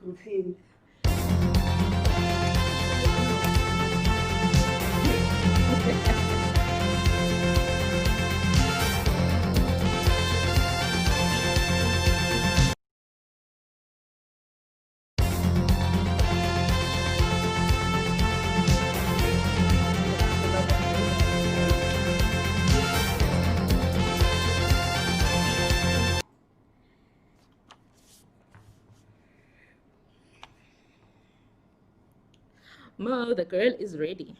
Mphimbi. Mo, the girl is ready.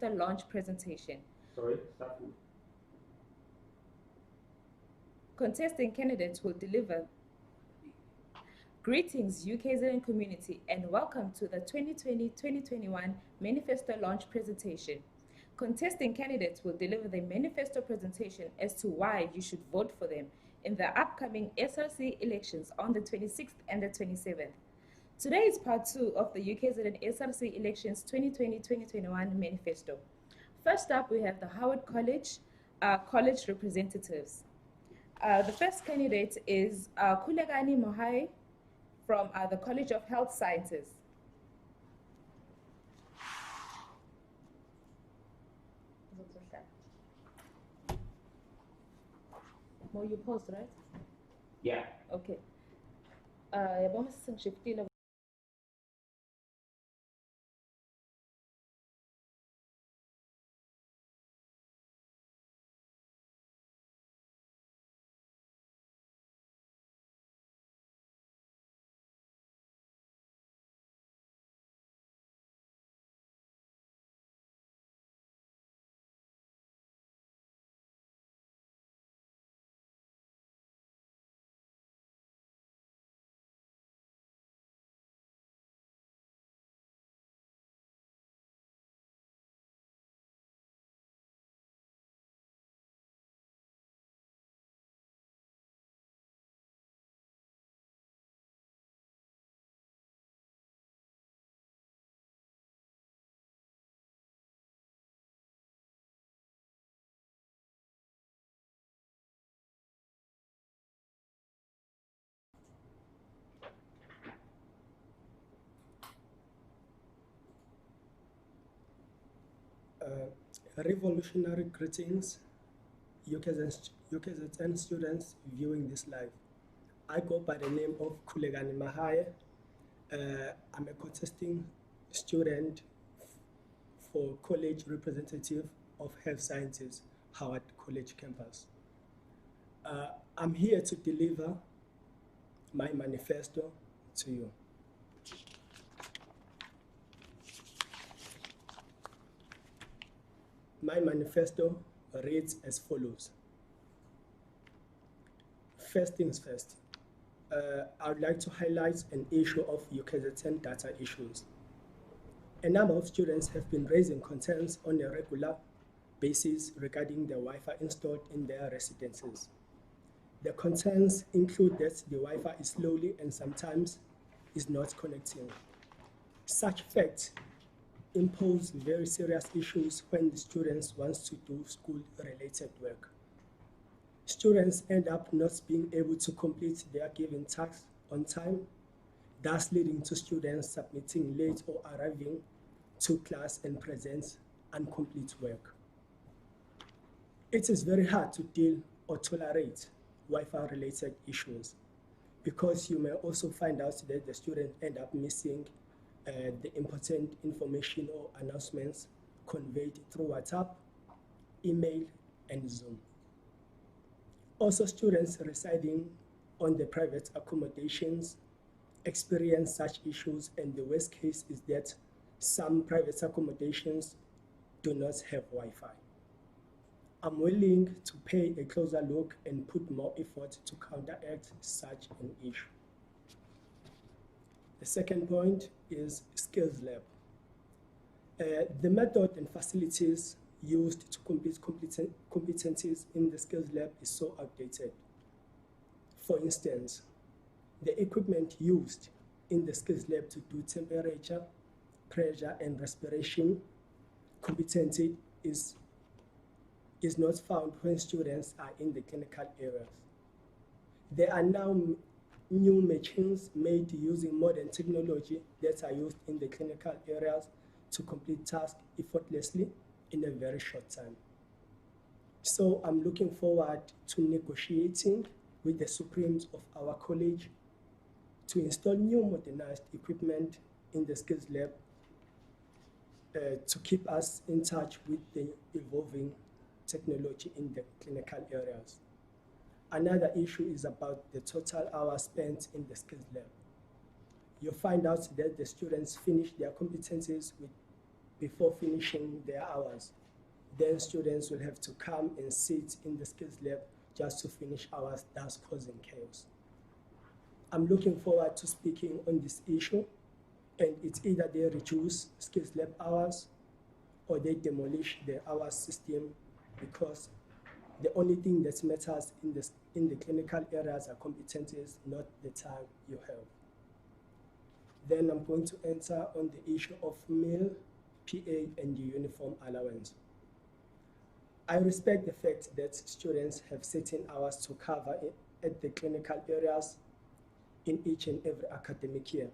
The launch presentation. Sorry, start. Contesting candidates will deliver. Greetings, UKZN community, and welcome to the 2020-2021 Manifesto launch presentation. Contesting candidates will deliver the manifesto presentation as to why you should vote for them in the upcoming SRC elections on the 26th and the 27th. Today is part 2 of the UKZN SRC elections 2020-2021 manifesto. First up, we have the Howard College college representatives. The first candidate is Kulegani Mohai from the College of Health Sciences. Mo, you paused, right? Yeah. Okay. Revolutionary greetings, UKZN students viewing this live. I go by the name of Kulegani Mahaya. I'm a contesting student for college representative of health sciences, Howard College campus. I'm here to deliver my manifesto to you. My manifesto reads as follows. First things first, I would like to highlight an issue of UKZN data issues. A number of students have been raising concerns on a regular basis regarding the Wi-Fi installed in their residences. The concerns include that the Wi-Fi is slowly and sometimes is not connecting. Such facts impose very serious issues when the students want to do school-related work. Students end up not being able to complete their given tasks on time, thus leading to students submitting late or arriving to class and present incomplete work. It is very hard to deal or tolerate Wi-Fi related issues because you may also find out that the student end up missing the important information or announcements conveyed through WhatsApp, email, and Zoom. Also, students residing on the private accommodations experience such issues, and the worst case is that some private accommodations do not have Wi-Fi. I'm willing to pay a closer look and put more effort to counteract such an issue. The second point is Skills Lab. The method and facilities used to complete competencies in the Skills Lab is so outdated. For instance, the equipment used in the Skills Lab to do temperature, pressure, and respiration competency is not found when students are in the clinical areas. There are now new machines made using modern technology that are used in the clinical areas to complete tasks effortlessly in a very short time. So I'm looking forward to negotiating with the Supremes of our college to install new modernized equipment in the Skills Lab to keep us in touch with the evolving technology in the clinical areas. Another issue is about the total hours spent in the Skills Lab. You'll find out that the students finish their competencies before finishing their hours. Then students will have to come and sit in the Skills Lab just to finish hours, thus causing chaos. I'm looking forward to speaking on this issue, and it's either they reduce Skills Lab hours or they demolish the hours system, because the only thing that matters in the clinical areas are competencies, not the time you have. Then I'm going to enter on the issue of meal, PA, and the uniform allowance. I respect the fact that students have certain hours to cover at the clinical areas in each and every academic year.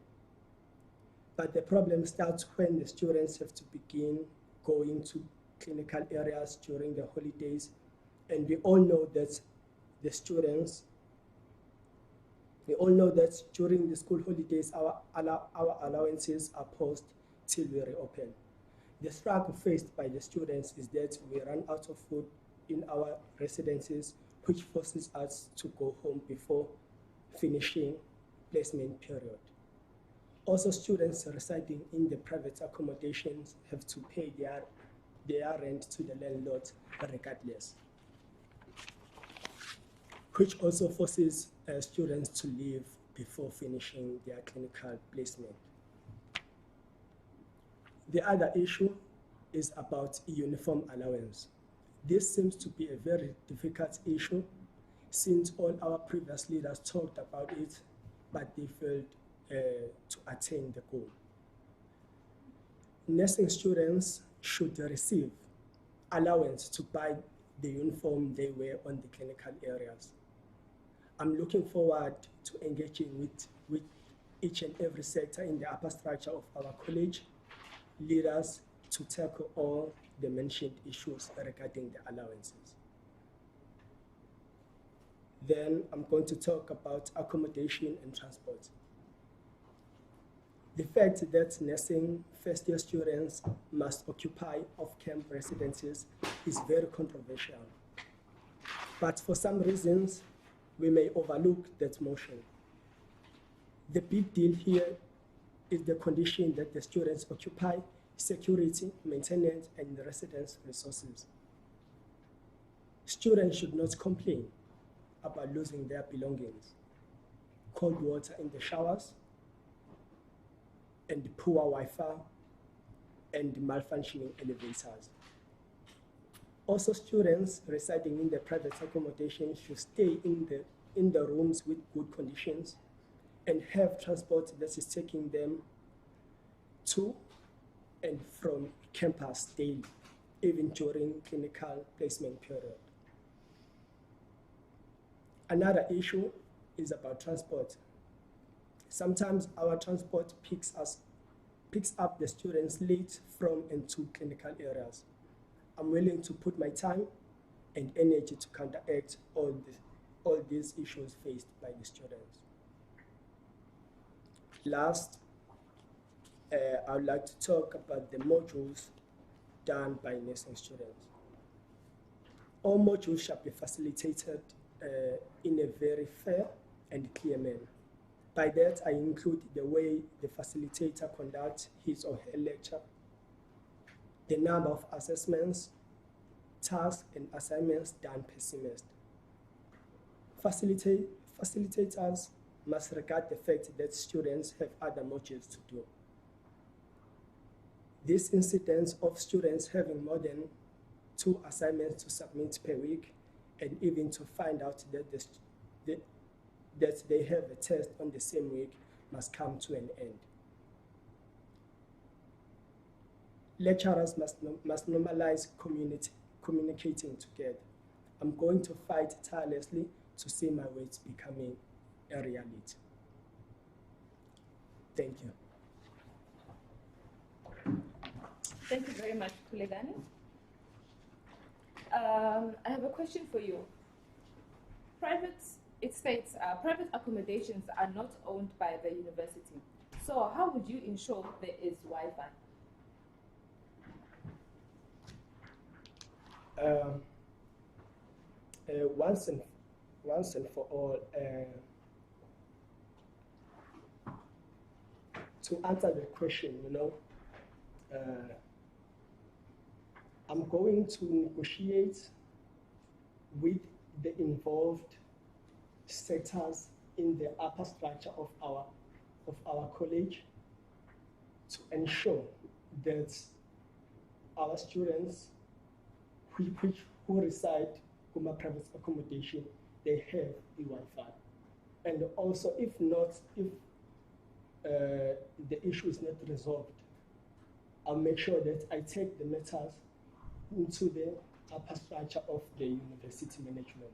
But the problem starts when the students have to begin going to clinical areas during the holidays, and we all know that during the school holidays our allowances are paused till we reopen. The struggle faced by the students is that we run out of food in our residences, which forces us to go home before finishing placement period. Also, students residing in the private accommodations have to pay their rent to the landlord regardless, which also forces students to leave before finishing their clinical placement. The other issue is about uniform allowance. This seems to be a very difficult issue since all our previous leaders talked about it, but they failed to attain the goal. Nursing students should receive allowance to buy the uniform they wear on the clinical areas. I'm looking forward to engaging with each and every sector in the upper structure of our college leaders to tackle all the mentioned issues regarding the allowances. Then I'm going to talk about accommodation and transport. The fact that nursing first-year students must occupy off-camp residences is very controversial. But for some reasons, we may overlook that motion. The big deal here is the condition that the students occupy security, maintenance, and residence resources. Students should not complain about losing their belongings, cold water in the showers, and poor Wi-Fi, and malfunctioning elevators. Also, students residing in the private accommodation should stay in the rooms with good conditions and have transport that is taking them to and from campus daily, even during clinical placement period. Another issue is about transport. Sometimes our transport picks up the students late from and to clinical areas. I'm willing to put my time and energy to counteract all these issues faced by the students. Last, I would like to talk about the modules done by nursing students. All modules shall be facilitated in a very fair and clear manner. By that, I include the way the facilitator conducts his or her lecture, the number of assessments, tasks, and assignments done per semester. Facilitators must regard the fact that students have other modules to do. This incidence of students having more than 2 assignments to submit per week, and even to find out that they have a test on the same week, must come to an end. Lecturers must normalize communicating together. I'm going to fight tirelessly to see my words becoming a reality. Thank you. Thank you very much, Kulegani. I have a question for you. It states private accommodations are not owned by the university. So how would you ensure there is Wi-Fi? Once and for all, to answer the question, I'm going to negotiate with the involved sectors in the upper structure of our college to ensure that our students who reside in a private accommodation, they have the Wi-Fi. And also, if the issue is not resolved, I'll make sure that I take the matters into the upper structure of the university management.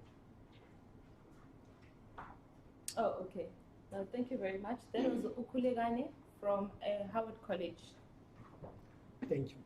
Oh, okay. Thank you very much. That was Ukulegane from Howard College. Thank you.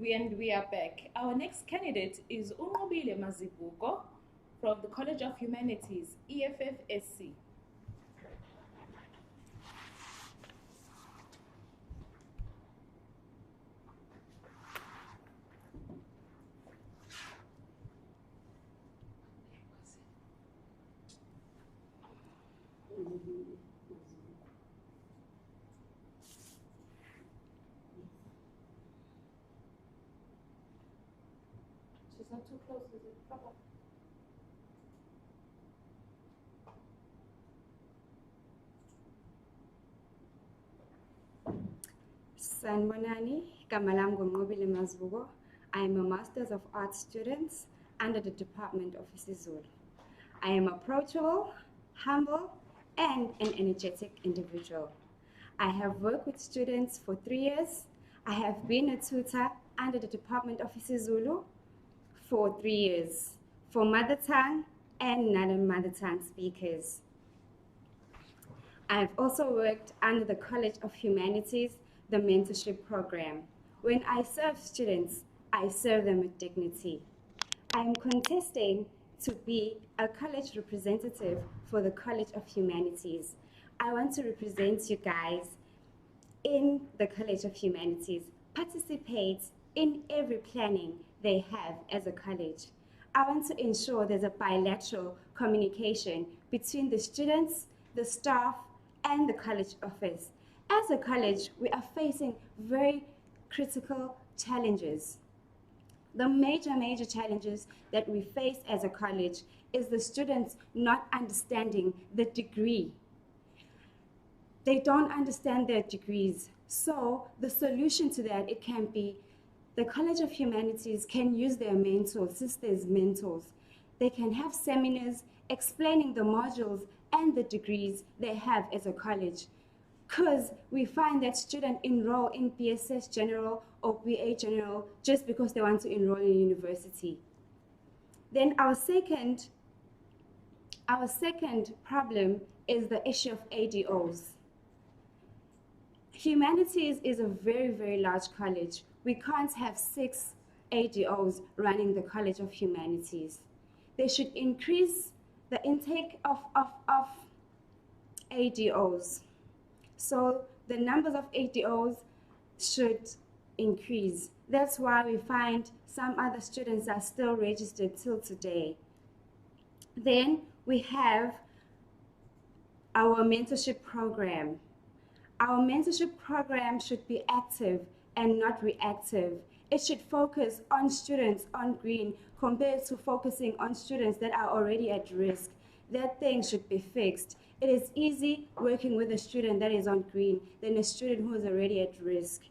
We are back. Our next candidate is Unqobile Mazibuko from the College of Humanities, EFFSC. She's not too close, is it? Proper. Sanibonani, igama lami nguNqobile Mazibuko. I am a Masters of Arts student under the Department of isiZulu. I am approachable, humble, and an energetic individual. I have worked with students for 3 years. I have been a tutor under the Department of isiZulu for 3 years for mother tongue and non-mother tongue speakers. I've also worked under the College of Humanities, the mentorship program. When I serve students, I serve them with dignity. I'm contesting to be a college representative for the College of Humanities. I want to represent you guys in the College of Humanities, participate in every planning they have as a college. I want to ensure there's a bilateral communication between the students, the staff, and the college office. As a college, we are facing very critical challenges. The major challenges that we face as a college is the students not understanding the degree. They don't understand their degrees. So the solution to that, it can be the College of Humanities can use their mentors, sisters mentors. They can have seminars explaining the modules and the degrees they have as a college. Because we find that students enroll in BSS General or BA General just because they want to enroll in university. Then our second problem is the issue of ADOs. Humanities is a very large college. We can't have 6 ADOs running the College of Humanities. They should increase the intake of ADOs. So the numbers of ADOs should increase. That's why we find some other students are still registered till today. Then we have our mentorship program. Our mentorship program should be active and not reactive. It should focus on students on green compared to focusing on students that are already at risk. That thing should be fixed. It is easy working with a student that is on green than a student who is already at risk.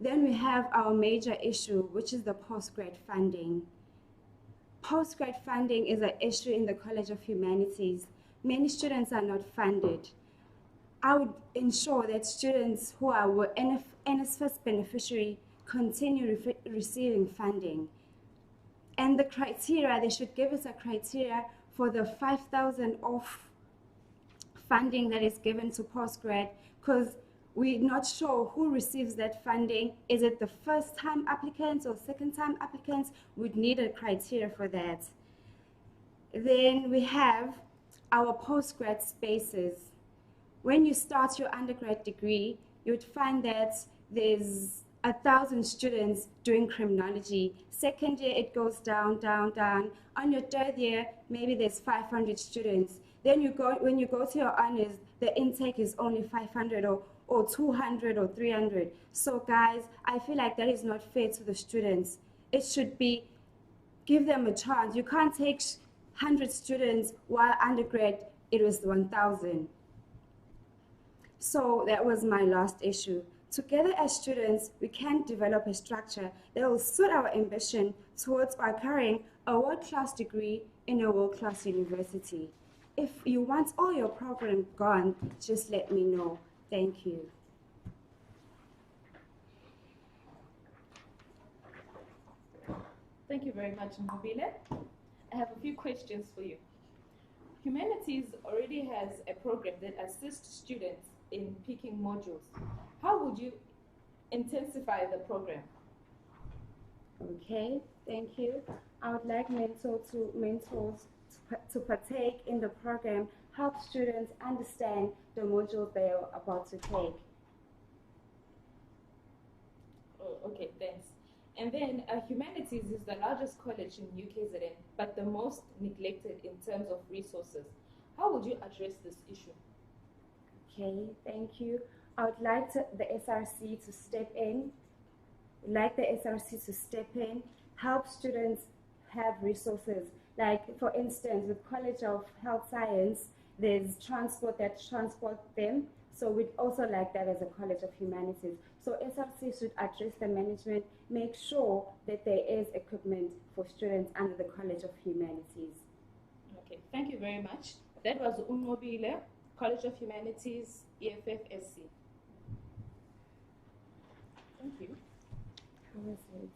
Then we have our major issue, which is the postgrad funding. Postgrad funding is an issue in the College of Humanities. Many students are not funded. I would ensure that students who are NSFAS beneficiary continue receiving funding. And the criteria, they should give us a criteria for the 5,000 off funding that is given to postgrad, because we're not sure who receives that funding. Is it the first-time applicants or second-time applicants? We'd need a criteria for that. Then we have our postgrad spaces. When you start your undergrad degree, you'd find that there's 1,000 students doing criminology. Second year, it goes down. On your third year, maybe there's 500 students. Then when you go to your honors, the intake is only 500 or 200 or 300. So guys, I feel like that is not fair to the students. It should be, give them a chance. You can't take 100 students while undergrad, it was 1,000. So that was my last issue. Together as students, we can develop a structure that will suit our ambition towards acquiring a world-class degree in a world-class university. If you want all your program gone, just let me know. Thank you. Thank you very much, Mobile. I have a few questions for you. Humanities already has a program that assists students in picking modules. How would you intensify the program? Okay, thank you. I would like mentors to partake in the program, help students understand the modules they are about to take. Oh, okay, thanks. And then humanities is the largest college in UKZN, but the most neglected in terms of resources. How would you address this issue? Okay, thank you. I would like the SRC to step in. Help students have resources. Like, for instance, with College of Health Science, there's transport that transport them. So we'd also like that as a College of Humanities. So SRC should address the management, make sure that there is equipment for students under the College of Humanities. Okay, thank you very much. That was Unmobile, College of Humanities, EFFSC. Thank you. How was it?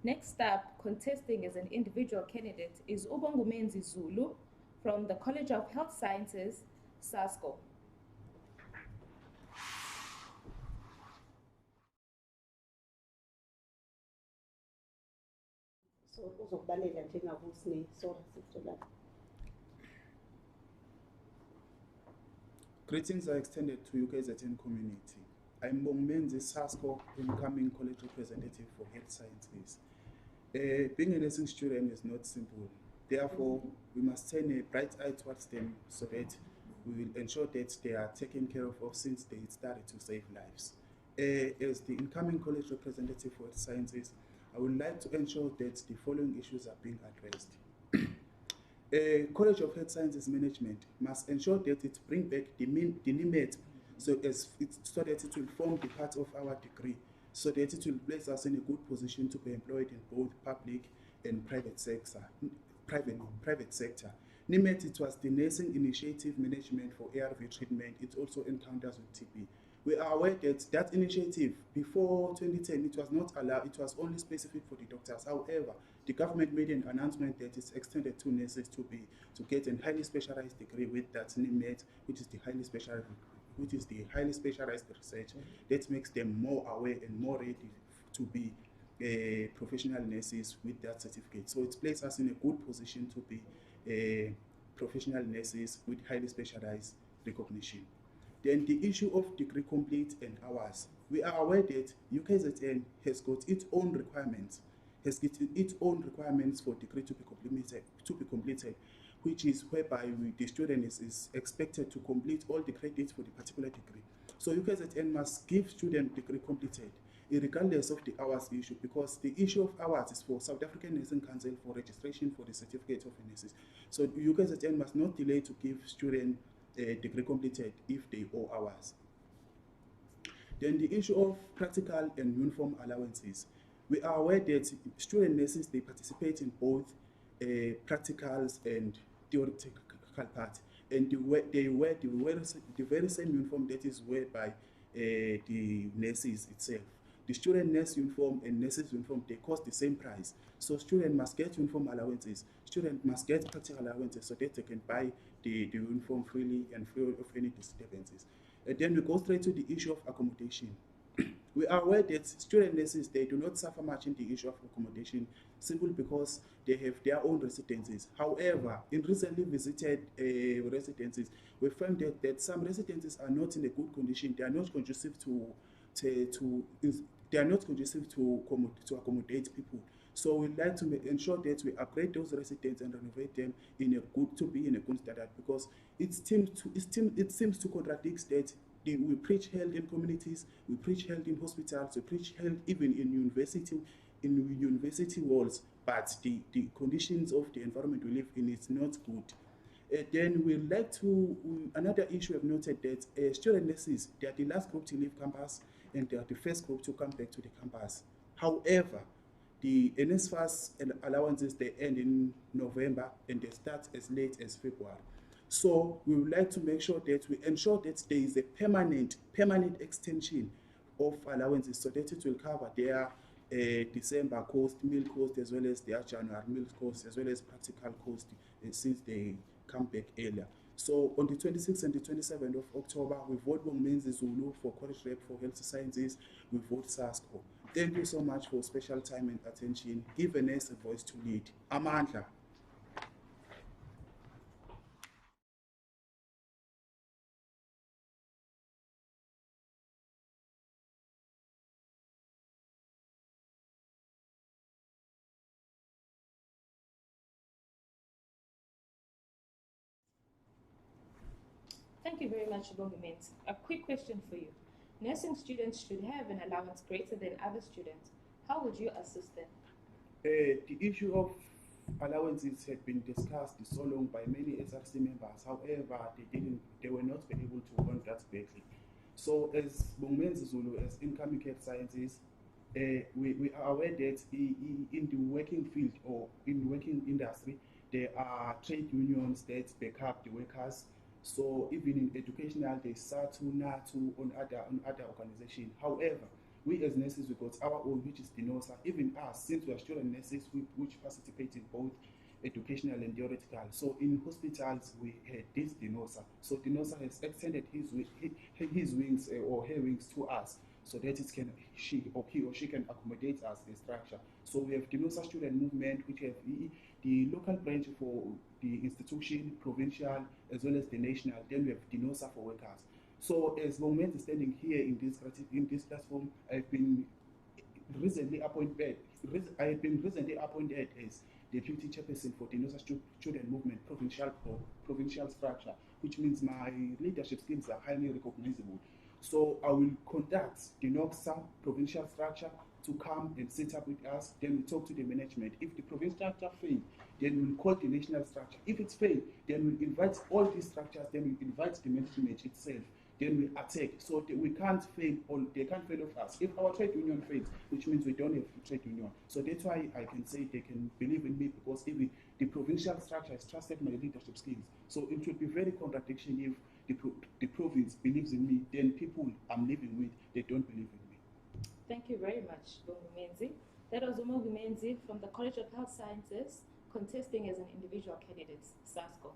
Next up, contesting as an individual candidate is Ubongumenzi Zulu from the College of Health Sciences, SASCO. So uzokubalela njengakusini so sithola. Greetings are extended to UKZN community. I'm Bongumenzi SASCO, incoming college representative for health sciences. Being a nursing student is not simple. Therefore, we must turn a bright eye towards them so that we will ensure that they are taken care of since they started to save lives. As the incoming college representative for health sciences, I would like to ensure that the following issues are being addressed. College of Health Sciences Management must ensure that it brings back the NIMET so that it will form the part of our degree, so that it will place us in a good position to be employed in both public and private sector. NIMET, it was the Nursing Initiative Management for ARV treatment. It also encounters with TB. We are aware that initiative, before 2010, it was not allowed, it was only specific for the doctors. However, the government made an announcement that it's extended to nurses to get a highly specialized degree with that NIMET, which is the highly specialized research that makes them more aware and more ready to be professional nurses with that certificate. So it places us in a good position to be professional nurses with highly specialized recognition. Then the issue of degree complete and hours. We are aware that UKZN has got its own requirements, for degree to be completed, which is whereby the student is expected to complete all the credits for the particular degree. So UKZN must give student degree completed, regardless of the hours issue, because the issue of hours is for South African Nursing Council for registration for the certificate of nurses. So UKZN must not delay to give student degree completed if they owe hours. Then the issue of practical and uniform allowances. We are aware that student nurses, they participate in both practicals and theoretical part, and they wear the very same uniform that is worn by the nurses itself. The student nurse uniform and nurses uniform, they cost the same price. So students must get uniform allowances. Students must get practical allowances so that they can buy the uniform freely and free of any disturbances. And then we go straight to the issue of accommodation. We are aware that student nurses, they do not suffer much in the issue of accommodation simply because they have their own residences. However, in recently visited residences, we found that some residences are not in a good condition. They are not conducive to accommodate people. So we'd like to ensure that we upgrade those residents and renovate them in a good standard, because it seems to contradict that we preach health in communities, we preach health in hospitals, we preach health even in university walls, but the conditions of the environment we live in is not good. Then we'd like to, another issue I've noted that student nurses, they are the last group to leave campus and they are the first group to come back to the campus. However, the NSFAS allowances, they end in November and they start as late as February. So we would like to make sure that we ensure that there is a permanent extension of allowances so that it will cover their December cost, meal cost, as well as their January meal cost, as well as practical cost since they come back earlier. So on the 26th and the 27th of October, we vote Bongumenzi Zulu for College Rep for Health Sciences, we vote SASCO. Thank you so much for special time and attention. Give a nurse a voice to lead. Amandla. Thank you very much, Bongumenzi. A quick question for you. Nursing students should have an allowance greater than other students. How would you assist them? The issue of allowances had been discussed so long by many SRC members. However, they were not able to run that badly. So as Bongumenzi Zulu, as incoming health sciences, we are aware that in the working field or in the working industry, there are trade unions that back up the workers. So even in educational, there's SATU, NATU, on other organizations. However, We as nurses, we got our own, which is DINOSA. Even us, since we are student nurses, which participate in both educational and theoretical. So in hospitals, we had this DINOSA. So DINOSA has extended his wings or her wings to us, so that he or she can accommodate us, the structure. So we have DINOSA student movement, which have the local branch for the institution, provincial, as well as the national. Then we have DINOSA for workers. So as Moment is standing here in this platform, I've been recently appointed as deputy chairperson for DINOSA student movement provincial structure, which means my leadership skills are highly recognizable. So I will contact the DINOSA provincial structure to come and sit up with us. Then we talk to the management. If the provincial structure fails, then we'll call the national structure. If it's failed, then we'll invite all these structures. Then we invite the management itself. Then we attack. So we can't fail, or they can't fail of us. If our trade union fails, which means we don't have a trade union. So that's why I can say they can believe in me, because if the provincial structure has trusted my leadership skills. So it would be very contradiction if the province believes in me, then people I'm living with, they don't believe in me. Thank you very much, Menzi. That was Menzi from the College of Health Sciences, contesting as an individual candidate, SASCO.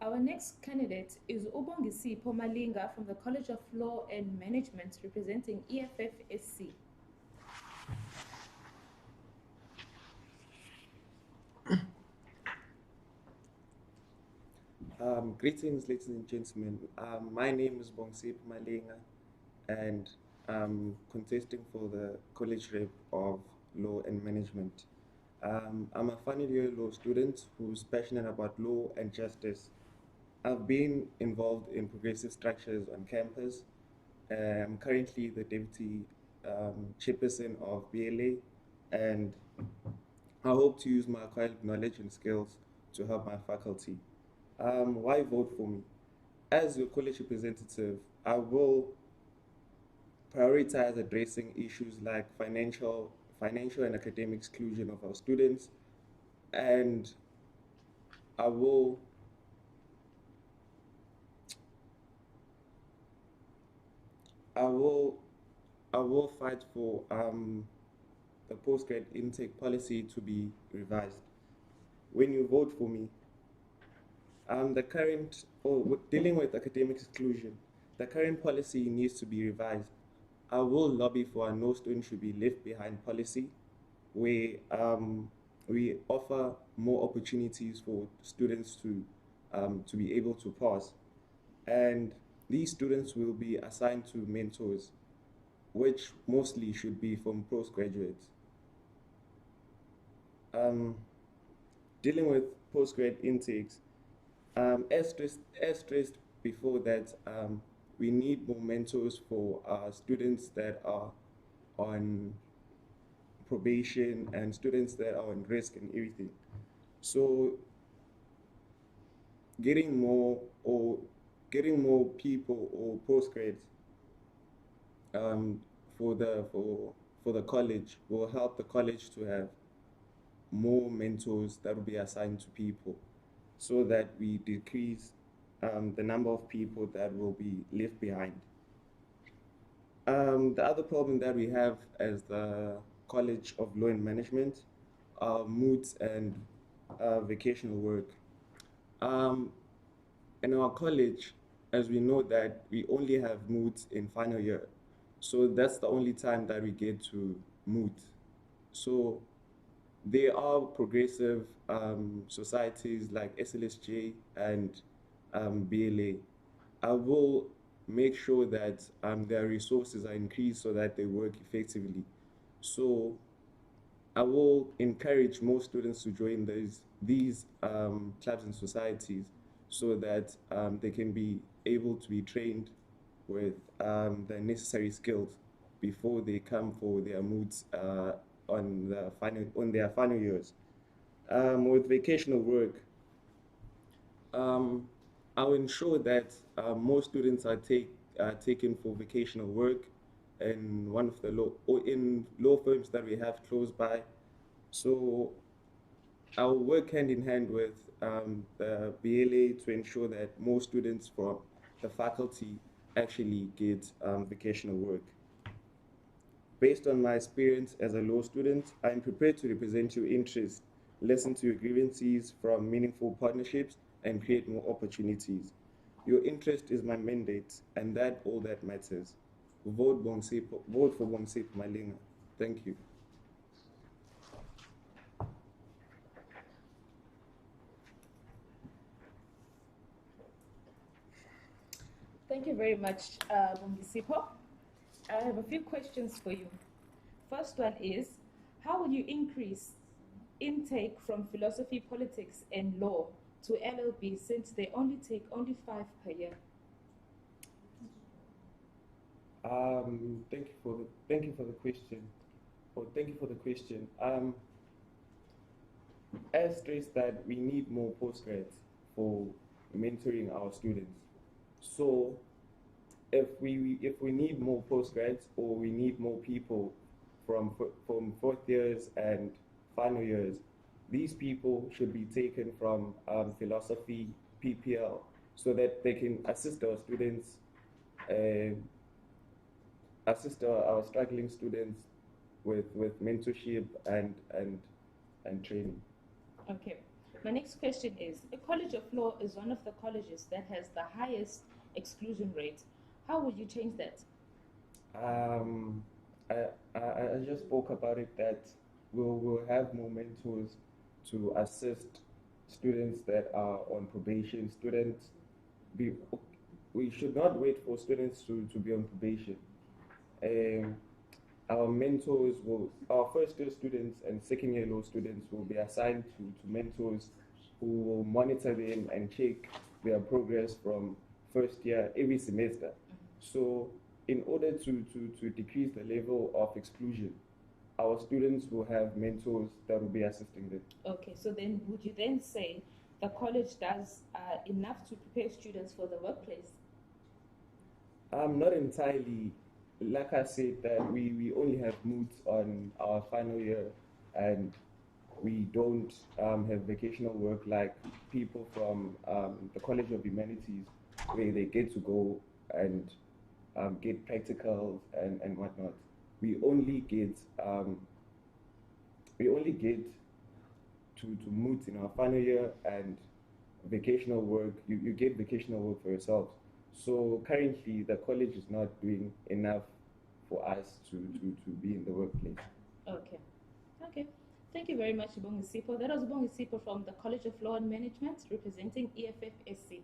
Our next candidate is Ubongisipho Malinga from the College of Law and Management, representing EFF-SC. Greetings, ladies and gentlemen. My name is Ubongisipho Malinga, and I'm contesting for the College Rep of Law and Management. I'm a final year law student who's passionate about law and justice. I've been involved in progressive structures on campus. I'm currently the deputy chairperson of BLA, and I hope to use my acquired knowledge and skills to help my faculty. Why vote for me? As your college representative, I will prioritize addressing issues like financial and academic exclusion of our students, and I will fight for the postgrad intake policy to be revised. When you vote for me, dealing with academic exclusion, the current policy needs to be revised. I will lobby for a no student should be left behind policy, where we offer more opportunities for students to be able to pass, and these students will be assigned to mentors, which mostly should be from postgraduates. Dealing with postgrad intakes, as stressed before that, we need more mentors for students that are on probation and students that are on risk and everything. So getting more people or postgrads for the college will help the college to have more mentors that will be assigned to people, so that we decrease the number of people that will be left behind. The other problem that we have as the College of Law and Management are moods and vacational work. In our college, as we know that we only have moods in final year, so that's the only time that we get to moot. So there are progressive societies like SLSJ and BLA. I will make sure that their resources are increased so that they work effectively. So I will encourage more students to join these clubs and societies, so that they can be able to be trained with the necessary skills before they come for their moods on their final years. With vocational work, I'll ensure that more students are taken for vocational work in one of the law firms that we have close by. So I'll work hand in hand with the BLA to ensure that more students from the faculty actually get vocational work. Based on my experience as a law student, I am prepared to represent your interests, listen to your grievances from meaningful partnerships, and create more opportunities. Your interest is my mandate, and that all that matters. Vote for Ubongisipho Malinga. Thank you. Thank you very much, Ubongisipho. I have a few questions for you. First one is, how will you increase intake from philosophy, politics, and law to LLB, since they only take 5 per year? Thank you for the question. Thank you for the question. As stressed that we need more postgrads for mentoring our students. So if we need more postgrads, or we need more people from fourth years and final years, these people should be taken from philosophy, PPL, so that they can assist our students, assist our struggling students with mentorship and training. Okay. My next question is, a College of Law is one of the colleges that has the highest exclusion rate. How would you change that? Um, I just spoke about it that we'll have more mentors to assist students that are on probation. Be, we should not wait for students to be on probation. Um, our mentors our first year students and second year law students will be assigned to mentors who will monitor them and check their progress from first year every semester. So in order to decrease the level of exclusion, our students will have mentors that will be assisting them. Okay, so then would you then say the college does enough to prepare students for the workplace? Not entirely. Like I said, that we only have moods on our final year, and we don't have vocational work like people from the College of Humanities, where they get to go and get practicals and whatnot. We only get to moods in our final year and vocational work. You get vocational work for yourselves. So currently, the college is not doing enough for us to be in the workplace. Okay. Okay. Thank you very much, Bongi Sipo. That was Bongi Sipo from the College of Law and Management representing EFFSC.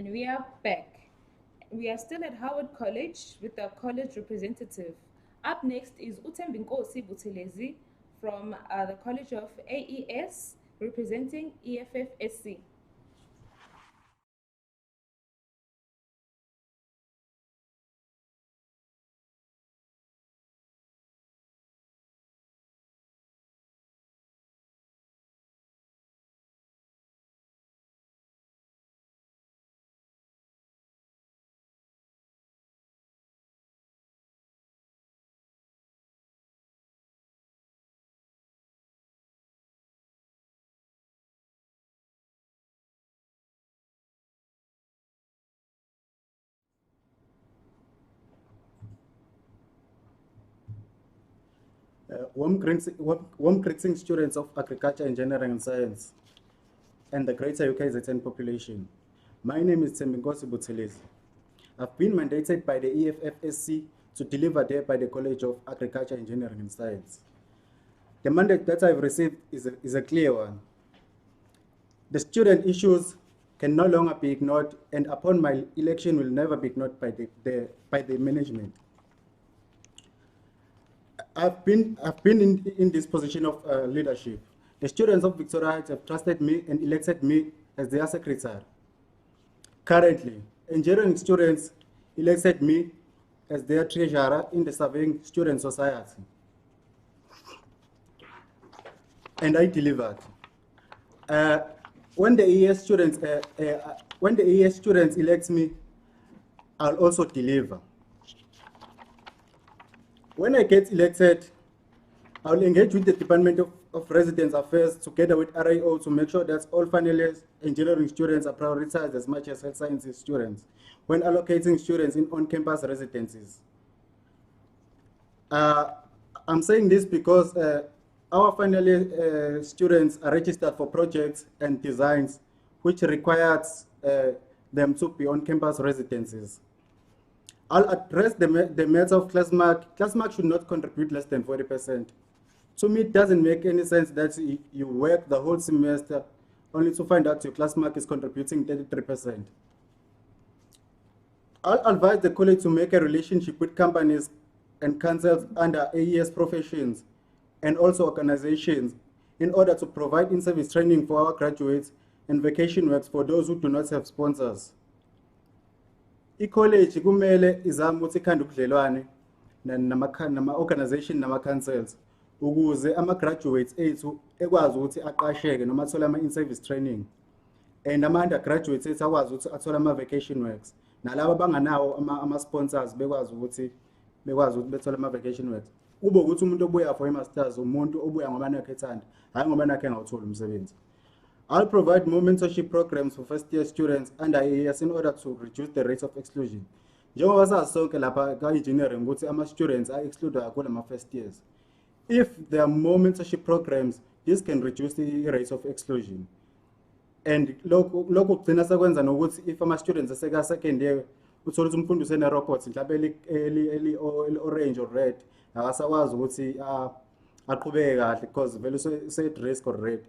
And we are back. We are still at Howard College with our college representative. Up next is Utembinkosi Buthelezi from the College of AES, representing EFFSC. Warm greeting students of Agriculture, Engineering and Science and the greater UKZN population. My name is Tsembinkosi Buthelezi. I've been mandated by the EFFSC to deliver there by the College of Agriculture, Engineering and Science. The mandate that I've received is a clear one. The student issues can no longer be ignored, and upon my election will never be ignored by the management. I've been in this position of leadership. The students of Victoria Heights have trusted me and elected me as their secretary. Currently, engineering students elected me as their treasurer in the Surveying Student Society. And I delivered. When the ES students elect me, I'll also deliver. When I get elected, I'll engage with the Department of Residence Affairs together with RIO to make sure that all final year engineering students are prioritized as much as health sciences students when allocating students in on-campus residencies. I'm saying this because our final year students are registered for projects and designs which requires them to be on-campus residencies. I'll address the matter of class mark. Class mark should not contribute less than 40%. To me, it doesn't make any sense that you work the whole semester only to find out your class mark is contributing 33%. I'll advise the college to make a relationship with companies and councils under AES professions and also organizations in order to provide in-service training for our graduates and vacation works for those who do not have sponsors. I-college kumele izame ukuthi ikhanda ubudlelwane nama-organization nama-councils ukuze ama-graduates ethu ekwazi ukuthi aqasheke noma athole ama-in-service training, and ama-undergraduates ethu akwazi ukuthi athole ama-vacation works, nalabo abanganawo ama-sponsors bekwazi ukuthi bethole ama-vacation works. Kube ukuthi umuntu obuya for i-masters umuntu obuya ngoba nakhe ethanda, hayi ngoba nakhe engawutholi umsebenzi. I'll provide more mentorship programs for first-year students under AES in order to reduce the rate of exclusion. Njengoba sazi sonke lapha ka-engineering ukuthi ama-students are excluded kakhulu ama-first years. If there are more mentorship programs, this can reduce the rate of exclusion. And lokho kugcina sekwenza nokuthi if ama-students aseka-second year uthola ukuthi umfundi usene-robots mhlawumbe eli-orange or red akasakwazi ukuthi aqhubeke kahle because vele set risk or red.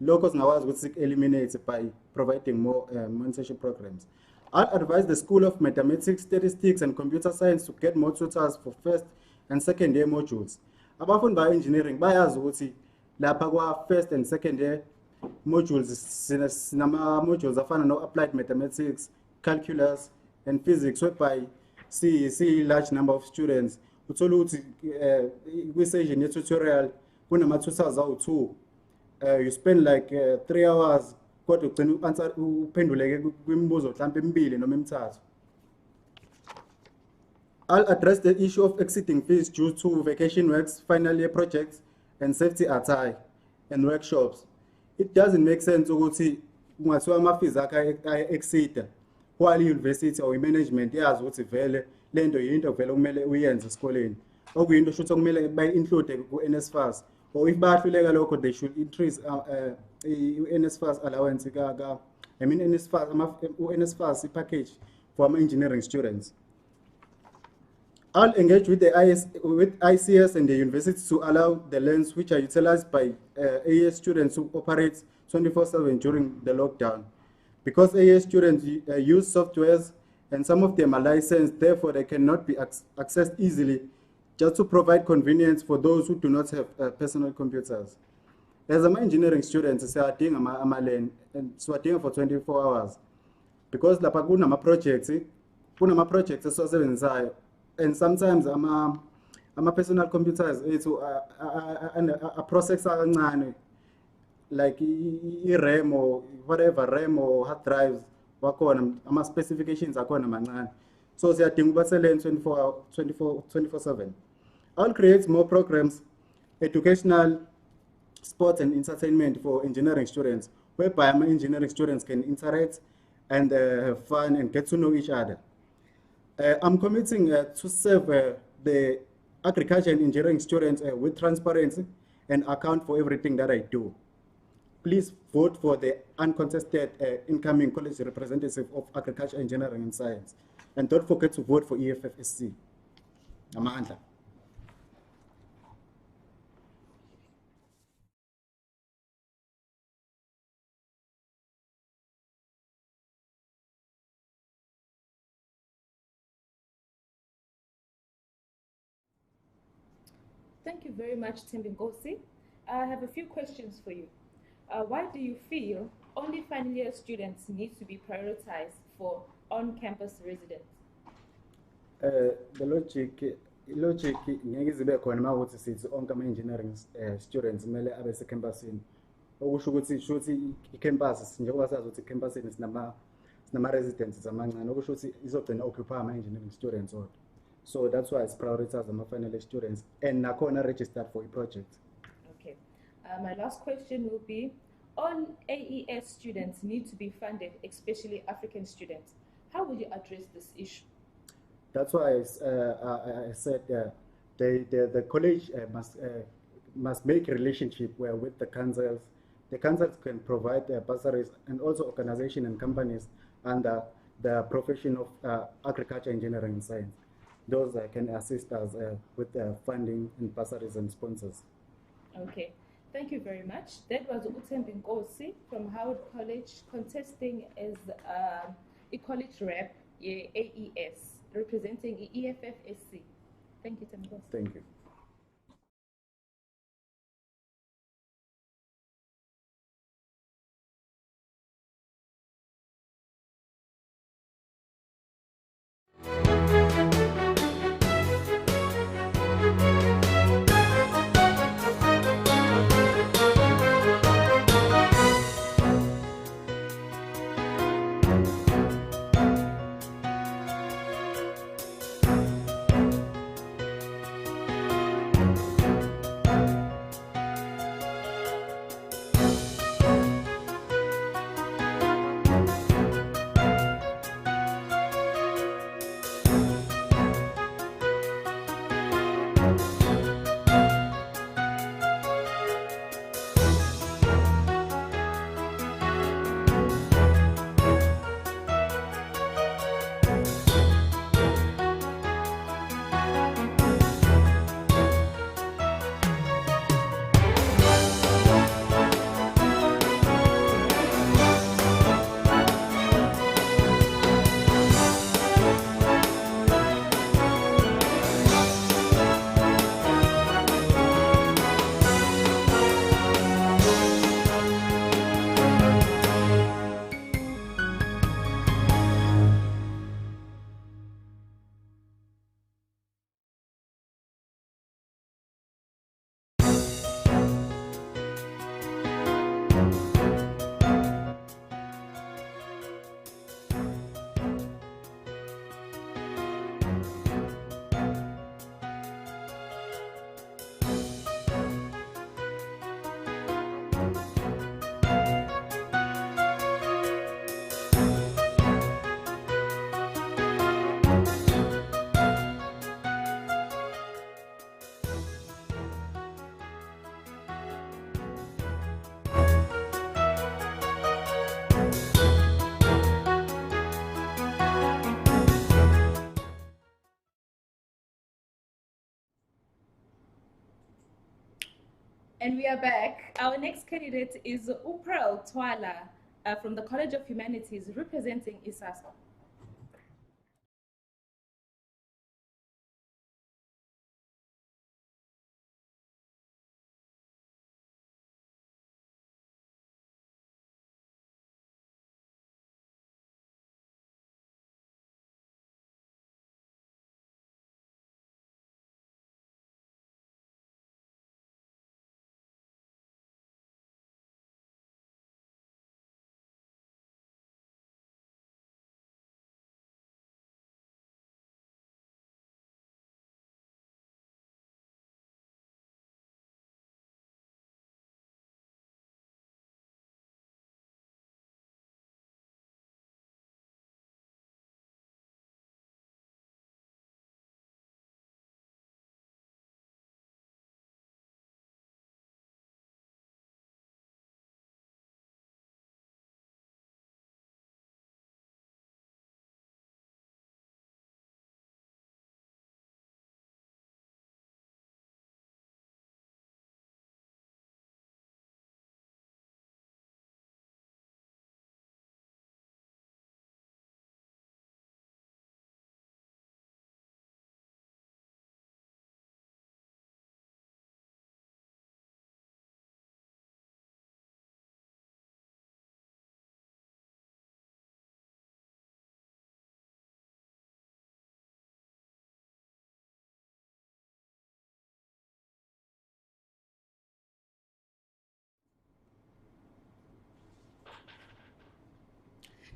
Locals Nawaz would eliminate by providing more mentorship programs. I'll advise the School of Mathematics, Statistics, and Computer Science to get more tutors for first and second year modules. Abafunda by engineering, bayazi ukuthi lapha kwa first and second year modules, sinama modules afana no applied mathematics, calculus, and physics, whereby see large number of students. Uthola ukuthi kwi-session ye tutorial kunama tutors awu-2. You spend like 3 hours kodwa ugcina u-answer uphenduleke kwimibuzo mhlawumbe emibili noma emithathu. I'll address the issue of exceeding fees due to vacation works, final year projects, and safety attire and workshops. It doesn't make sense ukuthi kungathiwa ama-fees exceed while i-university or i-management yazi ukuthi vele le nto yinto vele kumele uyenze esikoleni. Okuyinto shuthi kumele bayi-include ku-NSFAS. Or if bayahluleka lokho, they should increase NSFAS allowance NSFAS package for our engineering students. I'll engage with the ICS and the university to allow the lands which are utilized by AES students to operate 24/7 during the lockdown because AA students use softwares and some of them are licensed, therefore they cannot be accessed easily, just to provide convenience for those who do not have personal computers. As engineering students, siwadinga ama-LAN and siwadinga for 24 hours. Because lapha kunama-projects esiwasebenzisayo, and sometimes ama-personal computers ethu a-processor kancane, like i-RAM or whatever, RAM or hard drives, wakhona, ama-specifications akhona mancane. So siyadinga ukuba se-LAN 24/7. I'll create more programs, educational, sports and entertainment for engineering students, whereby my engineering students can interact and have fun and get to know each other. I'm committing to serve the agriculture and engineering students with transparency and account for everything that I do. Please vote for the uncontested incoming college representative of agriculture, engineering and science. And don't forget to vote for EFFSC. Amanda. Thank you very much, Timbingosi. I have a few questions for you. Why do you feel only final year students need to be prioritized for on-campus residence? The logic ngeke zibe khona mawuthi sithi onke ama-engineering students kumele abe se-campusini. Okusho ukuthi i-campus njengoba sazi ukuthi ecampusini sinama-residents amancane, okusho ukuthi izogcina occupy ama-engineering students odwa. So that's why it's prioritized ama-final year students and nakhona registered for a project. Okay. My last question will be, all AES students need to be funded, especially African students. How will you address this issue? That's why I said the college must make a relationship with the councils. The councils can provide bursaries and also organizations and companies under the profession of agriculture, engineering, and science. Those can assist us with funding and bursaries and sponsors. Okay, thank you very much. That was Timbingosi from Howard College, contesting as a college rep, AES, representing EFFSC. Thank you, Timbingosi. Thank you. And we are back. Our next candidate is Upral Twala from the College of Humanities representing ISASA.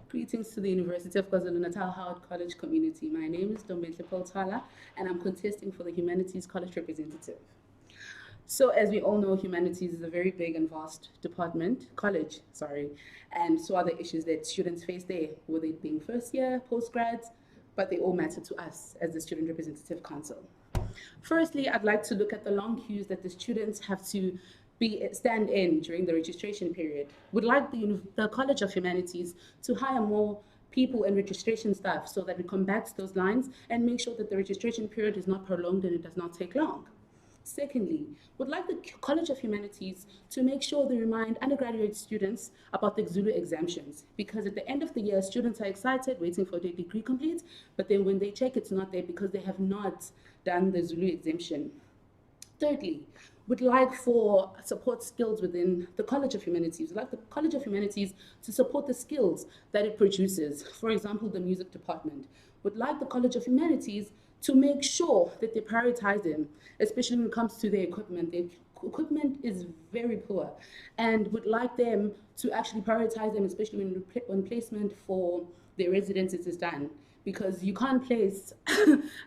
Greetings to the University of KwaZulu-Natal Howard College community. My name is Dombentle Poltala, and I'm contesting for the Humanities College representative. So as we all know, humanities is a very big and vast college, and so are the issues that students face there, whether it being first year, postgrads, but they all matter to us as the Student Representative Council. Firstly, I'd like to look at the long queues that the students have to stand in during the registration period. Would like the College of Humanities to hire more people and registration staff so that we combat those lines and make sure that the registration period is not prolonged and it does not take long. Secondly, would like the College of Humanities to make sure they remind undergraduate students about the Zulu exemptions, because at the end of the year, students are excited, waiting for their degree complete, but then when they check, it's not there because they have not done the Zulu exemption. Thirdly, would like for support skills within the College of Humanities. Would like the College of Humanities to support the skills that it produces. For example, the music department. Would like the College of Humanities to make sure that they prioritize them, especially when it comes to their equipment. Their equipment is very poor, and would like them to actually prioritize them, especially when placement for their residences is done. Because you can't place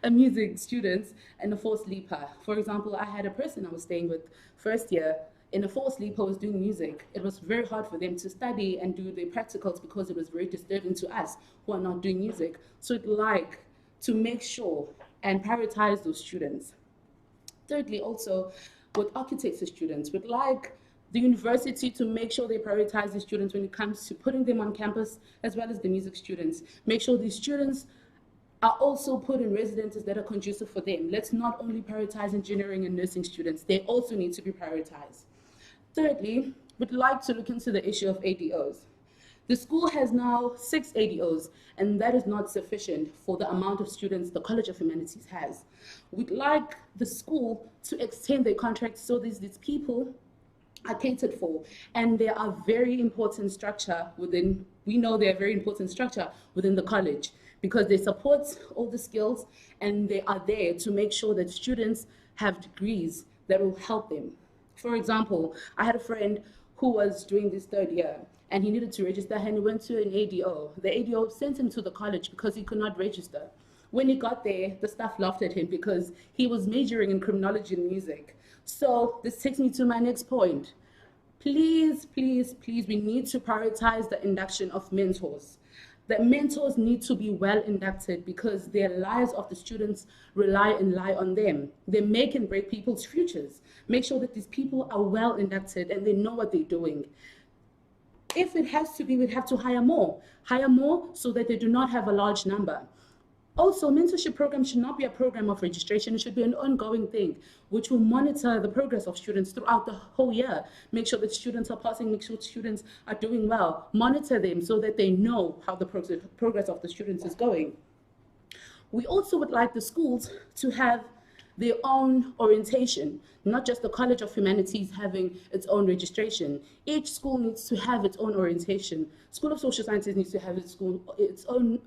a music student and a four sleeper. For example, I had a person I was staying with first year in a four sleeper was doing music. It was very hard for them to study and do their practicals because it was very disturbing to us who are not doing music. So I'd like to make sure and prioritize those students. Thirdly, also with architecture students, we'd like the university to make sure they prioritize the students when it comes to putting them on campus, as well as the music students. Make sure these students are also put in residences that are conducive for them. Let's not only prioritize engineering and nursing students, they also need to be prioritized. Thirdly, we'd like to look into the issue of ADOs. The school has now 6 ADOs, and that is not sufficient for the amount of students the College of Humanities has. We'd like the school to extend their contracts so these people are catered for, and they are very important structure within, we know they are very important structure within the college because they support all the skills and they are there to make sure that students have degrees that will help them. For example, I had a friend who was doing this third year and he needed to register and he went to an ADO. The ADO sent him to the college because he could not register. When he got there, the staff laughed at him because he was majoring in criminology and music. So this takes me to my next point. Please, please, please, we need to prioritize the induction of mentors. The mentors need to be well inducted because their lives of the students rely and lie on them. They make and break people's futures. Make sure that these people are well inducted and they know what they're doing. If it has to be, we'd have to hire more so that they do not have a large number. Also, mentorship program should not be a program of registration. It should be an ongoing thing, which will monitor the progress of students throughout the whole year. Make sure that students are passing, make sure students are doing well. Monitor them so that they know how the progress of the students is going. We also would like the schools to have their own orientation, not just the College of Humanities having its own registration. Each school needs to have its own orientation. School of Social Sciences needs to have its own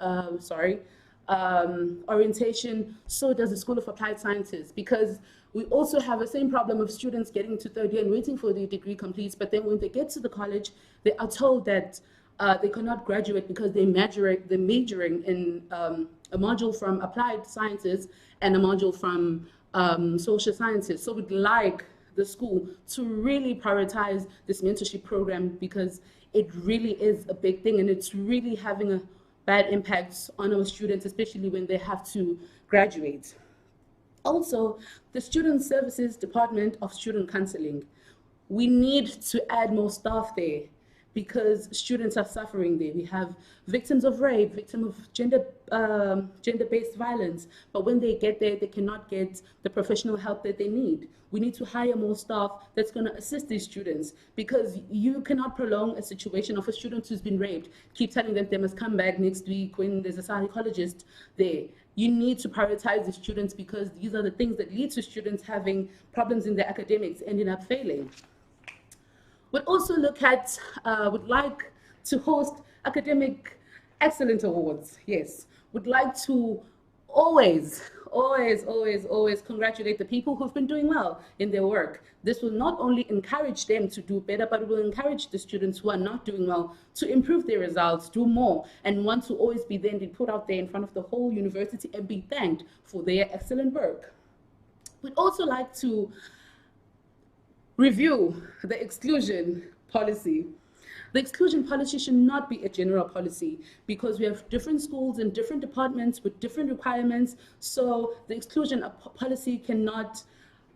orientation. So does the School of Applied Sciences, because we also have the same problem of students getting to third year and waiting for their degree complete, but then when they get to the college, they are told that they cannot graduate because they're majoring in a module from Applied Sciences and a module from Social Sciences. So we'd like the school to really prioritize this mentorship program, because it really is a big thing and it's really having a bad impact on our students, especially when they have to graduate. Also, the Student Services Department of Student Counseling. We need to add more staff there, because students are suffering there. We have victims of rape, victims of gender-based violence, but when they get there, they cannot get the professional help that they need. We need to hire more staff that's going to assist these students, because you cannot prolong a situation of a student who's been raped, keep telling them they must come back next week when there's a psychologist there. You need to prioritize the students, because these are the things that lead to students having problems in their academics, ending up failing. We'd also look at, would like to host academic excellence awards. Yes, would like to always congratulate the people who've been doing well in their work. This will not only encourage them to do better, but it will encourage the students who are not doing well to improve their results, do more, and want to always be then put out there in front of the whole university and be thanked for their excellent work. We'd also like to review the exclusion policy. The exclusion policy should not be a general policy, because we have different schools and different departments with different requirements, so the exclusion policy cannot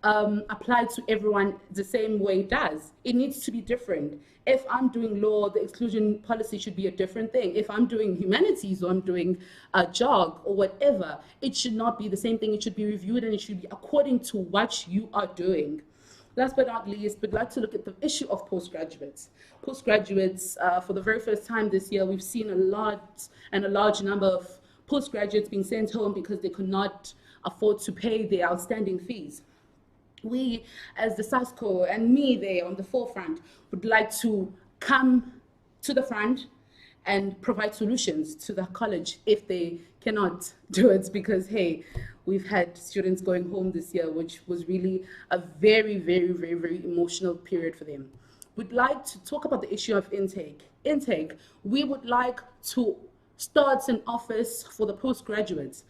apply to everyone the same way it does. It needs to be different. If I'm doing law, the exclusion policy should be a different thing. If I'm doing humanities or I'm doing a JOG or whatever, it should not be the same thing. It should be reviewed and it should be according to what you are doing. Last but not least, we'd like to look at the issue of postgraduates. Postgraduates, for the very first time this year, we've seen a large number of postgraduates being sent home because they could not afford to pay their outstanding fees. We, as the SASCO and me there on the forefront, would like to come to the front and provide solutions to the college if they cannot do it, because, hey, we've had students going home this year, which was really a very emotional period for them. We'd like to talk about the issue of intake. We would like to start an office for the postgraduates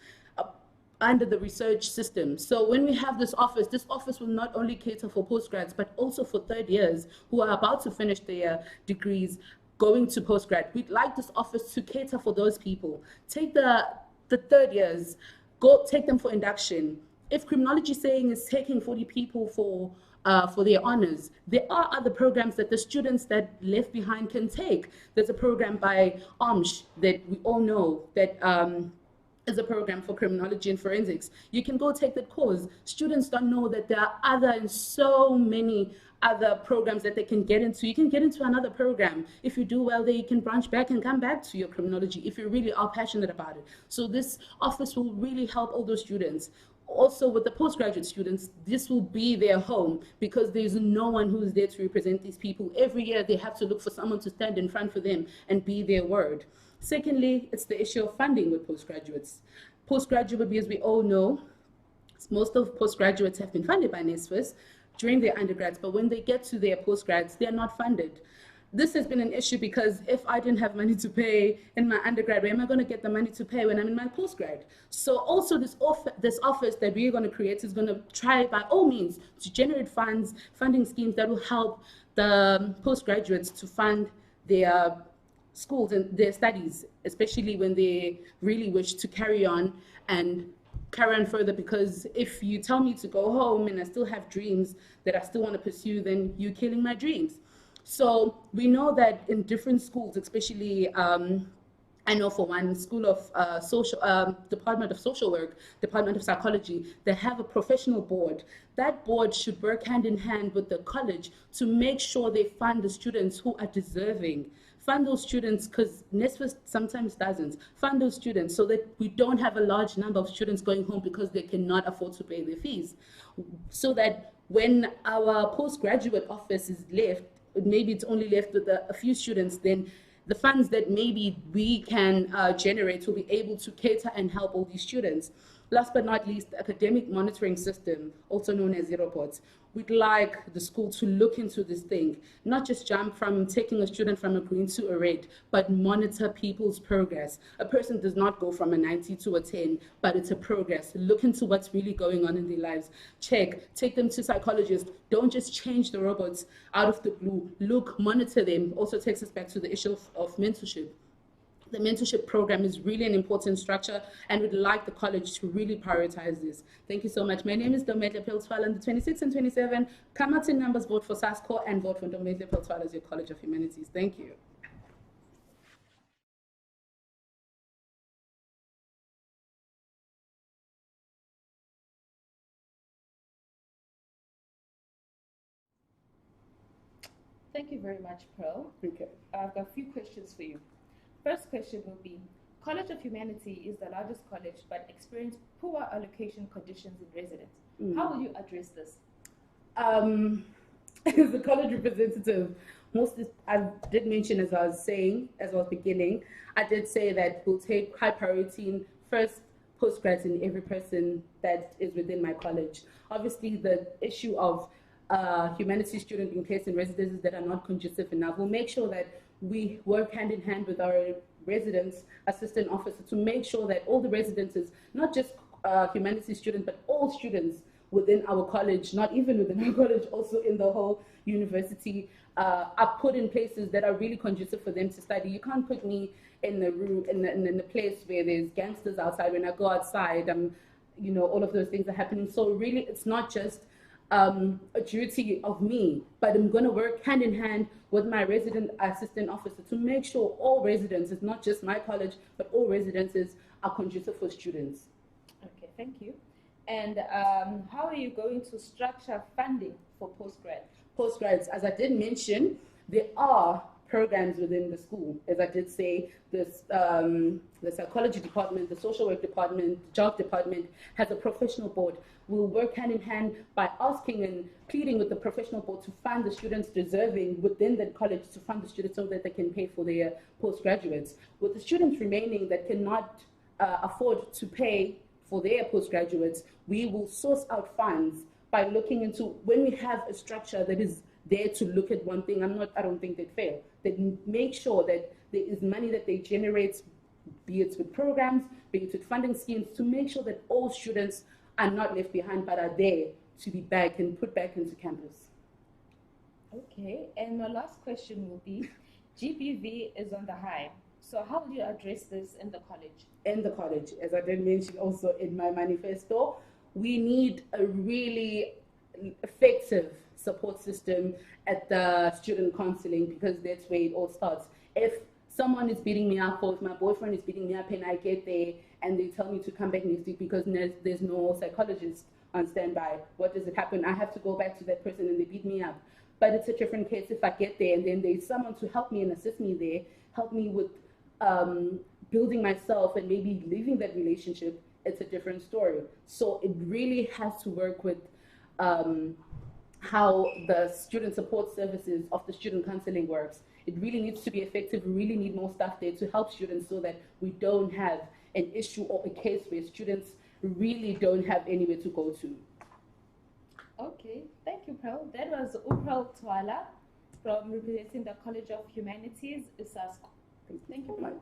under the research system. So when we have this office will not only cater for postgrads, but also for third years who are about to finish their degrees, going to postgrad. We'd like this office to cater for those people. Take the third years, go take them for induction. If criminology saying is taking 40 people for their honors, there are other programs that the students that left behind can take. There's a program by OMSH that we all know that is a program for criminology and forensics. You can go take that course. Students don't know that there are other and so many other programs that they can get into. You can get into another program. If you do well there, you can branch back and come back to your criminology if you really are passionate about it. So this office will really help all those students. Also with the postgraduate students, this will be their home, because there's no one who is there to represent these people. Every year they have to look for someone to stand in front for them and be their word. Secondly, it's the issue of funding with postgraduates. Postgraduate, as we all know, most of postgraduates have been funded by NSFAS during their undergrads, but when they get to their postgrads, they're not funded. This has been an issue, because if I didn't have money to pay in my undergrad, where am I going to get the money to pay when I'm in my postgrad? So also this office that we're going to create is going to try by all means to generate funding schemes that will help the postgraduates to fund their schools and their studies, especially when they really wish to carry on further, because if you tell me to go home and I still have dreams that I still want to pursue, then you're killing my dreams. So we know that in different schools, especially I know for one, School of Department of Social Work, Department of Psychology, they have a professional board. That board should work hand in hand with the college to make sure they fund the students who are deserving. Fund those students, because NSFAS sometimes doesn't. Fund those students so that we don't have a large number of students going home because they cannot afford to pay their fees. So that when our postgraduate office is left, maybe it's only left with a few students, then the funds that maybe we can generate will be able to cater and help all these students. Last but not least, the academic monitoring system, also known as Zeropods. We'd like the school to look into this thing, not just jump from taking a student from a green to a red, but monitor people's progress. A person does not go from a 90 to a 10, but it's a progress. Look into what's really going on in their lives. Check, take them to psychologists. Don't just change the robots out of the blue. Look, monitor them. Also takes us back to the issue of mentorship. The mentorship program is really an important structure, and we'd like the college to really prioritize this. Thank you so much. My name is Ndomehle Piltwala, and the 26 and 27, come out in numbers, vote for SASCO, and vote for Ndomehle Piltwala as your College of Humanities. Thank you. Thank you very much, Pearl. Okay. I've got a few questions for you. First question will be, College of Humanity is the largest college but experience poor allocation conditions in residence. How will you address this? As a college representative, I did mention, as I was beginning, I did say that we'll take high priority in first postgrads in every person that is within my college. Obviously, the issue of humanities student in place in residences that are not conducive enough, we'll make sure that we work hand in hand with our residence assistant officer to make sure that all the residences, not just humanities students, but all students within our college, not even within our college, also in the whole university, are put in places that are really conducive for them to study. You can't put me in the room, in a place where there's gangsters outside. When I go outside, all of those things are happening. So really, it's not just a duty of me, but I'm going to work hand in hand with my resident assistant officer to make sure all residences, not just my college, but all residences are conducive for students. Okay, thank you. And how are you going to structure funding for postgrad? Postgrads, as I did mention, there are programs within the school. As I did say, the psychology department, the social work department, the job department has a professional board. We'll work hand in hand by asking and pleading with the professional board to fund the students deserving within the college, to fund the students so that they can pay for their postgraduates. With the students remaining that cannot afford to pay for their postgraduates, we will source out funds by looking into, when we have a structure that is there to look at one thing, I don't think they'd fail. They make sure that there is money that they generate, be it with programs, be it with funding schemes, to make sure that all students are not left behind, but are there to be back and put back into campus. Okay, and my last question will be, GBV is on the high. So how will you address this in the college? In the college, as I did mention also in my manifesto, we need a really effective support system at the student counseling, because that's where it all starts. If someone is beating me up, or if my boyfriend is beating me up and I get there and they tell me to come back next week because there's no psychologist on standby, what does it happen? I have to go back to that person and they beat me up. But it's a different case if I get there and then there's someone to help me and assist me there, help me with building myself and maybe leaving that relationship. It's a different story. So it really has to work with how the student support services of the student counseling works. It really needs to be effective. We really need more staff there to help students so that we don't have an issue or a case where students really don't have anywhere to go to. Okay, thank you, Pearl. That was Pearl Twala from representing the College of Humanities, SASCO. Thank you very much.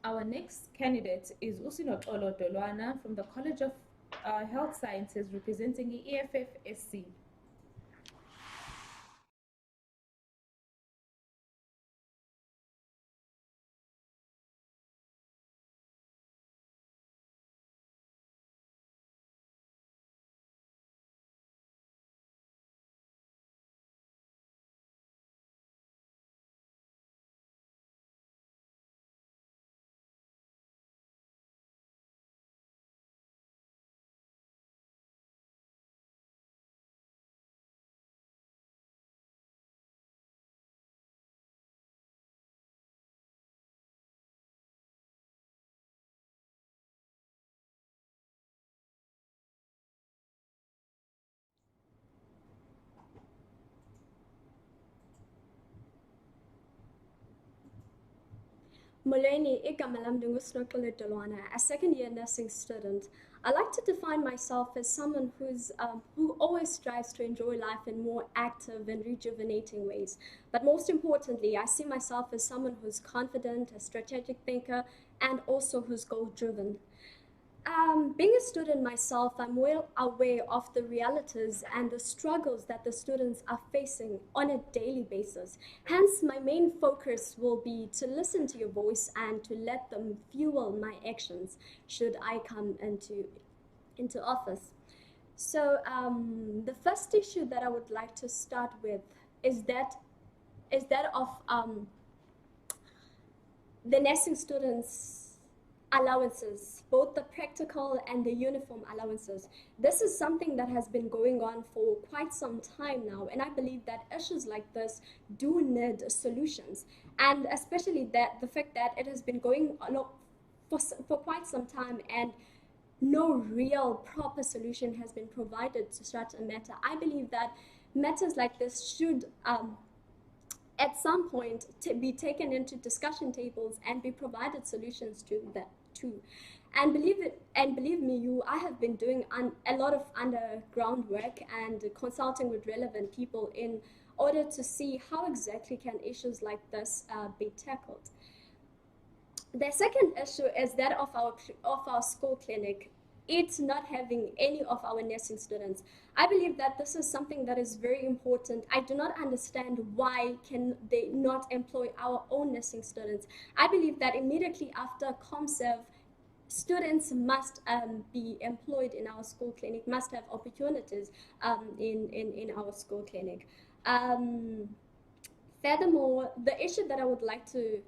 Our next candidate is Usinotolo Dolwana from the College of Health Sciences representing the EFF-SC. Molweni, igama lam ndinguSinoxolo Dolwana, a second-year nursing student. I like to define myself as someone who always strives to enjoy life in more active and rejuvenating ways. But most importantly, I see myself as someone who's confident, a strategic thinker, and also who's goal-driven. Being a student myself, I'm well aware of the realities and the struggles that the students are facing on a daily basis. Hence, my main focus will be to listen to your voice and to let them fuel my actions should I come into office. So the first issue that I would like to start with is that of the nursing students' allowances, both the practical and the uniform allowances. This is something that has been going on for quite some time now, and I believe that issues like this do need solutions, and especially that the fact that it has been going on for quite some time and no real proper solution has been provided to such a matter. I believe that matters like this should at some point to be taken into discussion tables and be provided solutions to that too. And believe me, I have been doing a lot of underground work and consulting with relevant people in order to see how exactly can issues like this be tackled. The second issue is that of our school clinic. It's not having any of our nursing students. I believe that this is something that is very important. I do not understand why can they not employ our own nursing students. I believe that immediately after ComServe, students must be employed in our school clinic, must have opportunities in our school clinic. Furthermore, the issue that I would like to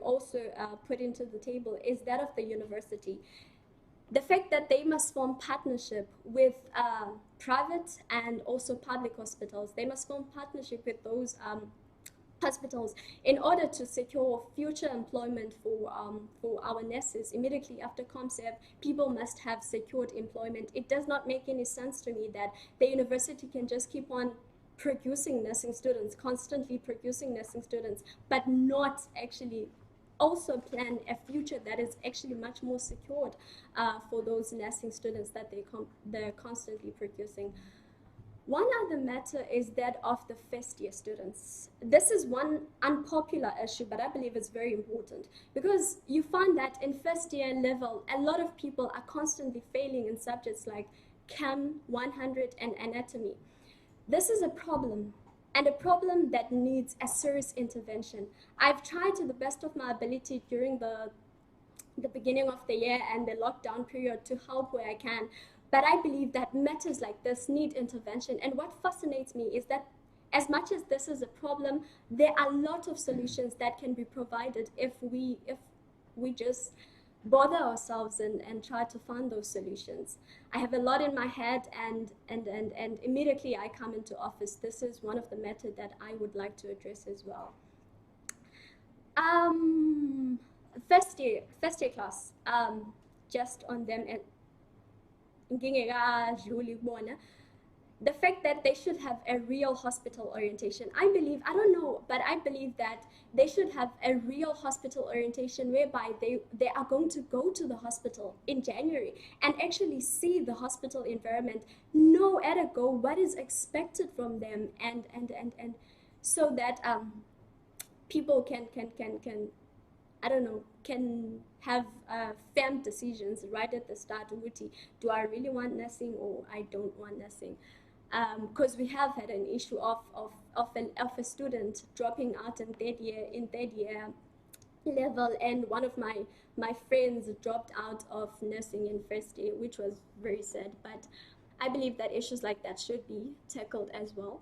also put into the table is that of the university. The fact that they must form partnership with private and also public hospitals. They must form partnership with those hospitals in order to secure future employment for our nurses. Immediately after ComServe, people must have secured employment. It does not make any sense to me that the university can just keep on producing nursing students, constantly producing nursing students, but not actually also plan a future that is actually much more secured for those nursing students that they're constantly producing. One other matter is that of the first-year students. This is one unpopular issue, but I believe it's very important because you find that in first-year level, a lot of people are constantly failing in subjects like Chem 100 and anatomy. This is a problem, and a problem that needs a serious intervention. I've tried to the best of my ability during the beginning of the year and the lockdown period to help where I can, but I believe that matters like this need intervention. And what fascinates me is that as much as this is a problem, there are a lot of solutions that can be provided if we just bother ourselves and try to find those solutions. I have a lot in my head, and immediately I come into office, this is one of the matters that I would like to address as well. First year class, just on them, the fact that they should have a real hospital orientation. I don't know, but I believe that they should have a real hospital orientation whereby they are going to go to the hospital in January and actually see the hospital environment, know at a go what is expected from them, and so that people can I don't know, can have firm decisions right at the start. Do I really want nursing or I don't want nursing? Because we have had an issue of a student dropping out in third year level, and one of my friends dropped out of nursing in first year, which was very sad. But I believe that issues like that should be tackled as well.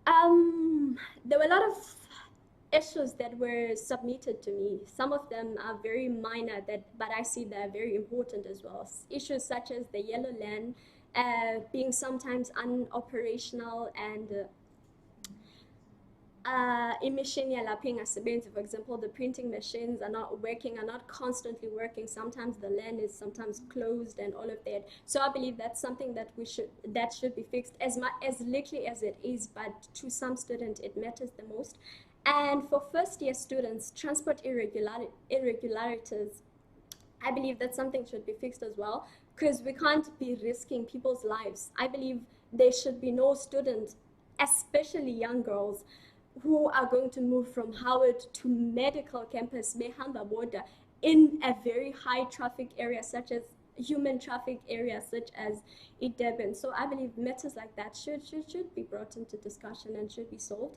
There were a lot of issues that were submitted to me. Some of them are very minor, but I see they're very important as well. Issues such as the yellow land being sometimes unoperational and for example, the printing machines are not working, are not constantly working. Sometimes the land is sometimes closed and all of that. So I believe that's something that should be fixed as little as it is, but to some students it matters the most. And for first year students, transport irregularities, I believe that something should be fixed as well, because we can't be risking people's lives. I believe there should be no student, especially young girls, who are going to move from Howard to medical campus, Behamba border, in a very high traffic area, such as human traffic areas, such as Ideben. So I believe matters like that should be brought into discussion and should be solved.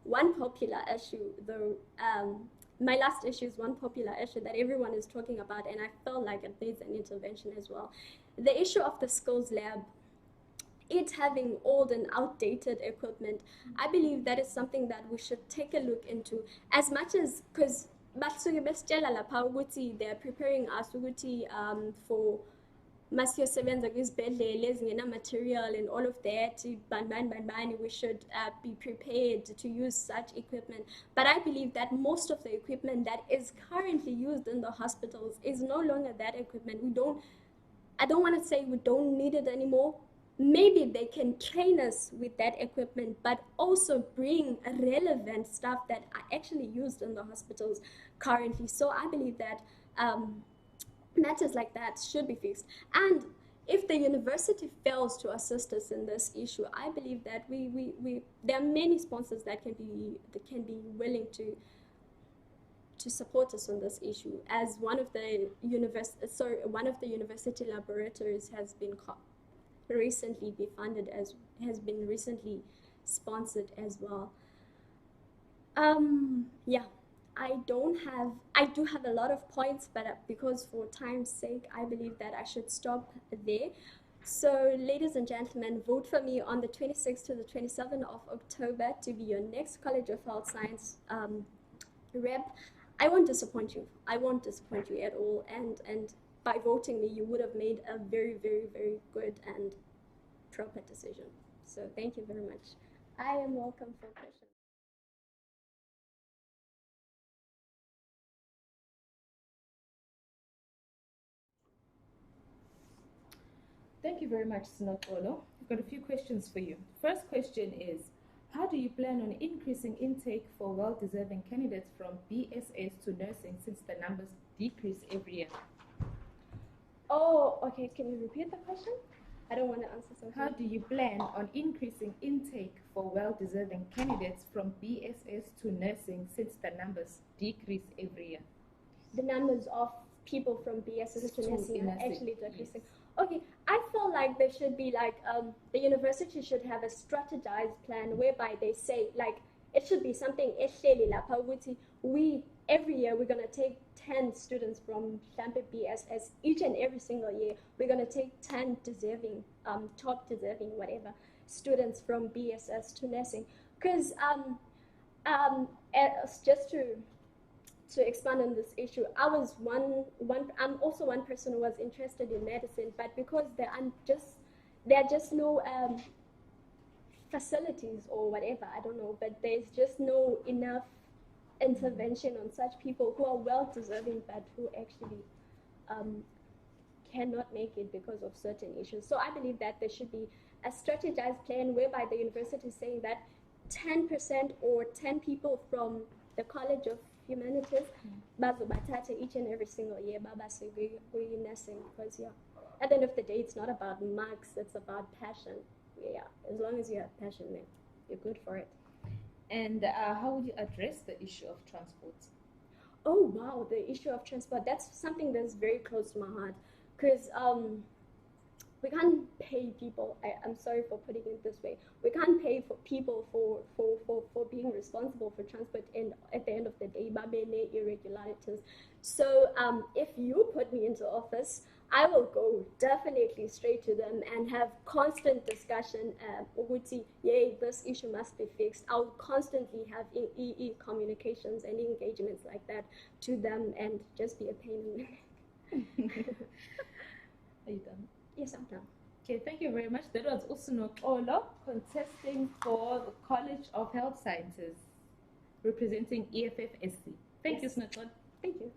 One popular issue, though, my last issue is one popular issue that everyone is talking about, and I felt like it needs an intervention as well. The issue of the skills lab, it having old and outdated equipment, I believe that is something that we should take a look into, as much as, because they're preparing us for masiyosebenza kwizibhedlela ezingena-material and all of that, we should be prepared to use such equipment. But I believe that most of the equipment that is currently used in the hospitals is no longer that equipment. I don't want to say we don't need it anymore. Maybe they can train us with that equipment, but also bring relevant stuff that are actually used in the hospitals currently. So I believe that matters like that should be fixed. And if the university fails to assist us in this issue, I believe that there are many sponsors that can be willing to support us on this issue. As one of the university laboratories has been recently sponsored as well. Yeah, I do have a lot of points, but because for time's sake, I believe that I should stop there. So ladies and gentlemen, vote for me on the 26th to the 27th of October to be your next College of Health Science rep. I won't disappoint you. I won't disappoint you at all. And by voting me, you would have made a very, very, very good and proper decision. So thank you very much. I am welcome for questions. Thank you very much, Sinotolo. I've got a few questions for you. First question is, how do you plan on increasing intake for well-deserving candidates from BSS to nursing since the numbers decrease every year? Oh, okay. Can you repeat the question? I don't want to answer something. How do you plan on increasing intake for well-deserving candidates from BSS to nursing since the numbers decrease every year? The numbers of people from BSS to nursing are actually decreasing. Yes. Okay, I feel like there should be the university should have a strategized plan whereby they say it should be something every year we're going to take 10 students from Champa BSS each and every single year. We're going to take 10 deserving, top deserving, whatever, students from BSS to nursing. Because just to expand on this issue, I'm also one person who was interested in medicine, but because there are just no facilities or whatever, I don't know, but there's just no enough intervention on such people who are well deserving but who actually cannot make it because of certain issues. So I believe that there should be a strategized plan whereby the university is saying that 10% or 10 people from the College of Humanities, bazobathathe each and every single year, nursing, because at the end of the day, it's not about marks, it's about passion. Yeah, as long as you have passion, then you're good for it. And how would you address the issue of transport? Oh wow, the issue of transport, that's something that's very close to my heart, because we can't pay people, I'm sorry for putting it this way, we can't pay for people for being responsible for transport, and at the end of the day, babene irregularities. So if you put me into office, I will go definitely straight to them and have constant discussion. Yay, this issue must be fixed. I'll constantly have communications and engagements like that to them, and just be a pain in the neck. Are you done? Yes, I'm done. Okay, thank you very much. That was Usuno Olo, contesting for the College of Health Sciences, representing EFFSC. Thank you, Usuno. Thank you.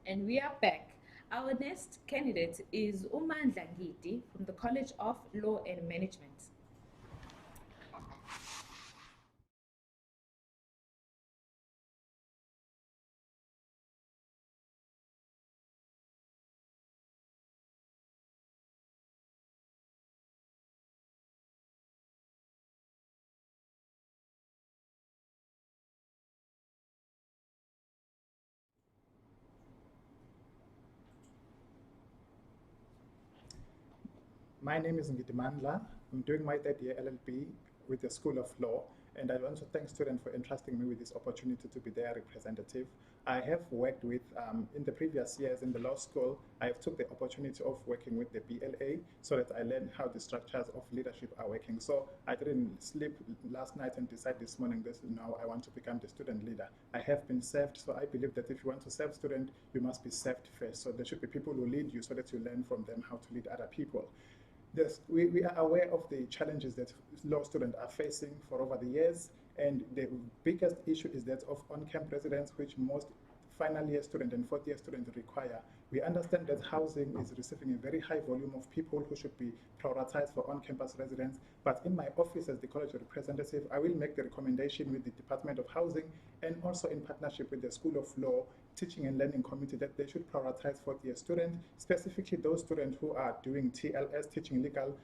And we are back. Our next candidate is Umandla Ngidi from the College of Law and Management. My name is Ngidi Mandla. I'm doing my third year LLB with the School of Law, and I want to thank students for entrusting me with this opportunity to be their representative. I have worked with, in the previous years in the law school, I have took the opportunity of working with the BLA so that I learned how the structures of leadership are working. So I didn't sleep last night and decide this morning that now I want to become the student leader. I have been served, so I believe that if you want to serve students, you must be served first. So there should be people who lead you so that you learn from them how to lead other people. Yes, we are aware of the challenges that law students are facing for over the years, and the biggest issue is that of on-camp residence, which most final year students and fourth year students require. We understand that housing is receiving a very high volume of people who should be prioritized for on-campus residence. But in my office as the college representative, I will make the recommendation with the Department of Housing and also in partnership with the School of Law Teaching and Learning Committee that they should prioritize fourth-year students, specifically those students who are doing TLS, teaching legal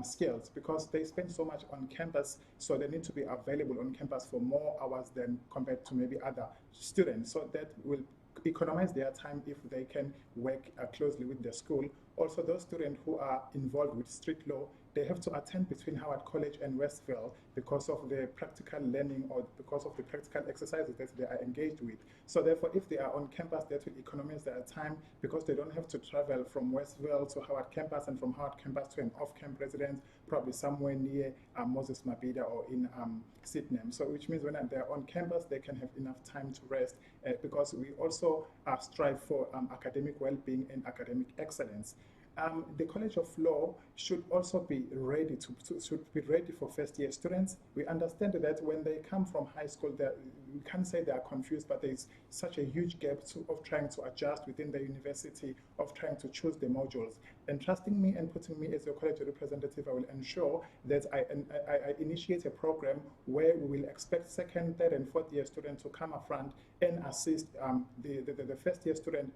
skills, because they spend so much on campus, so they need to be available on campus for more hours than compared to maybe other students. So that will economize their time if they can work closely with the school. Also, those students who are involved with street law, they have to attend between Howard College and Westville because of the practical learning or because of the practical exercises that they are engaged with. So therefore, if they are on campus, that will economize their time because they don't have to travel from Westville to Howard campus and from Howard campus to an off-camp residence, probably somewhere near Moses Mabhida or in Sydenham. So which means when they're on campus, they can have enough time to rest because we also strive for academic well-being and academic excellence. The College of Law should also be ready for first-year students. We understand that when they come from high school, we can't say they are confused, but there's such a huge gap of trying to adjust within the university, of trying to choose the modules. And trusting me and putting me as your college representative, I will ensure that I initiate a program where we will expect second, third, and fourth-year students to come up front and assist the first-year student,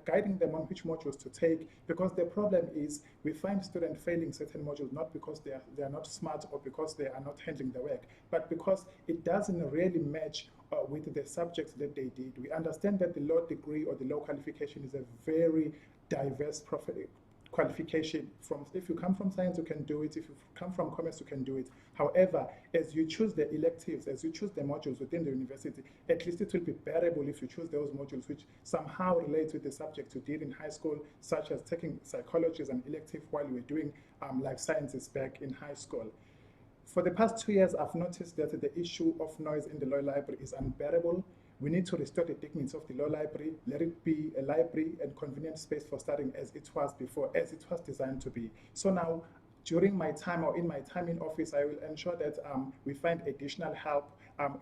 guiding them on which modules to take, because the problem is we find students failing certain modules not because they are not smart or because they are not handling the work, but because it doesn't really match with the subjects that they did. We understand that the law degree or the law qualification is a very diverse qualification. If you come from science, you can do it. If you come from commerce, you can do it. However, as you choose the electives, as you choose the modules within the university, at least it will be bearable if you choose those modules which somehow relate with the subject you did in high school, such as taking psychology as an elective while you were doing life sciences back in high school. For the past 2 years, I've noticed that the issue of noise in the law library is unbearable. We need to restore the dignity of the law library, let it be a library and convenient space for studying as it was before, as it was designed to be. So now, during my time or in my time in office, I will ensure that we find additional help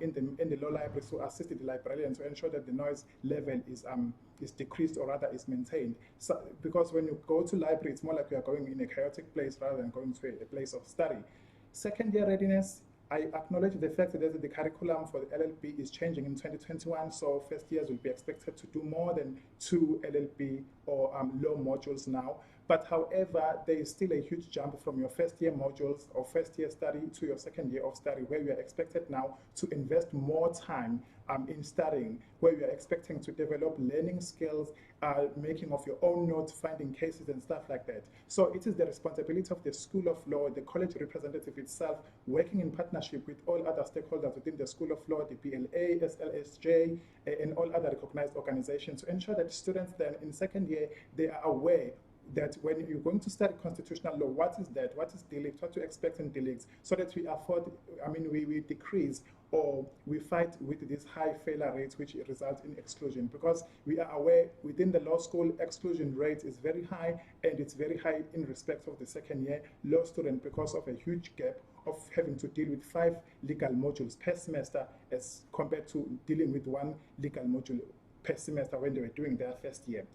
in the law library to assist the librarian to ensure that the noise level is decreased or rather is maintained. So, because when you go to library, it's more like you are going in a chaotic place rather than going to a place of study. Second year readiness, I acknowledge the fact that the curriculum for the LLB is changing in 2021, so first years will be expected to do more than 2 LLB or law modules now. But however, there is still a huge jump from your first year modules or first year study to your second year of study, where you are expected now to invest more time in studying, where you are expecting to develop learning skills, making of your own notes, finding cases and stuff like that. So it is the responsibility of the School of Law, the college representative itself, working in partnership with all other stakeholders within the School of Law, the PLA, SLSJ, and all other recognized organizations to ensure that students then in second year, they are aware that when you're going to study constitutional law, what is that? What is delict? What to expect in delicts? So that we decrease or we fight with these high failure rates which result in exclusion, because we are aware within the law school exclusion rate is very high, and it's very high in respect of the second year law student because of a huge gap of having to deal with 5 legal modules per semester as compared to dealing with 1 legal module per semester when they were doing their first year.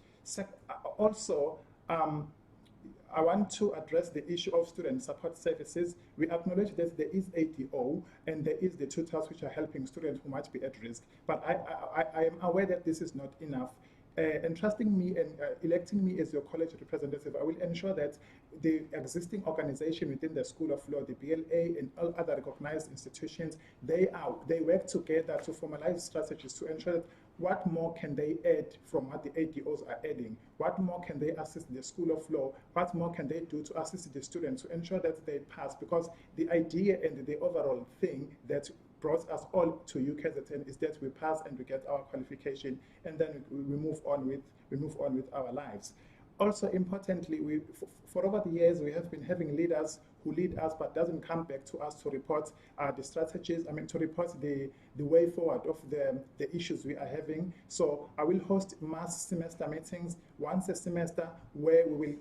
Also, I want to address the issue of student support services. We acknowledge that there is ADO and there is the tutors which are helping students who might be at risk, but I am aware that this is not enough. Entrusting me and electing me as your college representative, I will ensure that the existing organization within the School of Law, the BLA, and all other recognized institutions, they work together to formalize strategies to ensure that what more can they add from what the ADOs are adding? What more can they assist the School of Law? What more can they do to assist the students to ensure that they pass? Because the idea and the overall thing that brought us all to UKZN is that we pass and we get our qualification, and then we move on with our lives. Also importantly, for over the years, we have been having leaders who lead us but doesn't come back to us to report the strategies, to report the way forward of the issues we are having. So I will host mass semester meetings once a semester where we will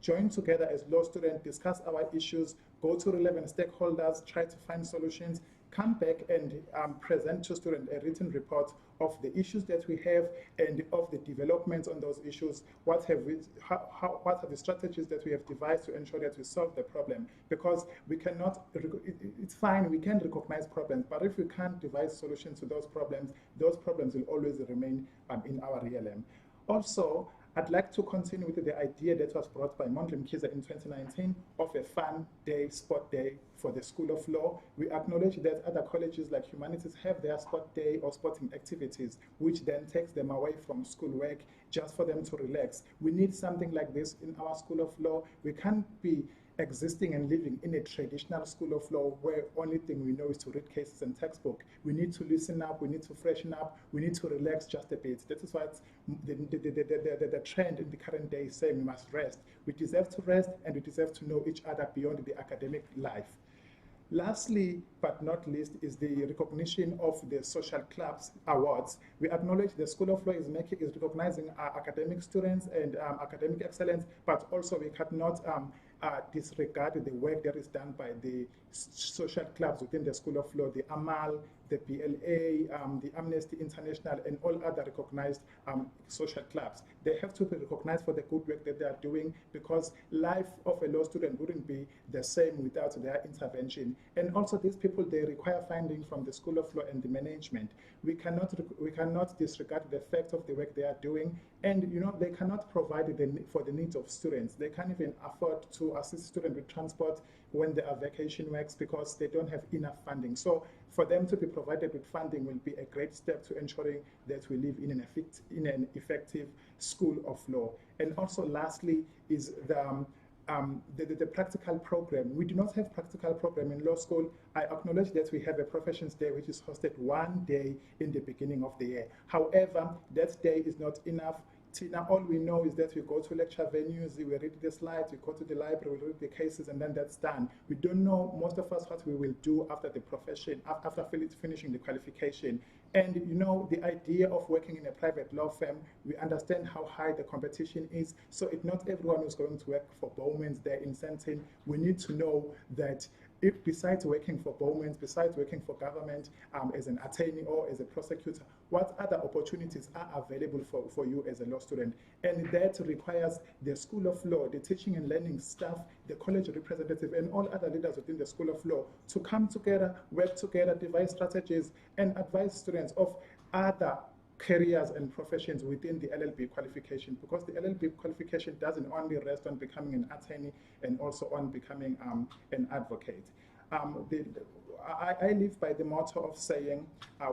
join together as law students, discuss our issues, go to relevant stakeholders, try to find solutions, come back and present to students a written report of the issues that we have and of the developments on those issues. What are the strategies that we have devised to ensure that we solve the problem? Because we cannot, it's fine, we can recognize problems, but if we can't devise solutions to those problems will always remain in our realm. Also, I'd like to continue with the idea that was brought by Mondli Mkhize in 2019 of a fun day, sport day for the School of Law. We acknowledge that other colleges like humanities have their sport day or sporting activities, which then takes them away from schoolwork just for them to relax. We need something like this in our School of Law. We can't be existing and living in a traditional School of Law where only thing we know is to read cases and textbook. We need to listen up, we need to freshen up, we need to relax just a bit. That is what the trend in the current day is saying we must rest. We deserve to rest and we deserve to know each other beyond the academic life. Lastly, but not least, is the recognition of the social clubs awards. We acknowledge the School of Law is recognizing our academic students and academic excellence, but also we cannot disregard the work that is done by the social clubs within the School of Law, the AMAL, the PLA, the Amnesty International, and all other recognized social clubs. They have to be recognized for the good work that they are doing, because life of a law student wouldn't be the same without their intervention. And also these people, they require funding from the School of Law and the management. We cannot disregard the fact of the work they are doing, and they cannot provide for the needs of students. They can't even afford to assist students with transport when there are vacation works because they don't have enough funding. So for them to be provided with funding will be a great step to ensuring that we live in an effective School of Law. And also lastly is the practical program. We do not have practical program in law school. I acknowledge that we have a professions day which is hosted one day in the beginning of the year. However, that day is not enough. Tina, all we know is that we go to lecture venues, we read the slides, we go to the library, we read the cases, and then that's done. We don't know, most of us, what we will do after the profession, after finishing the qualification. And the idea of working in a private law firm, we understand how high the competition is. So not everyone is going to work for Bowman's there in Sentin. We need to know that if besides working for Bowman's, besides working for government as an attorney or as a prosecutor, what other opportunities are available for you as a law student? And that requires the School of Law, the teaching and learning staff, the college representative, and all other leaders within the School of Law to come together, work together, devise strategies, and advise students of other careers and professions within the LLB qualification, because the LLB qualification doesn't only rest on becoming an attorney and also on becoming an advocate. I live by the motto of saying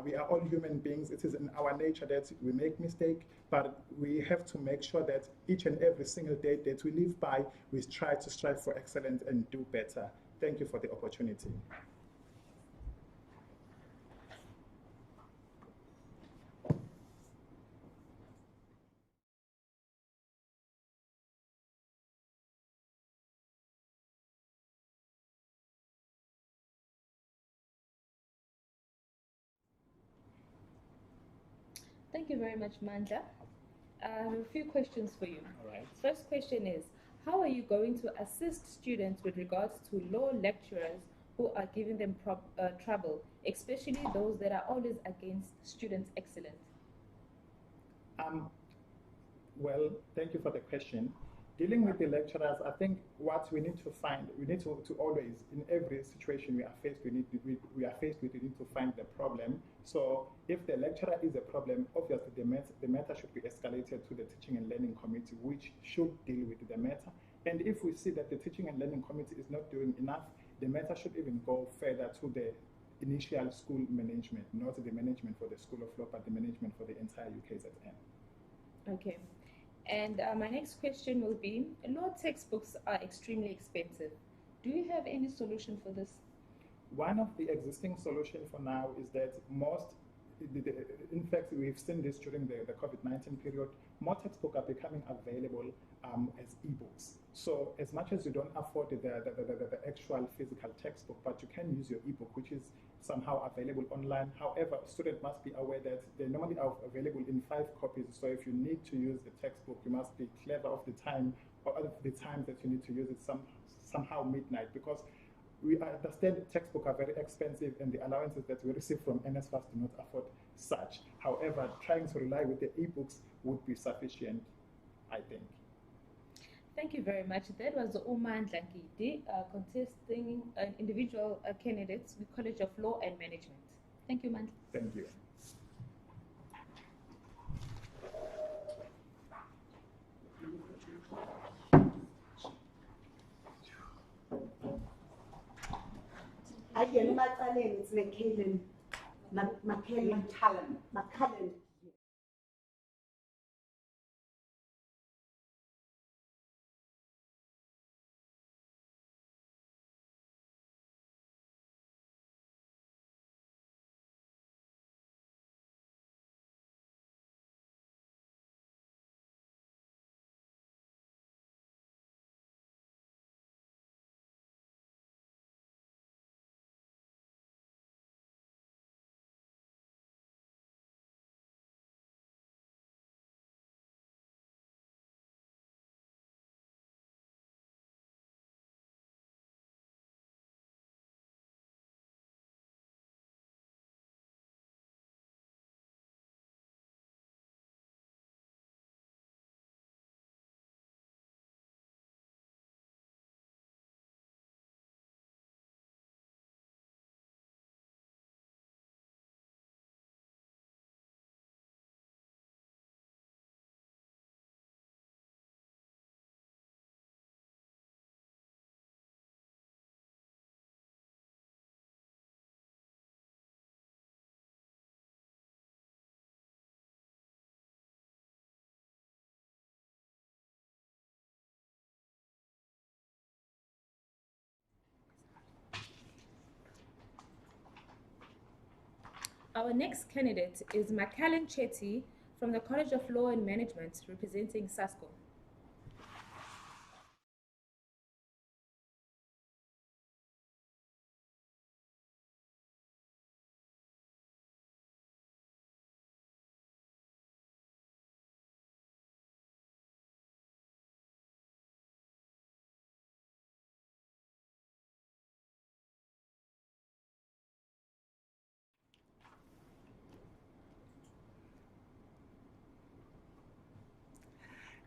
we are all human beings. It is in our nature that we make mistakes, but we have to make sure that each and every single day that we live by, we try to strive for excellence and do better. Thank you for the opportunity. Thank you very much, Mandla. I have a few questions for you. All right. First question is, how are you going to assist students with regards to law lecturers who are giving them trouble, especially those that are always against students' excellence? Well, thank you for the question. Dealing with the lecturers, I think what we need to find, we need to always, in every situation we are faced, we need to find the problem. So if the lecturer is a problem, obviously the matter should be escalated to the Teaching and Learning Committee, which should deal with the matter. And if we see that the Teaching and Learning Committee is not doing enough, the matter should even go further to the initial school management, not the management for the School of Law, but the management for the entire UKZN. Okay. And my next question will be, law textbooks are extremely expensive. Do you have any solution for this? One of the existing solutions for now is that in fact, we've seen this during the COVID-19 period, more textbooks are becoming available as ebooks. So as much as you don't afford the actual physical textbook, but you can use your ebook, which is somehow available online. However, students must be aware that they normally are available in 5 copies. So if you need to use the textbook, you must be clever of the time, or of the time that you need to use it somehow midnight, because We understand textbooks are very expensive and the allowances that we receive from NSFAS do not afford such. However, trying to rely with the e-books would be sufficient, I think. Thank you very much. That was Umandla Ngidi, contesting an individual candidate with College of Law and Management. Thank you, Mandla. Thank you. Again, Macallan, it's McCallan. McCallan. Our next candidate is Macallan Chetty from the College of Law and Management, representing SASCO.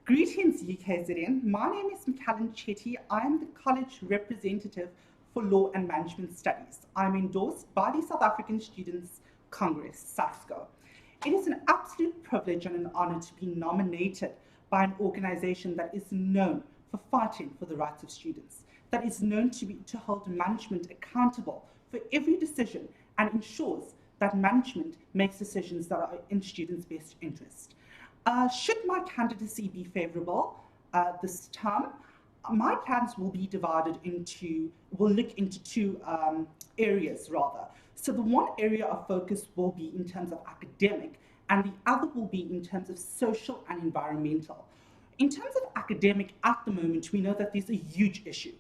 Greetings, UKZN. My name is Macallan Chetty. I am the college representative for Law and Management Studies. I'm endorsed by the South African Students' Congress, SASCO. It is an absolute privilege and an honor to be nominated by an organization that is known for fighting for the rights of students, that is known to hold management accountable for every decision and ensures that management makes decisions that are in students' best interest. Should my candidacy be favorable this term, my plans will be divided will look into two areas rather. So the one area of focus will be in terms of academic, and the other will be in terms of social and environmental. In terms of academic, at the moment, we know that there's a huge issue.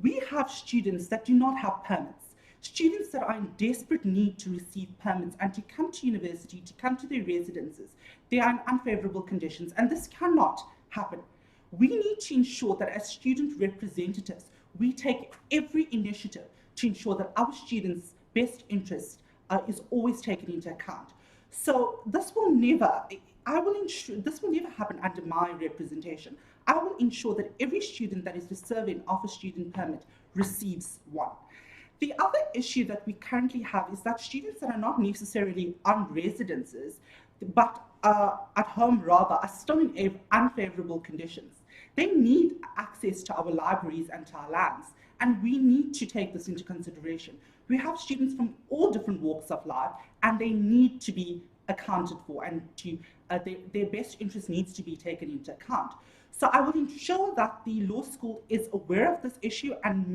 We have students that do not have permits. Students that are in desperate need to receive permits and to come to university, to come to their residences, they are in unfavorable conditions, and this cannot happen. We need to ensure that as student representatives, we take every initiative to ensure that our students' best interest is always taken into account. So this will never happen under my representation. I will ensure that every student that is deserving of a student permit receives one. The other issue that we currently have is that students that are not necessarily on residences, but at home rather, are still in unfavorable conditions. They need access to our libraries and to our lands, and we need to take this into consideration. We have students from all different walks of life, and they need to be accounted for, and their best interest needs to be taken into account. So I will ensure that the law school is aware of this issue and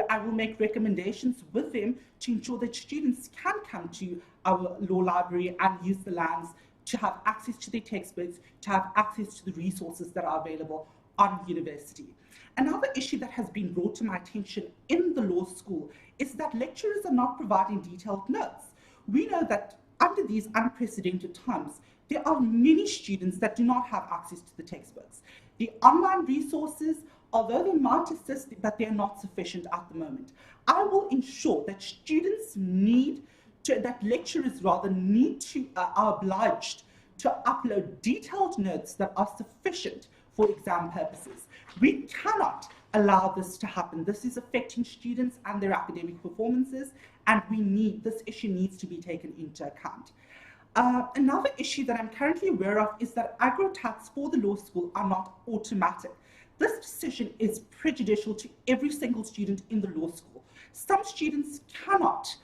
I will make recommendations with them to ensure that students can come to our law library and use the lands to have access to their textbooks, to have access to the resources that are available on university. Another issue that has been brought to my attention in the law school is that lecturers are not providing detailed notes. We know that under these unprecedented times, there are many students that do not have access to the textbooks. The online resources although they might assist, but they are not sufficient at the moment. I will ensure that that lecturers rather are obliged to upload detailed notes that are sufficient for exam purposes. We cannot allow this to happen. This is affecting students and their academic performances, and this issue needs to be taken into account. Another issue that I'm currently aware of is that agro-tats for the law school are not automatic. This decision is prejudicial to every single student in the law school. Some students cannot,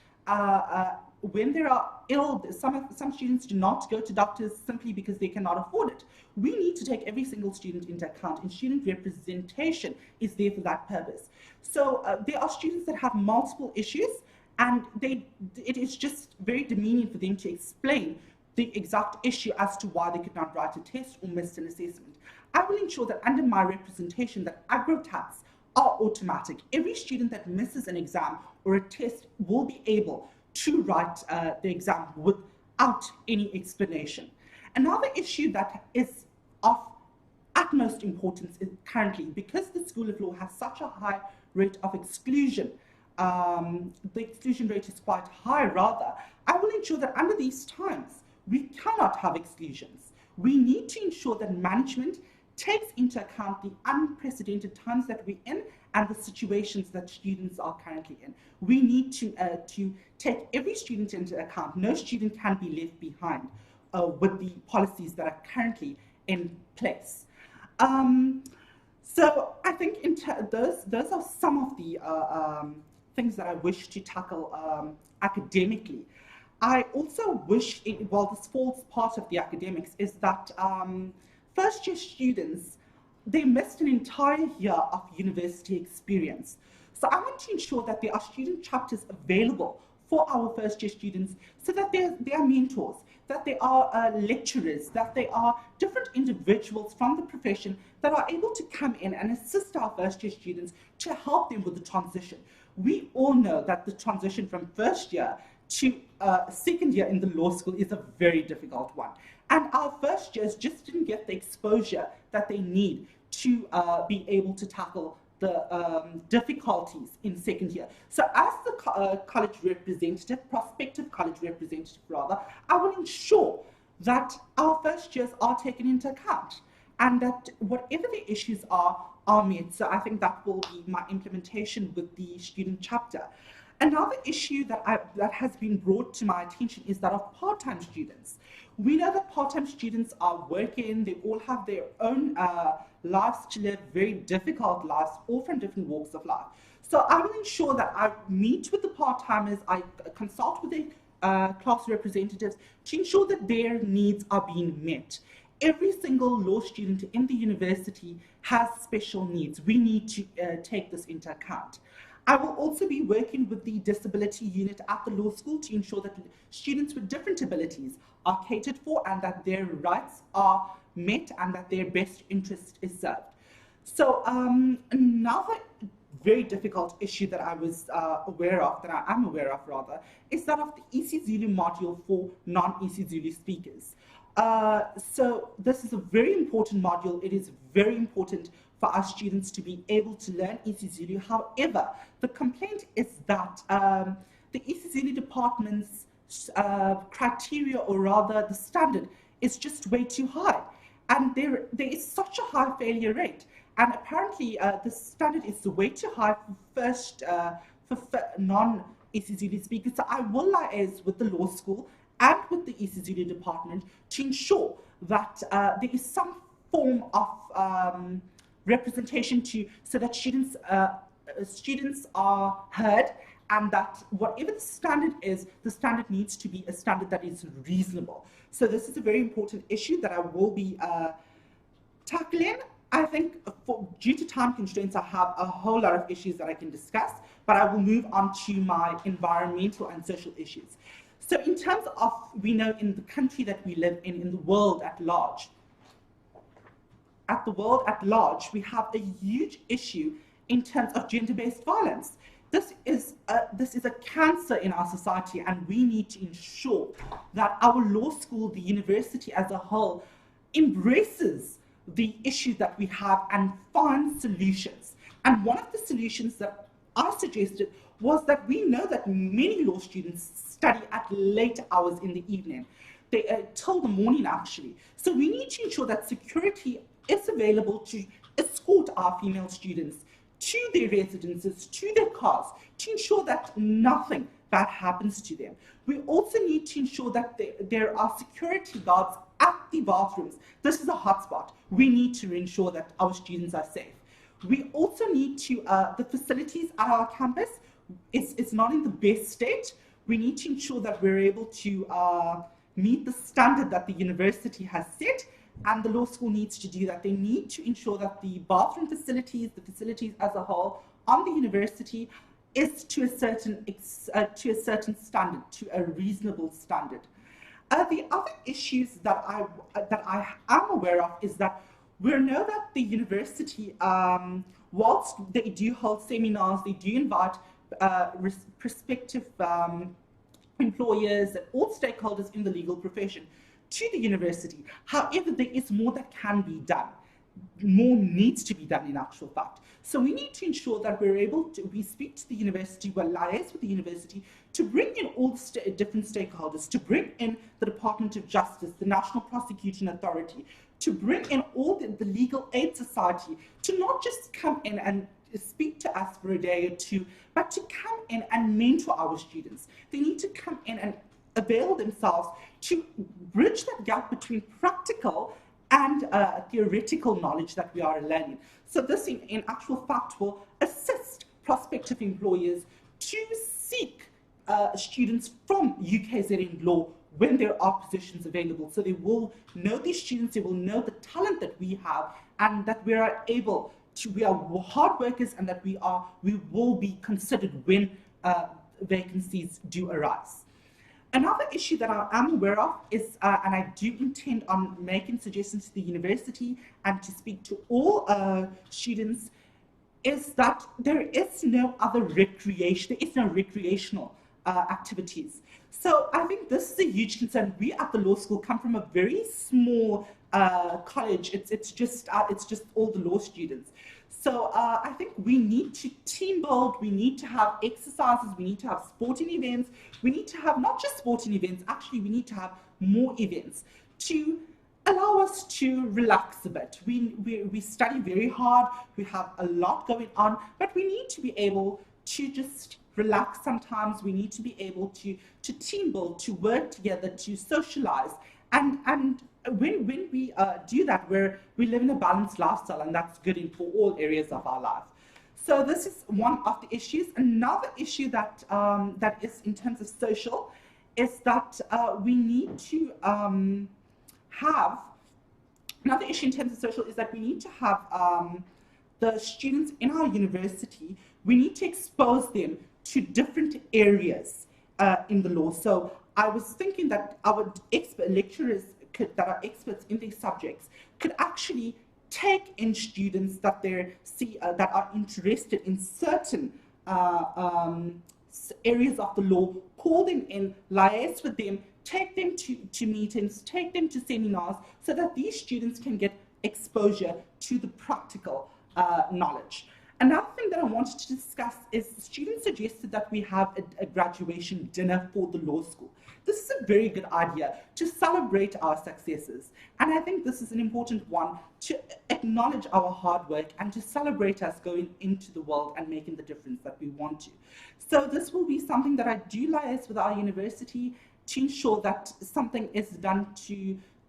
when they are ill, some students do not go to doctors simply because they cannot afford it. We need to take every single student into account, and student representation is there for that purpose. So there are students that have multiple issues, and it is just very demeaning for them to explain the exact issue as to why they could not write a test or missed an assessment. I will ensure that under my representation that agro-tats are automatic. Every student that misses an exam or a test will be able to write the exam without any explanation. Another issue that is of utmost importance is currently, because the School of Law has such a high rate of exclusion, the exclusion rate is quite high rather, I will ensure that under these times, we cannot have exclusions. We need to ensure that management takes into account the unprecedented times that we're in and the situations that students are currently in. We need to take every student into account. No student can be left behind with the policies that are currently in place. So I think those are some of the things that I wish to tackle academically. I also wish, while this falls part of the academics, is that first year students, they missed an entire year of university experience. So I want to ensure that there are student chapters available for our first year students, so that there are mentors, that there are lecturers, that there are different individuals from the profession that are able to come in and assist our first year students to help them with the transition. We all know that the transition from first year to second year in the law school is a very difficult one. And our first years just didn't get the exposure that they need to be able to tackle the difficulties in second year. So as the college representative, prospective college representative rather, I will ensure that our first years are taken into account and that whatever the issues are met. So I think that will be my implementation with the student chapter. Another issue that has been brought to my attention is that of part-time students. We know that part-time students are working, they all have their own lives to live, very difficult lives, all from different walks of life. So I will ensure that I meet with the part-timers, I consult with the class representatives to ensure that their needs are being met. Every single law student in the university has special needs. We need to take this into account. I will also be working with the disability unit at the law school to ensure that students with different abilities are catered for and that their rights are met and that their best interest is served. So another very difficult issue that I was aware of, that I am aware of rather, is that of the EC Zulu module for non-EC Zulu speakers. So this is a very important module. It is very important for our students to be able to learn EC Zulu. However, the complaint is that the EC Zulu department's criteria, or rather the standard, is just way too high. And there is such a high failure rate. And apparently the standard is way too high for non-EC Zulu speakers. So I will liaise with the law school and with the EC Zulu department to ensure that there is some form of representation so that students are heard, and that whatever the standard is, the standard needs to be a standard that is reasonable. So this is a very important issue that I will be tackling. I think due to time constraints, I have a whole lot of issues that I can discuss, but I will move on to my environmental and social issues. So in terms of, we know in the country that we live in the world at large, we have a huge issue in terms of gender-based violence. This is a cancer in our society, and we need to ensure that our law school, the university as a whole, embraces the issues that we have and find solutions. And one of the solutions that I suggested was that we know that many law students study at late hours in the evening, till the morning actually. So we need to ensure that security is available to escort our female students to their residences, to their cars, to ensure that nothing bad happens to them. We also need to ensure that there are security guards at the bathrooms. This is a hotspot. We need to ensure that our students are safe. We also need to, the facilities at our campus, it's not in the best state. We need to ensure that we're able to meet the standard that the university has set, and the law school needs to do that. They need to ensure that the bathroom facilities, the facilities as a whole on the university is to a certain standard, to a reasonable standard. The other issues that I am aware of is that we know that the university, whilst they do hold seminars, they do invite prospective employers and all stakeholders in the legal profession to the university. However, there is more that can be done. More needs to be done in actual fact. So we need to ensure that we speak to the university, we liaise with the university to bring in all the different stakeholders, to bring in the Department of Justice, the National Prosecuting Authority, to bring in all the Legal Aid Society, to not just come in and speak to us for a day or two, but to come in and mentor our students. They need to come in and avail themselves to bridge that gap between practical and theoretical knowledge that we are learning. So this in actual fact will assist prospective employers to seek students from UKZN law when there are positions available. So they will know these students, they will know the talent that we have, and that we are able to, we are hard workers, and that we will be considered when vacancies do arise. Another issue that I am aware of is, and I do intend on making suggestions to the university and to speak to all students, is that there is no other recreation, there is no recreational activities. So I think this is a huge concern. We at the law school come from a very small college. It's just all the law students. So I think we need to team build, we need to have exercises, we need to have sporting events, we need to have not just sporting events, actually we need to have more events to allow us to relax a bit. We study very hard, we have a lot going on, but we need to be able to just relax sometimes. We need to be able to team build, to work together, to socialize. And when we do that, we live in a balanced lifestyle, and that's good for all areas of our life. So this is one of the issues. Another issue that is in terms of social is that we need to have, another issue in terms of social is that we need to have the students in our university, we need to expose them to different areas in the law. So I was thinking that our expert lecturers that are experts in these subjects could actually take in students that that are interested in certain areas of the law, call them in, liaise with them, take them to meetings, take them to seminars, so that these students can get exposure to the practical knowledge. Another thing that I wanted to discuss is students suggested that we have a graduation dinner for the law school. This is a very good idea to celebrate our successes. And I think this is an important one to acknowledge our hard work and to celebrate us going into the world and making the difference that we want to. So this will be something that I do liaise with our university to ensure that something is done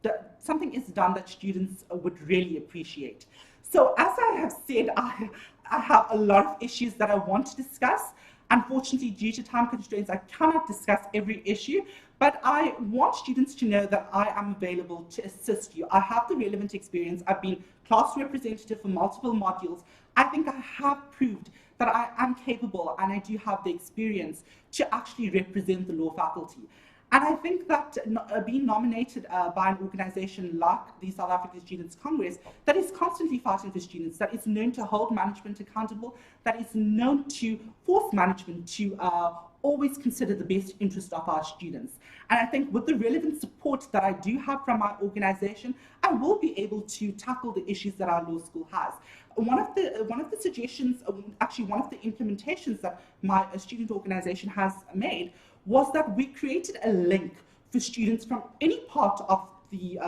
that students would really appreciate. So as I have said, I have a lot of issues that I want to discuss. Unfortunately, due to time constraints, I cannot discuss every issue, but I want students to know that I am available to assist you. I have the relevant experience. I've been class representative for multiple modules. I think I have proved that I am capable and I do have the experience to actually represent the law faculty. And I think that being nominated by an organization like the South African Students' Congress, that is constantly fighting for students, that is known to hold management accountable, that is known to force management to always consider the best interest of our students. And I think with the relevant support that I do have from my organization, I will be able to tackle the issues that our law school has. One of the suggestions, actually one of the implementations that my student organization has made was that we created a link for students from any part of the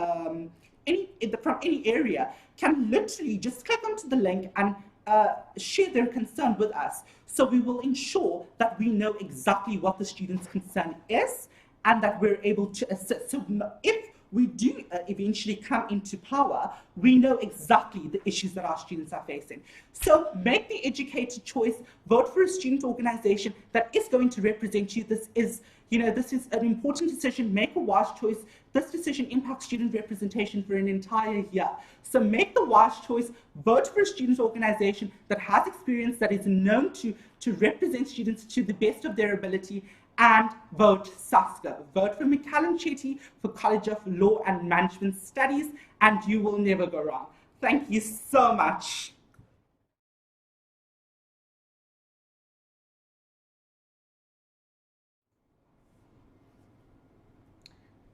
from any area can literally just click onto the link and share their concern with us. So we will ensure that we know exactly what the student's concern is and that we're able to assist. So if we do eventually come into power, we know exactly the issues that our students are facing. So make the educated choice, vote for a student organization that is going to represent you. This is an important decision. Make a wise choice. This decision impacts student representation for an entire year. So make the wise choice, vote for a student organization that has experience, that is known to represent students to the best of their ability, and vote SASCA. Vote for Macallan Chetty for College of Law and Management Studies, and you will never go wrong. Thank you so much.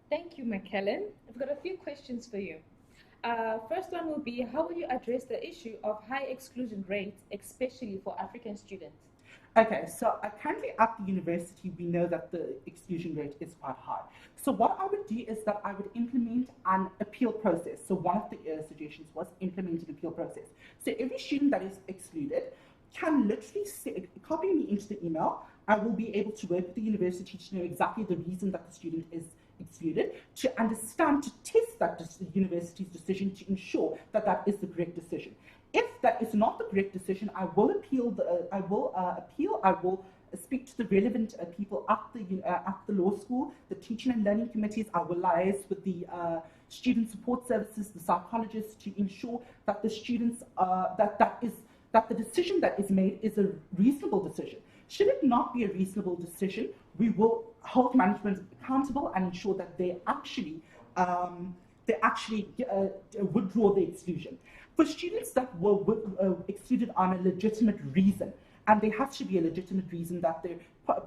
Thank you, Macallan. I've got a few questions for you. First one will be, how will you address the issue of high exclusion rates, especially for African students? Okay, so currently at the university, we know that the exclusion rate is quite high. So what I would do is that I would implement an appeal process. So one of the suggestions was implement an appeal process. So every student that is excluded can literally copy me into the email. I will be able to work with the university to know exactly the reason that the student is excluded, to understand, to test that university's decision to ensure that that is the correct decision. If that is not the correct decision, I will appeal. I will speak to the relevant people at the law school, the teaching and learning committees. I will liaise with the student support services, the psychologists, to ensure that the students that the decision that is made is a reasonable decision. Should it not be a reasonable decision, we will hold management accountable and ensure that they actually withdraw the exclusion. For students that were excluded on a legitimate reason, and there has to be a legitimate reason that they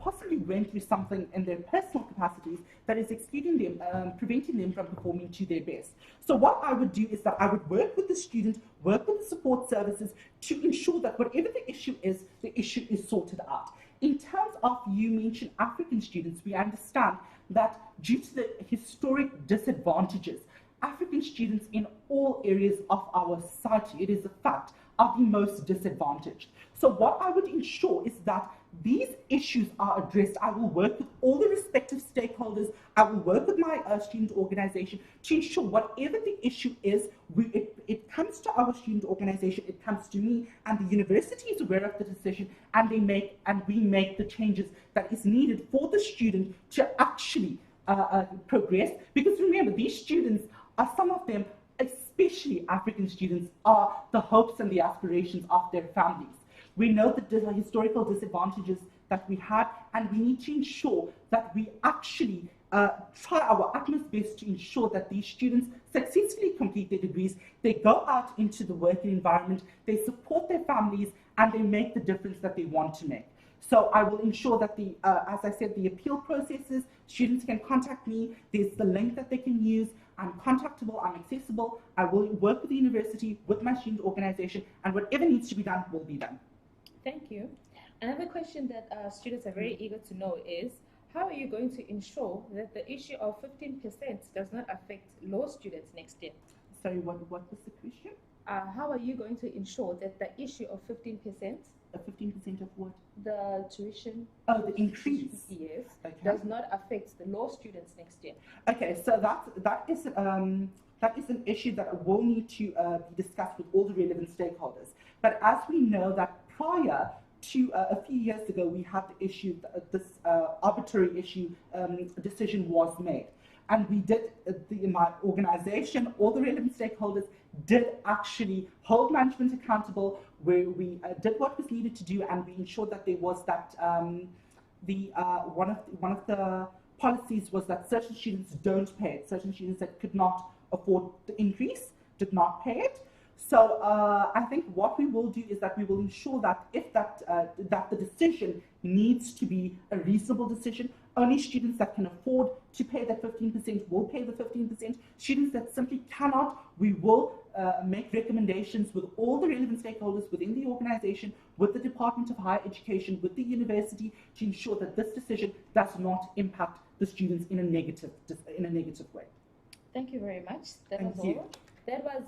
possibly went through something in their personal capacities that is excluding them, preventing them from performing to their best. So what I would do is that I would work with the student, work with the support services to ensure that whatever the issue is sorted out. In terms of, you mentioned African students, we understand that due to the historic disadvantages, African students in all areas of our society, it is a fact, are the most disadvantaged. So what I would ensure is that these issues are addressed. I will work with all the respective stakeholders. I will work with my student organization to ensure whatever the issue is, it comes to our student organization, it comes to me, and the university is aware of the decision, and we make the changes that is needed for the student to actually progress. Because remember, these students are, some of them, especially African students, are the hopes and the aspirations of their families. We know the historical disadvantages that we had, and we need to ensure that we actually try our utmost best to ensure that these students successfully complete their degrees, they go out into the working environment, they support their families, and they make the difference that they want to make. So I will ensure that as I said, the appeal processes, students can contact me. There's the link that they can use. I'm contactable, I'm accessible. I will work with the university, with my student organization, and whatever needs to be done will be done. Thank you. Another question that students are very eager to know is, how are you going to ensure that the issue of 15% does not affect law students next year? Sorry, what was the question? How are you going to ensure that the issue of 15%, 15% of what? The tuition. Oh, the increase. Yes, okay, does not affect the law students next year. Okay, so that is an issue that will need to be discussed with all the relevant stakeholders. But as we know that prior to a few years ago, we had the issue, this arbitrary issue decision was made. And we did, my organization, all the relevant stakeholders did actually hold management accountable, where we did what was needed to do, and we ensured that there was that, one of the policies was that certain students don't pay it. Certain students that could not afford the increase did not pay it. So I think what we will do is that we will ensure that if that the decision needs to be a reasonable decision, only students that can afford to pay that 15% will pay the 15%. Students that simply cannot, we will make recommendations with all the relevant stakeholders within the organization, with the Department of Higher Education, with the university, to ensure that this decision does not impact the students in a negative way. Thank you very much. That Thank was you. all. That was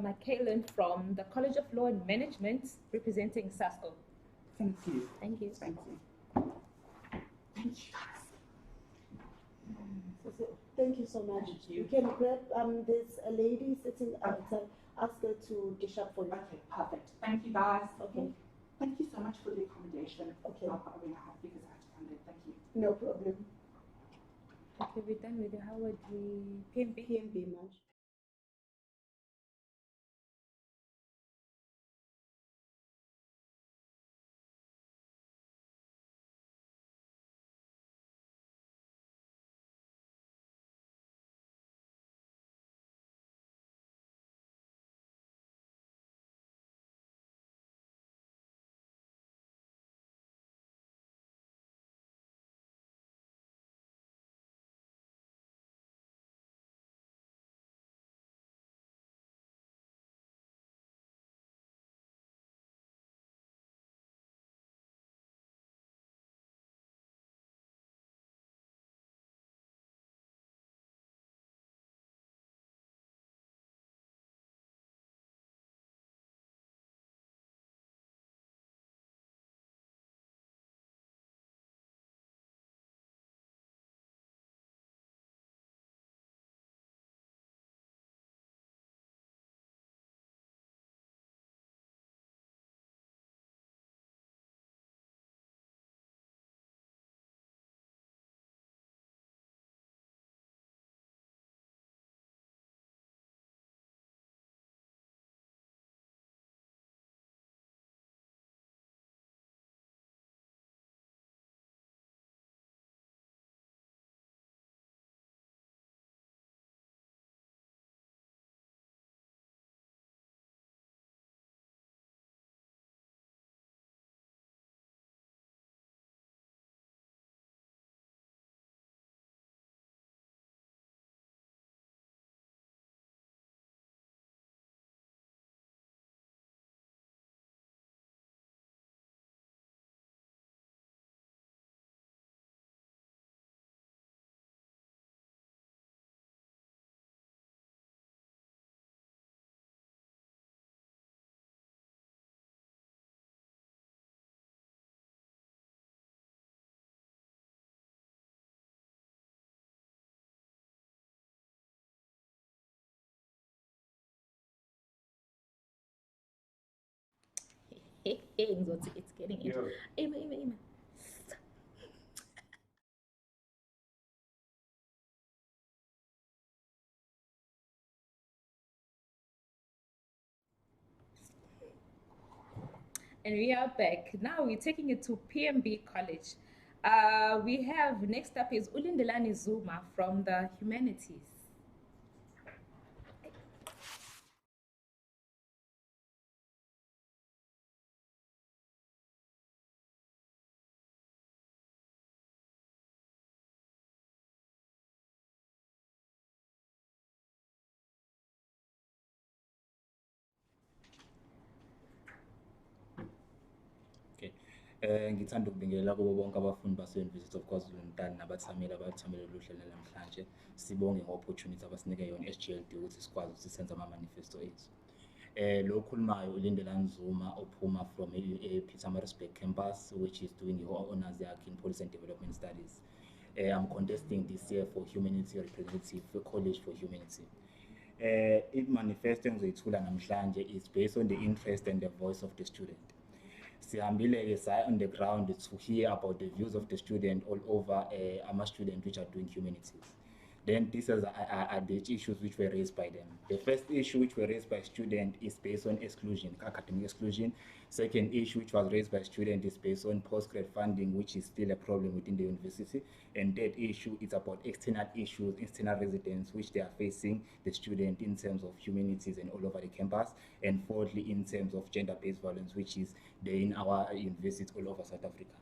Michaelan from the College of Law and Management representing SASCO. Thank you. Thank you. Thank you. Thank you, guys. Thank you so much. You can grab, there's a lady sitting outside, ask her to dish up for you. Okay, perfect. Thank you, guys. Okay. Thank you so much for the accommodation. Okay. Because I had to come there. Thank you. No problem. Okay, we're done with the Howard PMB. PMB much. It's getting into. Ima. And we are back. Now we're taking it to PMB College. We have next up is Ulindelani Zuma from the Humanities. Ngithanda ukubingelela kubo bonke abafundi base-University of KwaZulu-Natal nabathameli abathamele lolu hlelo namhlanje. Sibonge ngo-opportunity abasinike yona SGLD ukuthi sikwazi ukuthi senze ama-manifesto ethu. Lo okhulumayo uLindelani Zuma ophuma from Pietermaritzburg campus, which is doing your honors yakhe in Policy and Development Studies. I'm contesting this year for Humanity Representative for College for Humanity. I-manifesto engizoyithula namhlanje is based on the interest and the voice of the student. Sihambile on the ground to hear about the views of the student all over ama students which are doing humanities. Then these are the issues which were raised by them. The first issue which were raised by student is based on exclusion, academic exclusion. Second issue which was raised by student is based on postgrad funding, which is still a problem within the university. And third issue is about external issues, external residents, which they are facing, the student, in terms of humanities and all over the campus. And fourthly, in terms of gender-based violence, which is there in our universities all over South Africa.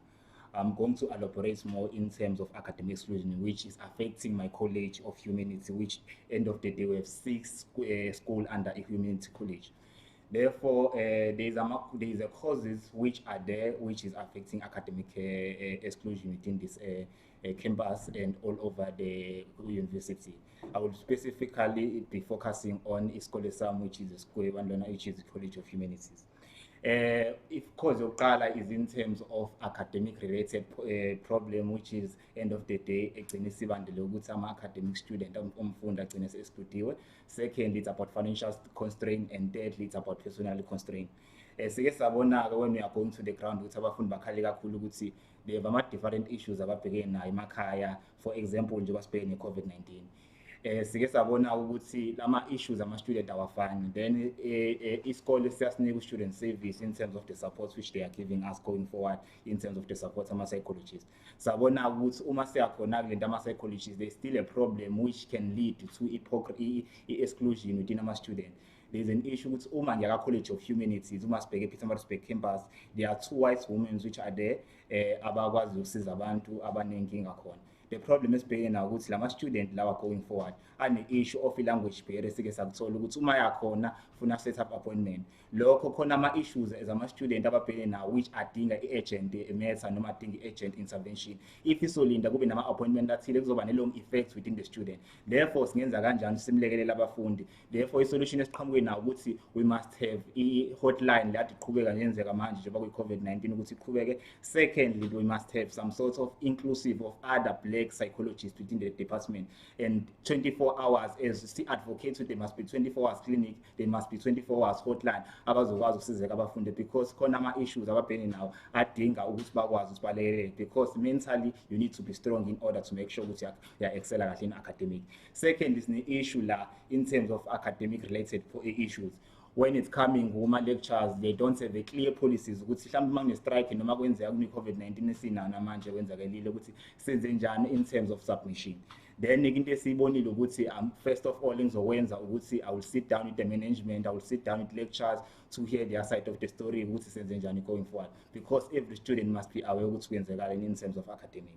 I'm going to elaborate more in terms of academic exclusion, which is affecting my college of humanity, which end of the day we have 6 schools under a humanity college. Therefore, there is a causes which are there, which is affecting academic exclusion within this campus and all over the university. I will specifically be focusing on Iskole-Sam, which is a school, which is the College of Humanities. If cause yokuqala is in terms of academic related problem, which is end of the day egcine sibandile ukuthi ama-academic student umfundi agcine se-excludiwe. Second, it's about financial constraint, and thirdly, it's about personal constraint. Sike sabona-ke when we are going to the ground ukuthi abafundi bakhale kakhulu ukuthi they have ama-different issues ababhekene nayo emakhaya, for example nje basibheke ne-COVID-19. Sike sabona ukuthi lama-issues ama-student awafani. Then isikole siyasinika student service in terms of the support which they are giving us going forward, in terms of the support ama-psychologists. Sabona ukuthi uma siyakhona kulento ama-psychologists, there's still a problem which can lead to exclusion within ama-student. There's an issue with uma ngiyaka College of Humanities, uma sibheke Pietermaritzburg campus, there are 2 white women which are there abakwazi ukusiza abantu abanenkinga khona. The problem is paying now ukuthi lama student lawa going forward ane issue of language barrier. Sike sakuthola ukuthi uma yakhona funa set up appointment, lokho khona ama issues as ama student ababhekene now which adinga i-urgent matter noma adinga i-urgent intervention. If isolinda kube nama appointment athile kuzoba ne long effects within the student. Therefore singenza kanjani simlekelela abafundi? Therefore isolution esiqhamuke nayo ukuthi we must have i-hotline la iqhubeka ngenzeka manje njengoba kwi-COVID-19 ukuthi iqhubeke. Secondly, we must have some sort of inclusive of other black psychologists within the department, and 24 hours as the advocates, there must be 24 hours clinic, there must be 24 hours hotline abazokwazi ukusizeka abafundi, because khona ama issues ababhekene nawo adinga ukuthi bakwazi usibalekelele, because mentally you need to be strong in order to make sure ukuthi you excel kahle in academic. Second is the issue la in terms of academic related issues. When it's coming kuma lectures, they don't have a clear policies ukuthi mhlawumbe manje strike noma kwenzeka kuni COVID-19 esina manje kwenzakelile ukuthi senze njani in terms of submission. Then into esiyibonile ukuthi first of all ngizokwenza ukuthi I will sit down with the management, I will sit down with lecturers to hear their side of the story ukuthi senze njani going forward, because every student must be aware ukuthi kwenzekala in terms of academic.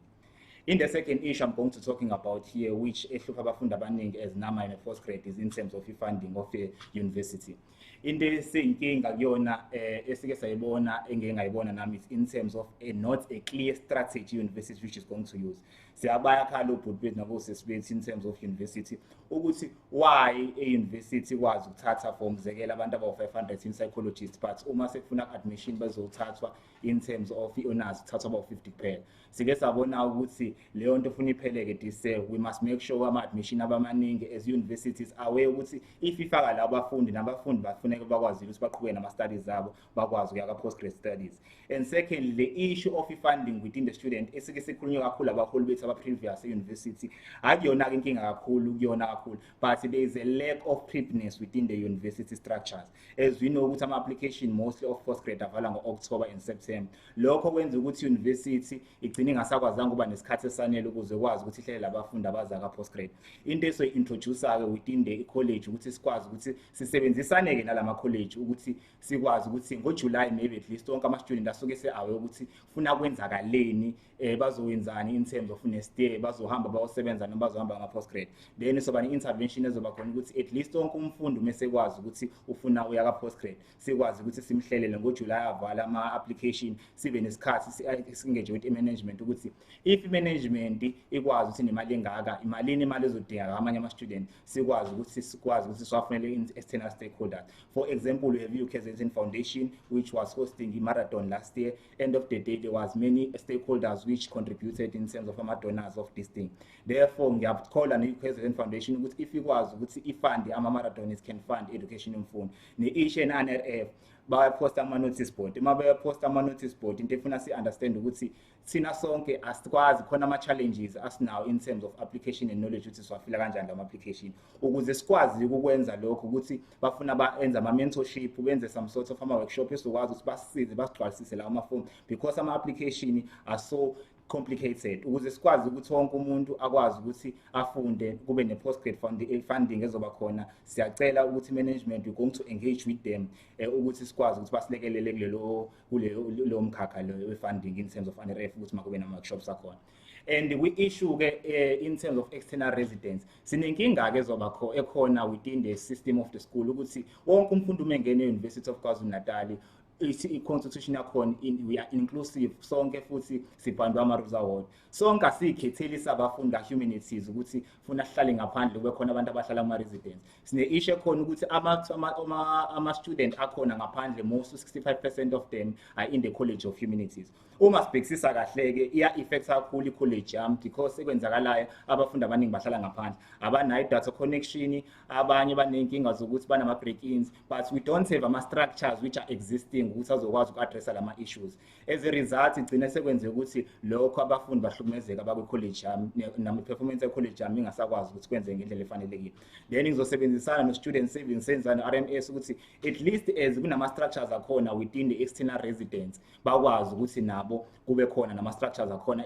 In the second issue I'm going to talking about here, which ehlupha abafundi abaningi as nama in postgrad, is in terms of the funding of a university. Into esiyinkinga kuyona esike sayibona engeke ngayibona nami is in terms of not a clear strategy university which is going to use. Siyabaya khala ubhutbet nabo sesibethu in terms of university ukuthi why a university kwazi ukuthatha for umzekela abantu aba-500 in psychologists, but uma sekufuna admission bazothathwa in terms of honors thathwa aba-50 kuphela. Sike sabona ukuthi leyo nto ufuna ipheleke this we must make sure ama-admission abamaningi as universities aware ukuthi if ifaka la abafundi nabafundi bafuneka bakwazi ukuthi baqhubeke nama-studies zabo bakwazi ukuya ka-postgrad studies. And secondly, the issue of funding within the student esike sikhulunywe kakhulu abaholi bethu aba-previous e-university akuyona-ke inkinga kakhulu kuyona kakhulu, but there is a lack of preparedness within the university structures. As we know ukuthi ama-application mostly of postgrad avala ngo-October and September. Lokho kwenza ukuthi university igcine ingasakwazanga ukuba nesikhathi esanele ukuze kwazi ukuthi ihlele labafundi abaza ka-postgrad. Into esoyi-introduce-ke within the college ukuthi sikwazi ukuthi sisebenzisane-ke nalama college ukuthi sikwazi ukuthi ngoJuly maybe at least wonke ama-student asuke se-aware ukuthi funa kwenzakaleni, bazowenzani in terms of next year, bazohamba bayosebenza noma bazohamba ngama-postgrad. Then soba ne-intervention ezoba khona ukuthi at least wonke umfundi uma sekwazi ukuthi ufuna uya ka-postgrad sikwazi ukuthi simhlelele ngoJuly avala ama-application, sibe nesikhathi si-engage with i-management ukuthi if i-management ikwazi ukuthi nemali engaka imalini imali ezodingeka amanye ama-student sikwazi ukuthi siwafunele external stakeholders. For example, we have UKZN Foundation which was hosting a marathon last year. End of the day there was many stakeholders which contributed in terms of ama donors of this thing. Therefore ngiyakholwa ne-UKZN Foundation ukuthi if ikwazi ukuthi ifund ama-marathons can fund education yomfundi ne-ish and NRF bayaposta ama-notice board. Uma bayaposta ama-notice board into efuna si-understand ukuthi thina sonke asikwazi khona ama-challenges asinawo in terms of application and knowledge ukuthi siwafila kanjani lama-application ukuze sikwazi ukukwenza lokho ukuthi bafuna benze ama-mentorship benze some sort of ama-workshop esizokwazi ukuthi basisize basigcwalisise lawo amafomu because ama-application are so complicated ukuze sikwazi ukuthi wonke umuntu akwazi ukuthi afunde kube ne-postgrad funding ezoba khona siyacela ukuthi management we're going to engage with them ukuthi sikwazi ukuthi basilekelele kuleyo mkhakha lo we-funding in terms of NRF ukuthi makube nama-workshops akhona. And we issue in terms of external residents sinenkinga-ke ezoba ekhona within the system of the school ukuthi wonke umfundi uma engene e-University of KwaZulu-Natal i-constitution yakhona we are inclusive sonke futhi sibhandwa ama-rules award sonke asiyikhetheli sabafundi ka-humanities ukuthi funa sihlale ngaphandle kube khona abantu abahlala kuma-residents sine-issue ekhona ukuthi ama-student akhona ngaphandle most 65% of them are in the College of Humanities. Uma sibhekisisa kahle-ke iya-affecta kakhulu i-college yami because sekwenzakalayo abafundi abaningi bahlala ngaphandle abanayo i-data connection abanye baney'nkinga zokuthi banama-break-ins but we don't have ama-structures which are existing ukuthi azokwazi uku-addressa lama-issues. As a result igcine sekwenzeka ukuthi lokho abafundi bahlukumezeka bakwi-college yami nama-performance ye-college yami ingasakwazi ukuthi kwenzeke ngendlela efanelekile. Then ngizosebenzisana no-student savings senzana RMS ukuthi at least as kunama-structures akhona within the external residents bakwazi ukuthi nabo kube khona nama-structures akhona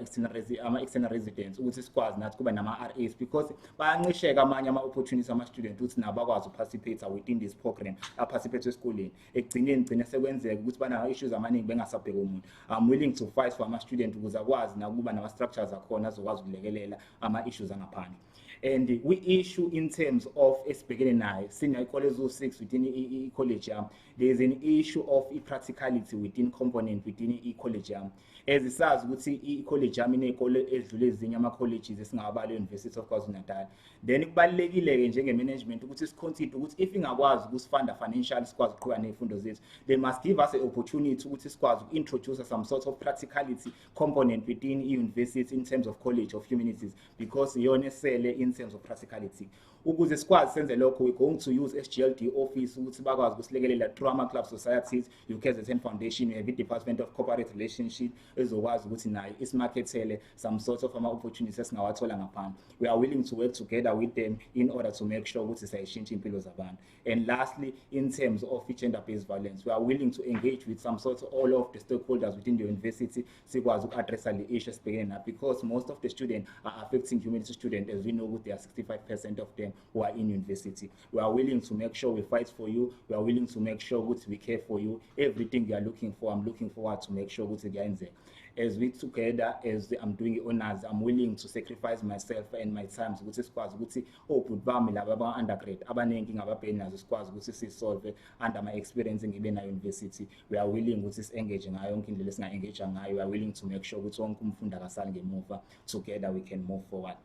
ama-external residents ukuthi sikwazi nathi kube nama-RAs because bayancisheka amanye ama-opportunities ama-student ukuthi nabo bakwazi uparticipate within this program aparticipate esikoleni ekugcine sekwenzeka ukuthi bana-issues amaningi bengasabheki umuntu. I'm willing to fight for ama-student ukuze akwazi nakuba nama-structures akhona azokwazi ukulekelela ama-issues angaphandle. And we issue in terms of esibhekene nayo senior college 6 within i-college yami there is an issue of practicality within component within i-college yami as sazi ukuthi i-college yami iney'kole ezidlule ezinye ama-colleges esingawabala e-University of KwaZulu-Natal. Then kubalulekile-ke njenge-management ukuthi siconsider ukuthi if ingakwazi ukusifunda financially sikwazi ukuqhubeka ney'fundo zethu they must give us an opportunity ukuthi sikwazi uku-introduce some sort of practicality component within i-university in terms of College of Humanities because iyona esele in terms of practicality. Ukuze sikwazi senze lokho we're going to use SGLD office ukuthi bakwazi ukusilekelela through ama-club societies, UKZN Foundation, we have the Department of Corporate Relationship ezokwazi ukuthi nayo isimarkethele some sort of ama-opportunities esingawathola ngaphandle. We are willing to work together with them in order to make sure ukuthi sayishintsha impilo zabantu. And lastly, in terms of gender-based violence, we are willing to engage with some sort of all of the stakeholders within the university sikwazi uku-addressa le issue esibhekene nayo because most of the students are affecting humanity students as we know ukuthi there are 65% of them who are in university. We are willing to make sure we fight for you. We are willing to make sure we care for you. Everything you are looking for, I'm looking forward to make sure as we together, as I'm doing honors, I'm willing to sacrifice myself and my time ukuthi sikwazi ukuthi output bami laba aba-undergrad abanenkinga ababhekene nazo sikwazi ukuthi sisolve under my experience ngibe na university. We are willing ukuthi si-engage ngayo yonke indlela esinga-engage ngayo. We are willing to make sure ukuthi wonke umfundi akasali ngemuva. Together we can move forward.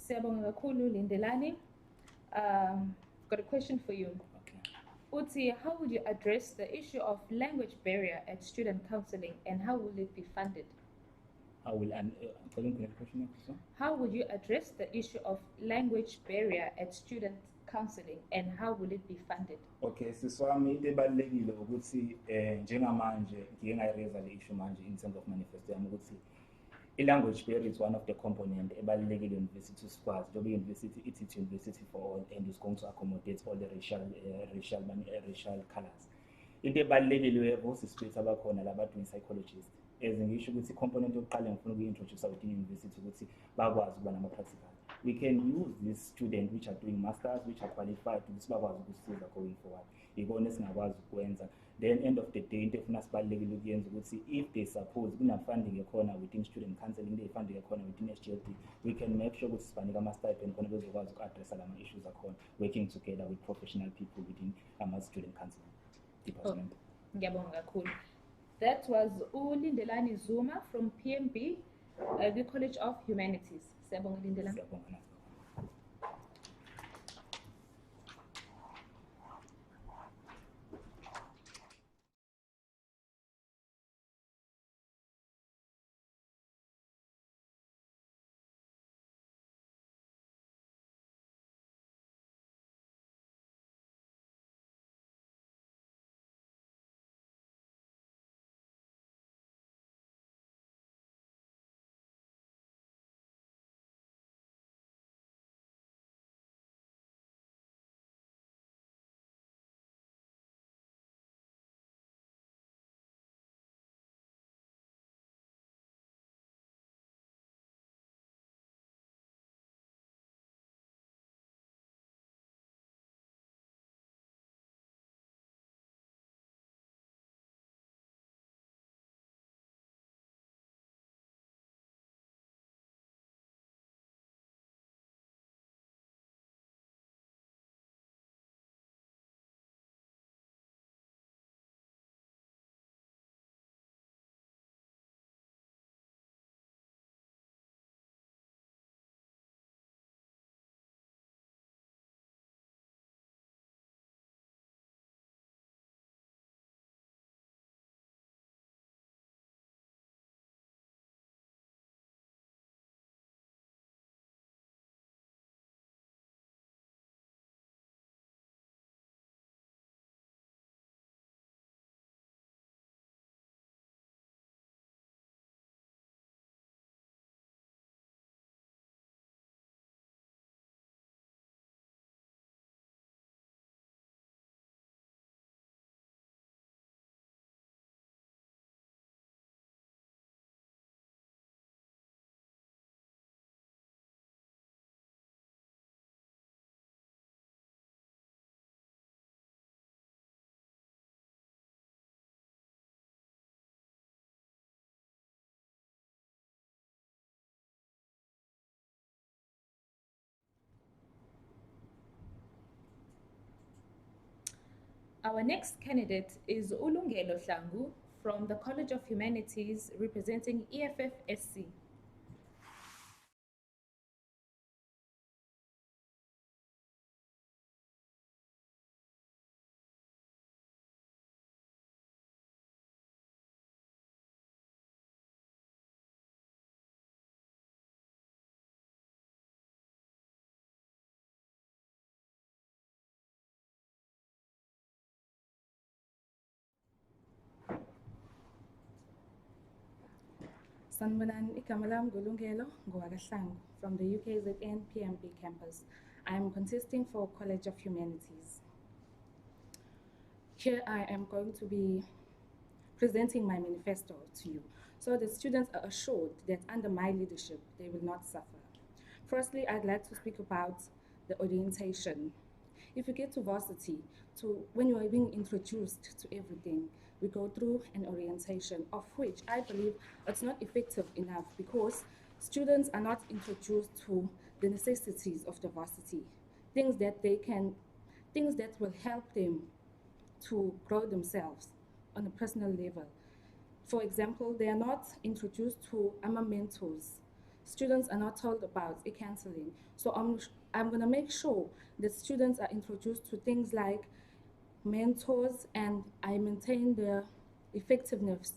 Siyabonga kakhulu Lindelani. Got a question for you. Okay. Uti, how would you address the issue of language barrier at student counseling and how will it be funded? How would you address the issue of language barrier at student counseling and how will it be funded? Okay, siswami into ebalulekile ukuthi njengamanje ngike ngayireza le issue manje in terms of manifesto yami ukuthi i-language barrier is one of the component ebalulekile university sikwazi njengoba i-university it's university for all and is going to accommodate all the racial colors. Into ebalulekile webosispace abakhona labadoing psychologist ngisho ukuthi i-component yokuqala ngifuna ukuyi-introduce within university ukuthi bakwazi ukuba nama-practical. We can use these students which are doing masters which are qualified ukuthi bakwazi ukusisiza going forward. Ikona esingakwazi ukwenza Then end of the day into efuna sibalulekile ukuyenza ukuthi if they suppose kuna-funding ekhona within student counselling, funding ekhona within SGLD, we can make sure ukuthi sibanika ama-stipend khona bezokwazi uku-addressa lama-issues akhona, working together with professional people within ama-student counselling department. Ngiyabonga kakhulu. That was uLindelani Zuma from PMB, the College of Humanities. Siyabonga Lindelani. Siyabonga nazo. Our next candidate is Ulungelo Hlangu from the College of Humanities representing EFF-SC. Sanibonani, igama lami nguLungelo Ngowakahlangu from the UKZN PMB campus. I am contesting for College of Humanities. Here I am going to be presenting my manifesto to you, so the students are assured that under my leadership, they will not suffer. Firstly, I'd like to speak about the orientation. If you get to varsity, when you are being introduced to everything, we go through an orientation, of which I believe it's not effective enough because students are not introduced to the necessities of the varsity, things that will help them to grow themselves on a personal level. For example, they are not introduced to AMA mentors. Students are not told about e-counseling. So I'm going to make sure that students are introduced to things like mentors, and I maintain the effectiveness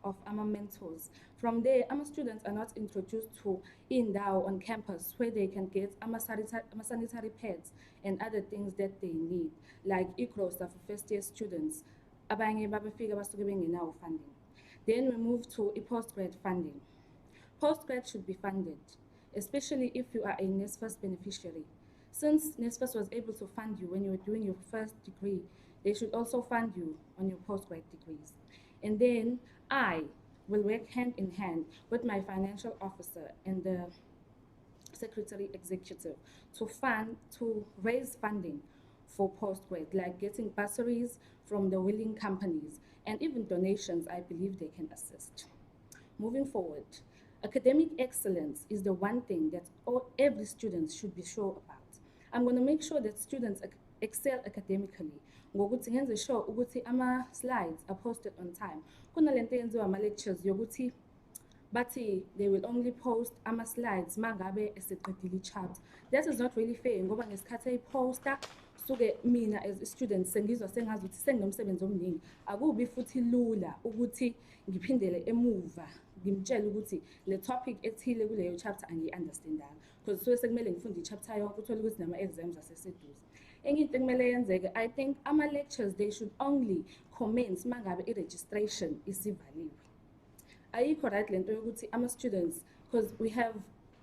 of AMA mentors. From there, AMA students are not introduced to indawo on campus where they can get AMA sanitary pads and other things that they need, like e-grocer for first-year students. Abanye babefika basuke bengenawo funding. Then we move to post-grad funding. Post-grad should be funded, especially if you are a NSFAS beneficiary. Since NSFAS was able to fund you when you were doing your first degree, they should also fund you on your postgrad degrees. And then I will work hand in hand with my financial officer and the secretary executive to raise funding for postgrad, like getting bursaries from the willing companies, and even donations. I believe they can assist. Moving forward, academic excellence is the one thing that every student should be sure about. I'm going to make sure that students excel academically. Ngokuthi ngenze sure ukuthi ama-slides are posted on time. Kunalento yenziwa ama-lectures yokuthi bathi they will only post ama-slides mangabe eseqedile i-chapter. That is not really fair ngoba ngesikhathi eyiposta suke mina as a student sengizwa sengazi ukuthi senginomsebenzi omningi. Akubi futhi lula ukuthi ngiphindele emuva ngimtshela ukuthi le topic ethile kuleyo chapter angiyi-understandanga because suke sekumele ngifunde i-chapter yonke uthole ukuthi nama-exams aseseduze. Enye into ekumele yenzeke, I think ama-lectures they should only commence mangabe i-registration isivaliwe. Ayikho right lento yokuthi ama-students, because we have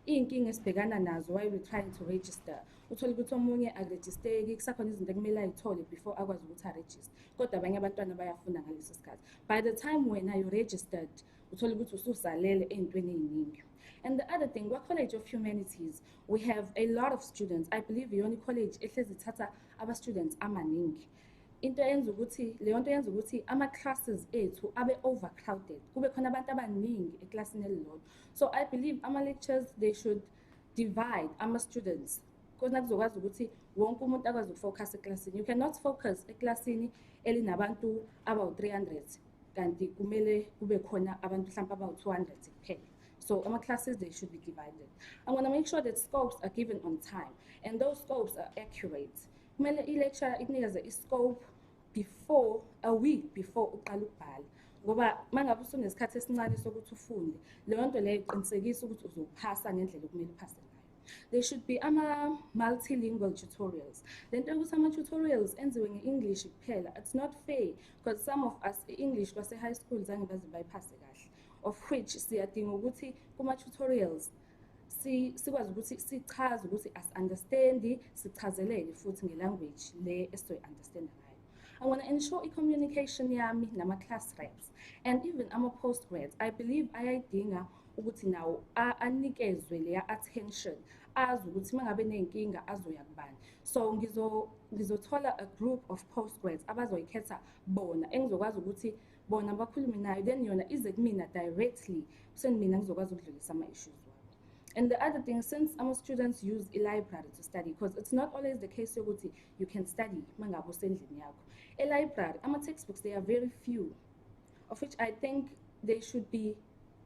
iy'nkinga esibhekana nazo while we're trying to register. Uthole ukuthi omunye akurejisteki, kusakhona izinto ekumele ayithole before akwazi ukuthi arejiste. Kodwa abanye abantwana bayafunda ngaleso sikhathi. By the time wena you registered, uthole ukuthi ususalele ey'ntweni ey'ningi. And the other thing, what College of Humanities, we have a lot of students. I believe the only college ehlezi ithatha aba-students amaningi. Into eyenza ukuthi leyo nto yenza ukuthi ama-classes ethu abe overcrowded, kube khona abantu abaningi eklasini elilodwa. So I believe ama-lectures they should divide ama-students because nakuzokwazi ukuthi wonke umuntu akwazi ukufocus eklasini. You cannot focus eklasini elinabantu abawu-300 kanti kumele kube khona abantu mhlawumbe abawu-200 kuphela. So ama-classes they should be divided. I'm going to make sure that scopes are given on time and those scopes are accurate. Kumele i-lecturer ikunikeze i-scope before a week before uqala ukubhala ngoba mangabe usunesikhathi esincane sokuthi ufunde leyo nto leyo iqinisekisa ukuthi uzophasa ngendlela okumele uphase ngayo. There should be multilingual tutorials. Lento yokuthi ama-tutorials enziwe nge-English kuphela, it's not fair because some of us i-English kwase-high school zange baze bayiphase kahle, of which siyadinga ukuthi kuma-tutorials sikwazi ukuthi sichaze ukuthi as-understandi, sichazelele futhi nge-language le esizoyi-understanda ngayo. I want to ensure i-communication yami nama-class reps and even ama-postgrads. I believe ayayidinga ukuthi nawo anikezwe leya attention, azi ukuthi mangabe nenkinga azoya kubani. So ngizothola a group of postgrads abazoyikhetha bona engizokwazi ukuthi bona bakhulume nayo, then yona ize kumina directly mina ngizokwazi ukudlulisa ama-issues. And the other thing, since our students use a library to study, because it's not always the case you can study mangabe usendlini yakho. A library, our textbooks, they are very few, of which I think there should be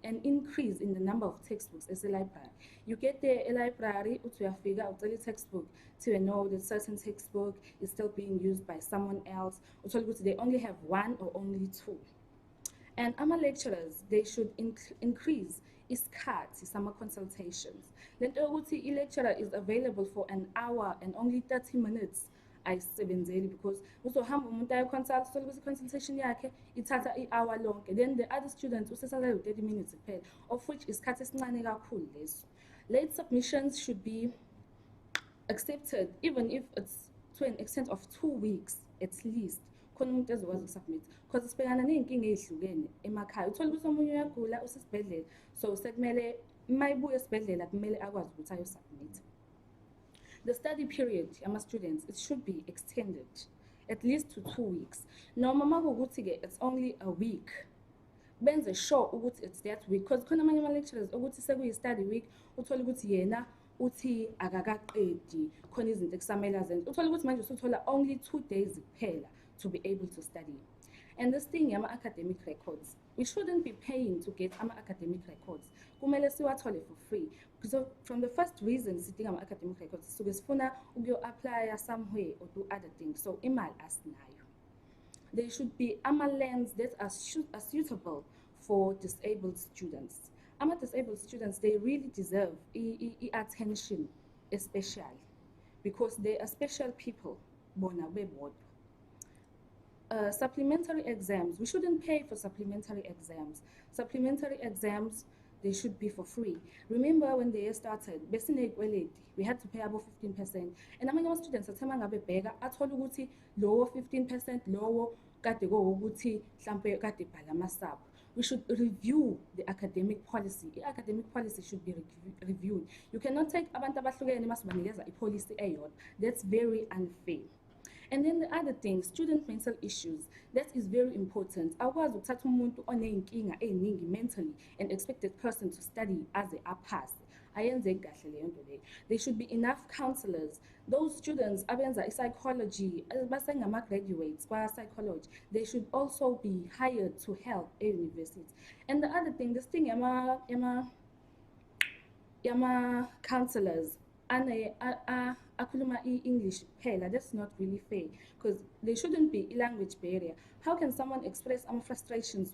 an increase in the number of textbooks as a library. You get there, a library, figure out a textbook to know that certain textbook is still being used by someone else, they only have one or only two. And our lecturers, they should increase isikhathi sama consultations. Lento yokuthi i-lecturer is available for an hour and only 30 minutes ayisebenzeli because uzohamba umuntu ayoconsult, so ukuthi consultation yakhe ithatha i-hour lonke, then the other students usesala 30 minutes kuphela, of which isikhathi esincane kakhulu leso. Late submissions should be accepted even if it's to an extent of 2 weeks at least. Khona umuntu ezokwazi ukusubmit because sibhekana ney'nkinga ey'hlukene emakhaya. Uthole ukuthi omunye uyagula usesibhedlela, so sekumele mayibuya esibhedlela kumele akwazi ukuthi ayosubmit. The study period ama-students, it should be extended at least to 2 weeks. Noma makuwukuthi-ke it's only a week, benze sure ukuthi it's that week because khona amanye ama-lecturers ukuthi sekuyi-study week uthole ukuthi yena uthi akakaqedi khona izinto ekusamele azenze. Uthole ukuthi manje usuthola only 2 days kuphela to be able to study. And this thing, academic records, we shouldn't be paying to get academic records. Kumele siwathole for free. So from the first reason sitting academic records, so sifuna apply somewhere or do other things. So imali asinayo. There should be lands that are suitable for disabled students. Disabled students, they really deserve attention, especially because they are special people. Bona bebodwa. Supplementary exams, we shouldn't pay for supplementary exams. Supplementary exams, they should be for free. Remember when the year started, we had to pay about 15%. And among students, I told you lower 15%, lower, we should review the academic policy. The academic policy should be reviewed. You cannot take abantu abahlukene masibanikeza ipolicy eyodwa. That's very unfair. And then the other thing, student mental issues, that is very important. Akwazi ukuthatha umuntu oneyinkinga eziningi mentally and expect that person to study aze aphase. Ayenzeki kahle leyo nto leyo. There should be enough counselors. Those students abenza psychology, basengama-graduates kwa-psychology, they should also be hired to help e-universities. And the other thing, this thing yama-counselors, akhuluma English kuphela, that's not really fair, because there shouldn't be a language barrier. How can someone express frustrations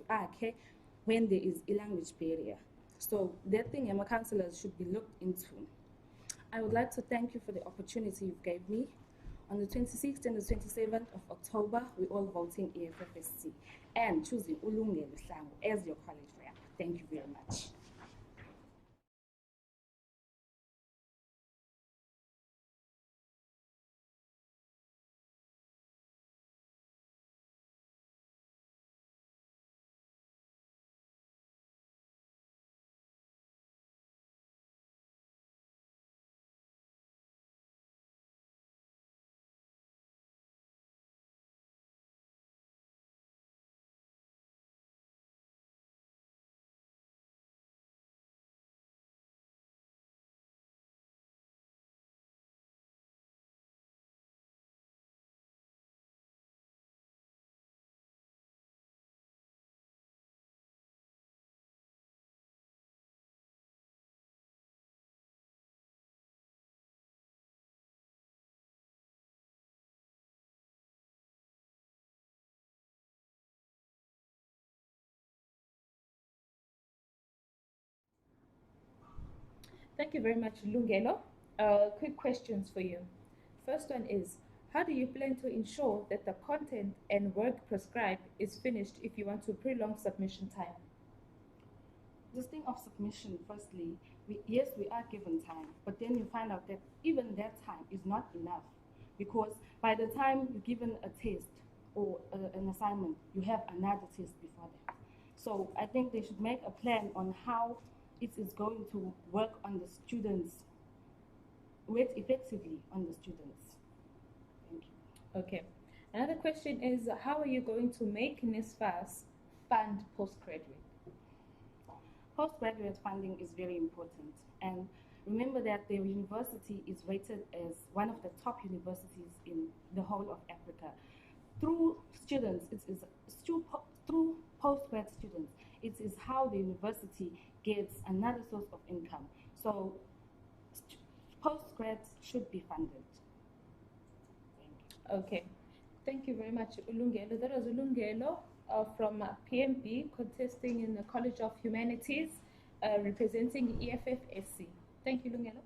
when there is a language barrier? So that thing counselors should be looked into. I would like to thank you for the opportunity you gave me. On the 26th and the 27th of October, we're all voting EFFSC and choosing Ulungele Hlangu as your college rep. Thank you very much. Thank you very much, Lungelo. Quick questions for you. First one is, how do you plan to ensure that the content and work prescribed is finished if you want to prolong submission time? This thing of submission, firstly, yes, we are given time, but then you find out that even that time is not enough, because by the time you're given a test or an assignment, you have another test before that. So I think they should make a plan on how it is going to work on the students, work effectively on the students. Thank you. Okay. Another question is, how are you going to make NSFAS fund postgraduate? Postgraduate funding is very important, and remember that the university is rated as one of the top universities in the whole of Africa. Through students, through postgrad students, it is how the university gets another source of income. So postgrads should be funded. Thank you. Okay. Thank you very much, Ulungelo. That was Ulungelo from PMB, contesting in the College of Humanities, representing EFFSC. Thank you, Ulungelo.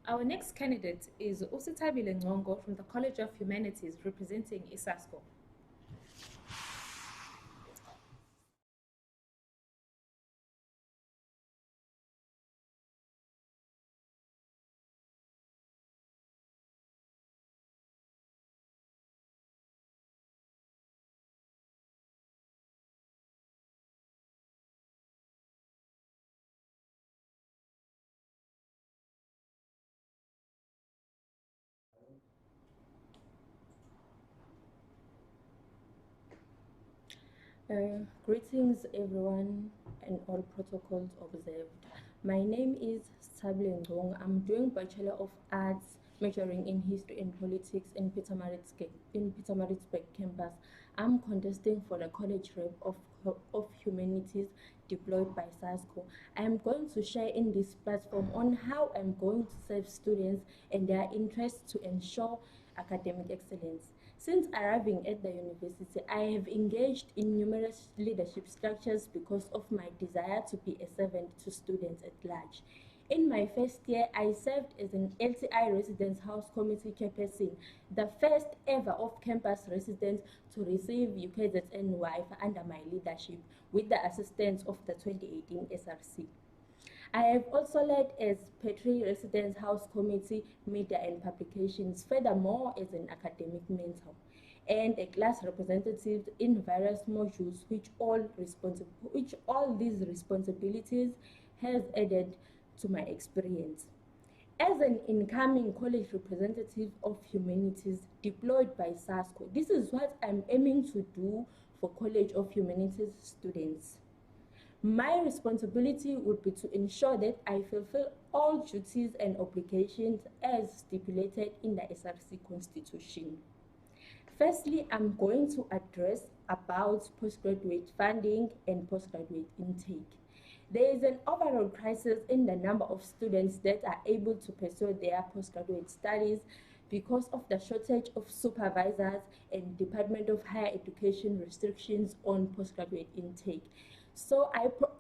Our next candidate is Usitabile Ngongo from the College of Humanities representing ISASCO. Greetings everyone and all protocols observed. My name is Sabile Ngong. I'm doing Bachelor of Arts majoring in History and Politics in Pietermaritzburg campus. I'm contesting for the college rep of Humanities deployed by SASCO. I am going to share in this platform on how I'm going to serve students and their interests to ensure academic excellence. Since arriving at the university, I have engaged in numerous leadership structures because of my desire to be a servant to students at large. In my first year, I served as an LTI Residence House Committee chairperson, the first ever off-campus resident to receive UKZN Wi-Fi under my leadership with the assistance of the 2018 SRC. I have also led as Petrie Residence House Committee, Media and Publications, furthermore as an academic mentor, and a class representative in various modules which all these responsibilities has added to my experience. As an incoming college representative of Humanities deployed by SASCO, this is what I'm aiming to do for College of Humanities students. My responsibility would be to ensure that I fulfill all duties and obligations as stipulated in the SRC Constitution. Firstly, I'm going to address about postgraduate funding and postgraduate intake. There is an overall crisis in the number of students that are able to pursue their postgraduate studies because of the shortage of supervisors and Department of Higher Education restrictions on postgraduate intake. So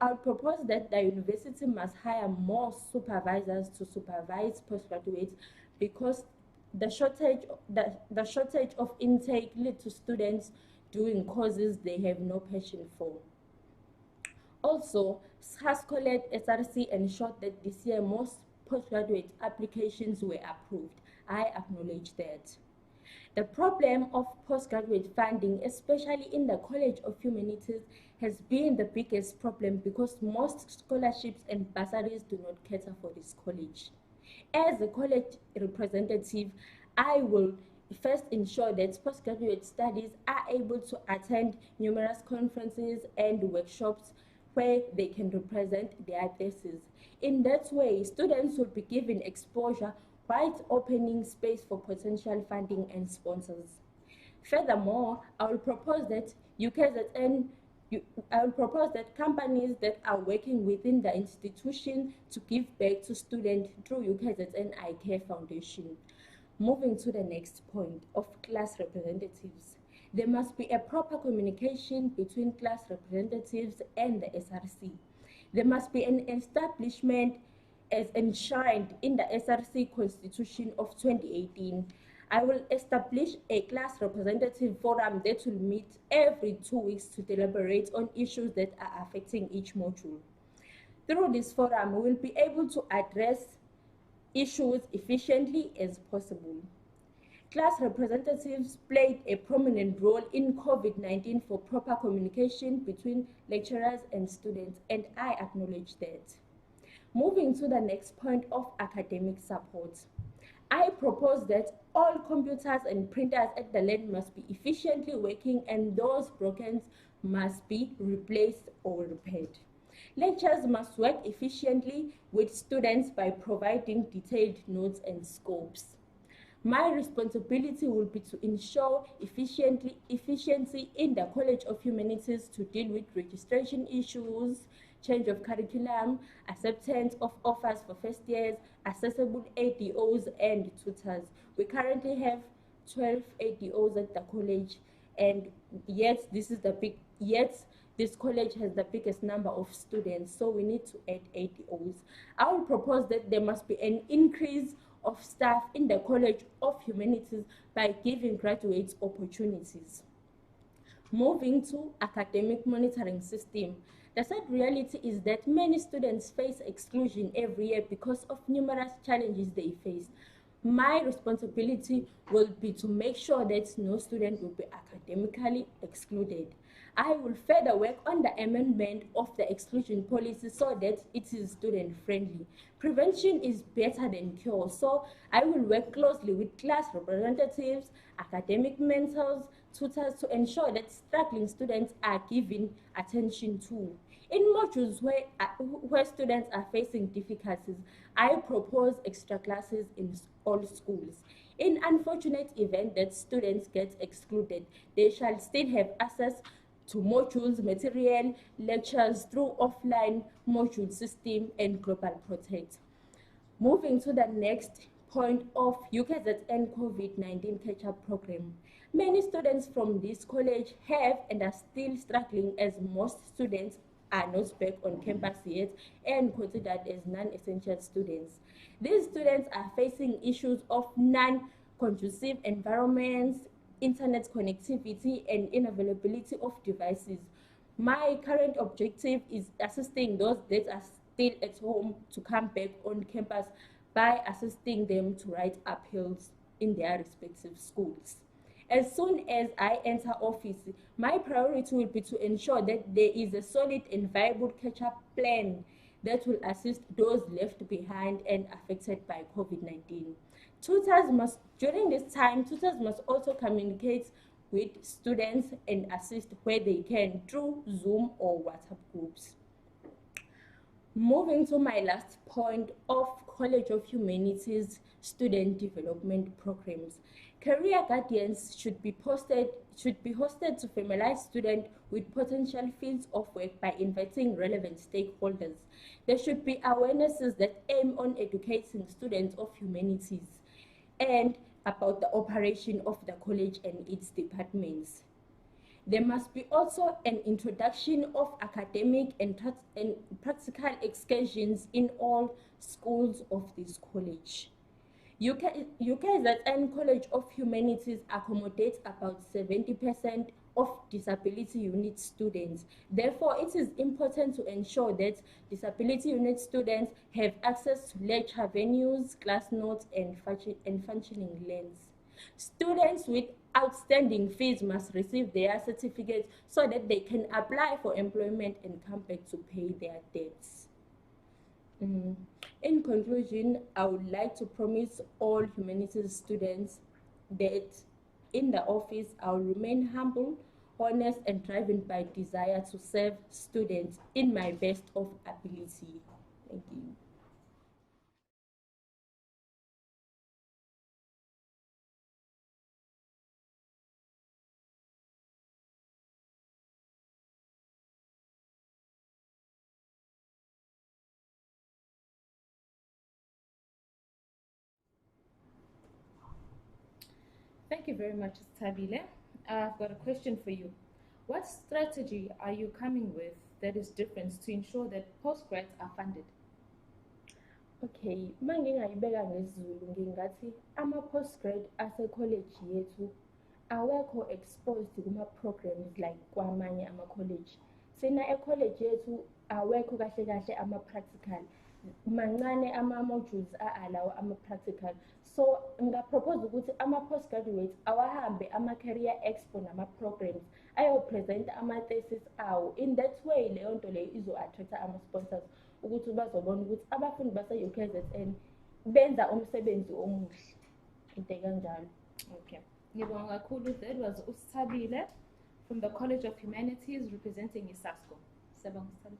I'll propose that the university must hire more supervisors to supervise postgraduates because the shortage of intake leads to students doing courses they have no passion for. Also, SASCO-led SRC ensured that this year most postgraduate applications were approved. I acknowledge that. The problem of postgraduate funding, especially in the College of Humanities, has been the biggest problem because most scholarships and bursaries do not cater for this college. As a college representative, I will first ensure that postgraduate studies are able to attend numerous conferences and workshops where they can represent their thesis. In that way, students will be given exposure while opening space for potential funding and sponsors. Furthermore, I will propose that companies that are working within the institution to give back to students through UKZN I Care Foundation. Moving to the next point of class representatives. There must be a proper communication between class representatives and the SRC. There must be an establishment as enshrined in the SRC Constitution of 2018. I will establish a class representative forum that will meet every 2 weeks to deliberate on issues that are affecting each module. Through this forum, we will be able to address issues efficiently as possible. Class representatives played a prominent role in COVID-19 for proper communication between lecturers and students, and I acknowledge that. Moving to the next point of academic support. I propose that all computers and printers at the lab must be efficiently working and those broken must be replaced or repaired. Lectures must work efficiently with students by providing detailed notes and scopes. My responsibility will be to ensure efficiency in the College of Humanities to deal with registration issues, change of curriculum, acceptance of offers for first years, accessible ADOs and tutors. We currently have 12 ADOs at the college, and yet this college has the biggest number of students, so we need to add ADOs. I will propose that there must be an increase of staff in the College of Humanities by giving graduates opportunities. Moving to academic monitoring system, the sad reality is that many students face exclusion every year because of numerous challenges they face. My responsibility will be to make sure that no student will be academically excluded. I will further work on the amendment of the exclusion policy so that it is student friendly. Prevention is better than cure, so I will work closely with class representatives, academic mentors, tutors to ensure that struggling students are given attention to. In modules where students are facing difficulties, I propose extra classes in all schools. In unfortunate event that students get excluded, they shall still have access to modules, material, lectures through offline module system and Global Protect. Moving to the next point of UKZN COVID-19 catch-up program. Many students from this college have and are still struggling as most students are not back on campus yet and considered as non-essential students. These students are facing issues of non-conducive environments, internet connectivity, and unavailability of devices. My current objective is assisting those that are still at home to come back on campus by assisting them to write appeals in their respective schools. As soon as I enter office, my priority will be to ensure that there is a solid and viable catch-up plan that will assist those left behind and affected by COVID-19. During this time, tutors must also communicate with students and assist where they can through Zoom or WhatsApp groups. Moving to my last point of College of Humanities student development programs. Career guardians should be hosted to familiarize students with potential fields of work by inviting relevant stakeholders. There should be awarenesses that aim on educating students of humanities and about the operation of the college and its departments. There must be also an introduction of academic and practical excursions in all schools of this college. UKZN College of Humanities accommodates about 70% of disability unit students. Therefore, it is important to ensure that disability unit students have access to lecture venues, class notes, and functioning lanes. Students with outstanding fees must receive their certificates so that they can apply for employment and come back to pay their debts. In conclusion, I would like to promise all humanities students that in the office I will remain humble, honest, and driven by desire to serve students in my best of ability. Thank you. Thank you very much, Tabile. I've got a question for you. What strategy are you coming with that is different to ensure that postgrads are funded? Okay, mangingayibeka ngesiZulu ngingathi ama-postgrad ase-college yethu awekho exposed kuma-programs like kwamanye ama-college. Sina e-college yethu awekho kahle kahle ama-practical. Mancane ama-modules a-allow ama-practical. So ngapropose ukuthi ama-postgraduates awahambe ama-career expo nama-programs ayopresenta ama-thesis awo. In that way, leyo nto leyo izo-attracta ama-sponsors ukuthi bazobona ukuthi abafundi base-UKZN benza umsebenzi omuhle. Into kanjalo. Okay. Ngibonga kakhulu. That was Ustabile from the College of Humanities representing ISASCO. Siyabonga Ustabile.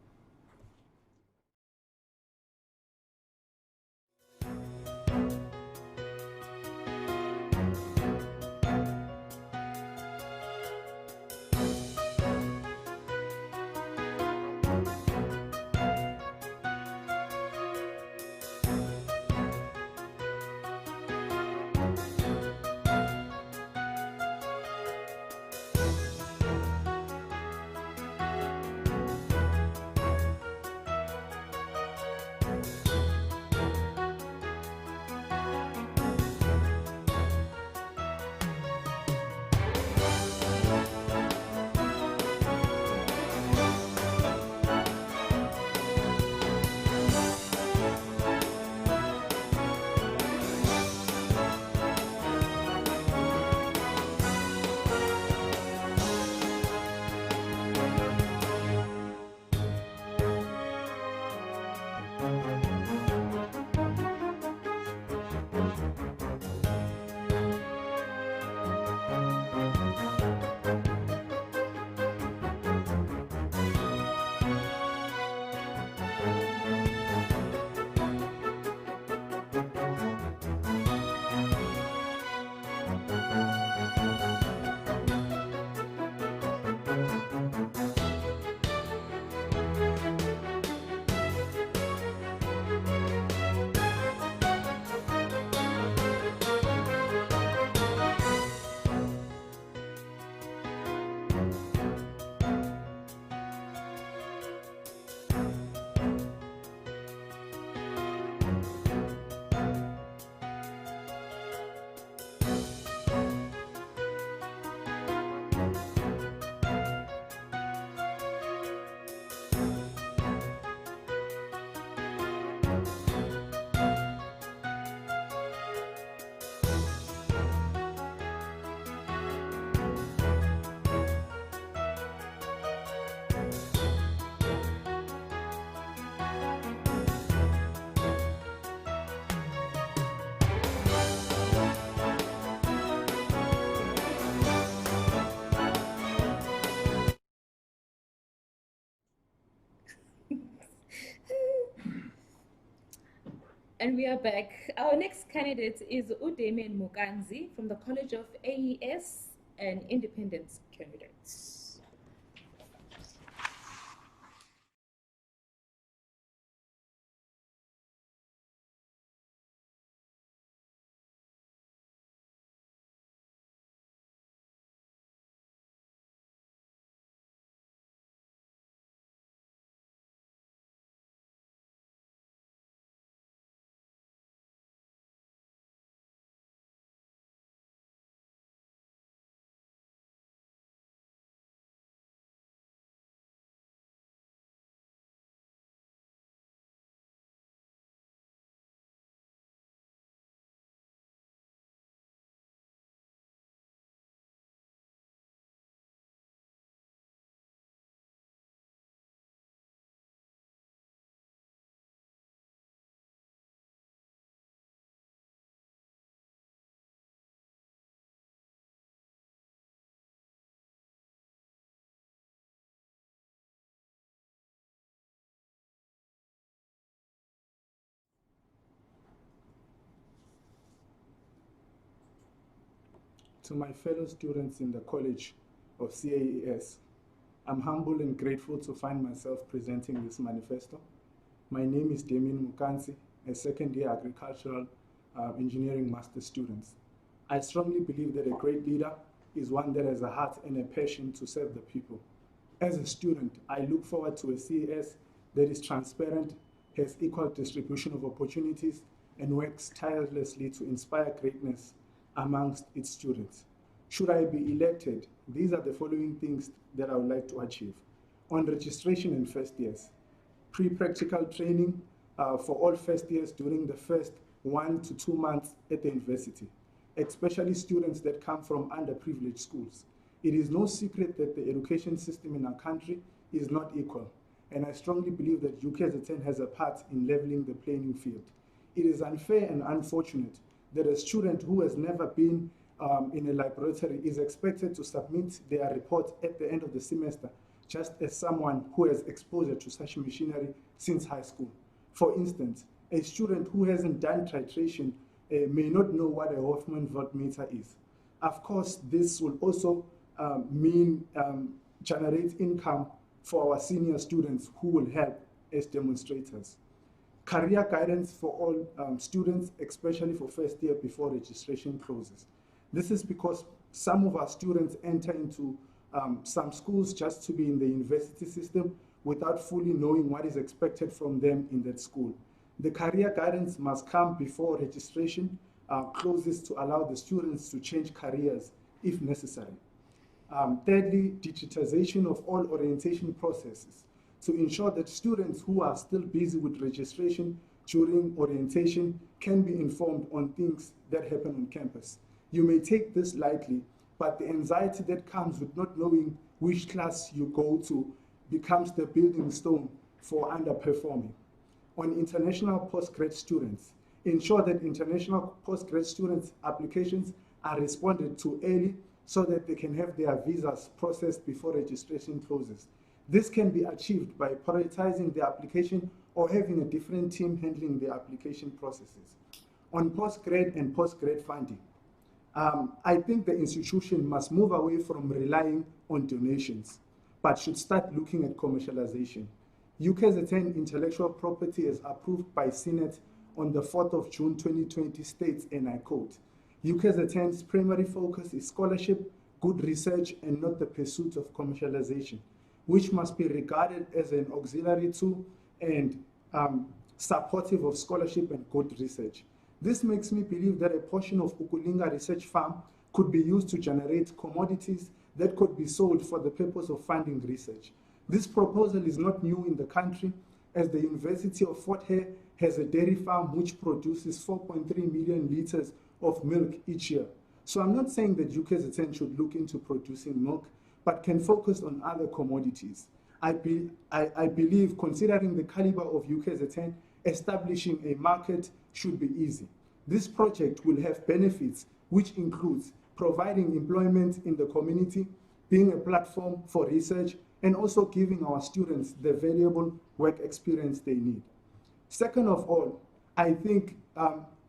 And we are back. Our next candidate is Udemian Mukanzi from the College of AES, an independent candidate. To my fellow students in the College of CAES, I'm humble and grateful to find myself presenting this manifesto. My name is Damien Mukanzi, a second-year agricultural engineering master student. I strongly believe that a great leader is one that has a heart and a passion to serve the people. As a student, I look forward to a CAS that is transparent, has equal distribution of opportunities, and works tirelessly to inspire greatness amongst its students. Should I be elected, these are the following things that I would like to achieve. On registration in first years, pre-practical training for all first years during the first 1 to 2 months at the university, especially students that come from underprivileged schools. It is no secret that the education system in our country is not equal, and I strongly believe that UKZN has a part in leveling the playing field. It is unfair and unfortunate that a student who has never been in a laboratory is expected to submit their report at the end of the semester, just as someone who has exposure to such machinery since high school. For instance, a student who hasn't done titration may not know what a Hoffman voltmeter is. Of course, this will also generate income for our senior students who will help as demonstrators. Career guidance for all students, especially for first year before registration closes. This is because some of our students enter into some schools just to be in the university system without fully knowing what is expected from them in that school. The career guidance must come before registration closes to allow the students to change careers if necessary. Thirdly, digitization of all orientation processes to ensure that students who are still busy with registration during orientation can be informed on things that happen on campus. You may take this lightly, but the anxiety that comes with not knowing which class you go to becomes the building stone for underperforming. On international postgrad students, ensure that international postgrad students' applications are responded to early so that they can have their visas processed before registration closes. This can be achieved by prioritizing the application or having a different team handling the application processes. On postgrad and postgrad funding, I think the institution must move away from relying on donations, but should start looking at commercialization. UKZN intellectual property is approved by Senate on the 4th of June 2020 states, and I quote, UKZN's primary focus is scholarship, good research, and not the pursuit of commercialization, which must be regarded as an auxiliary to and supportive of scholarship and good research. This makes me believe that a portion of Ukulinga Research Farm could be used to generate commodities that could be sold for the purpose of funding research. This proposal is not new in the country, as the University of Fort Hare has a dairy farm which produces 4.3 million liters of milk each year. So I'm not saying that UKZN should look into producing milk, but can focus on other commodities. I believe, considering the caliber of UKZN, establishing a market should be easy. This project will have benefits, which includes providing employment in the community, being a platform for research, and also giving our students the valuable work experience they need. Second of all, I think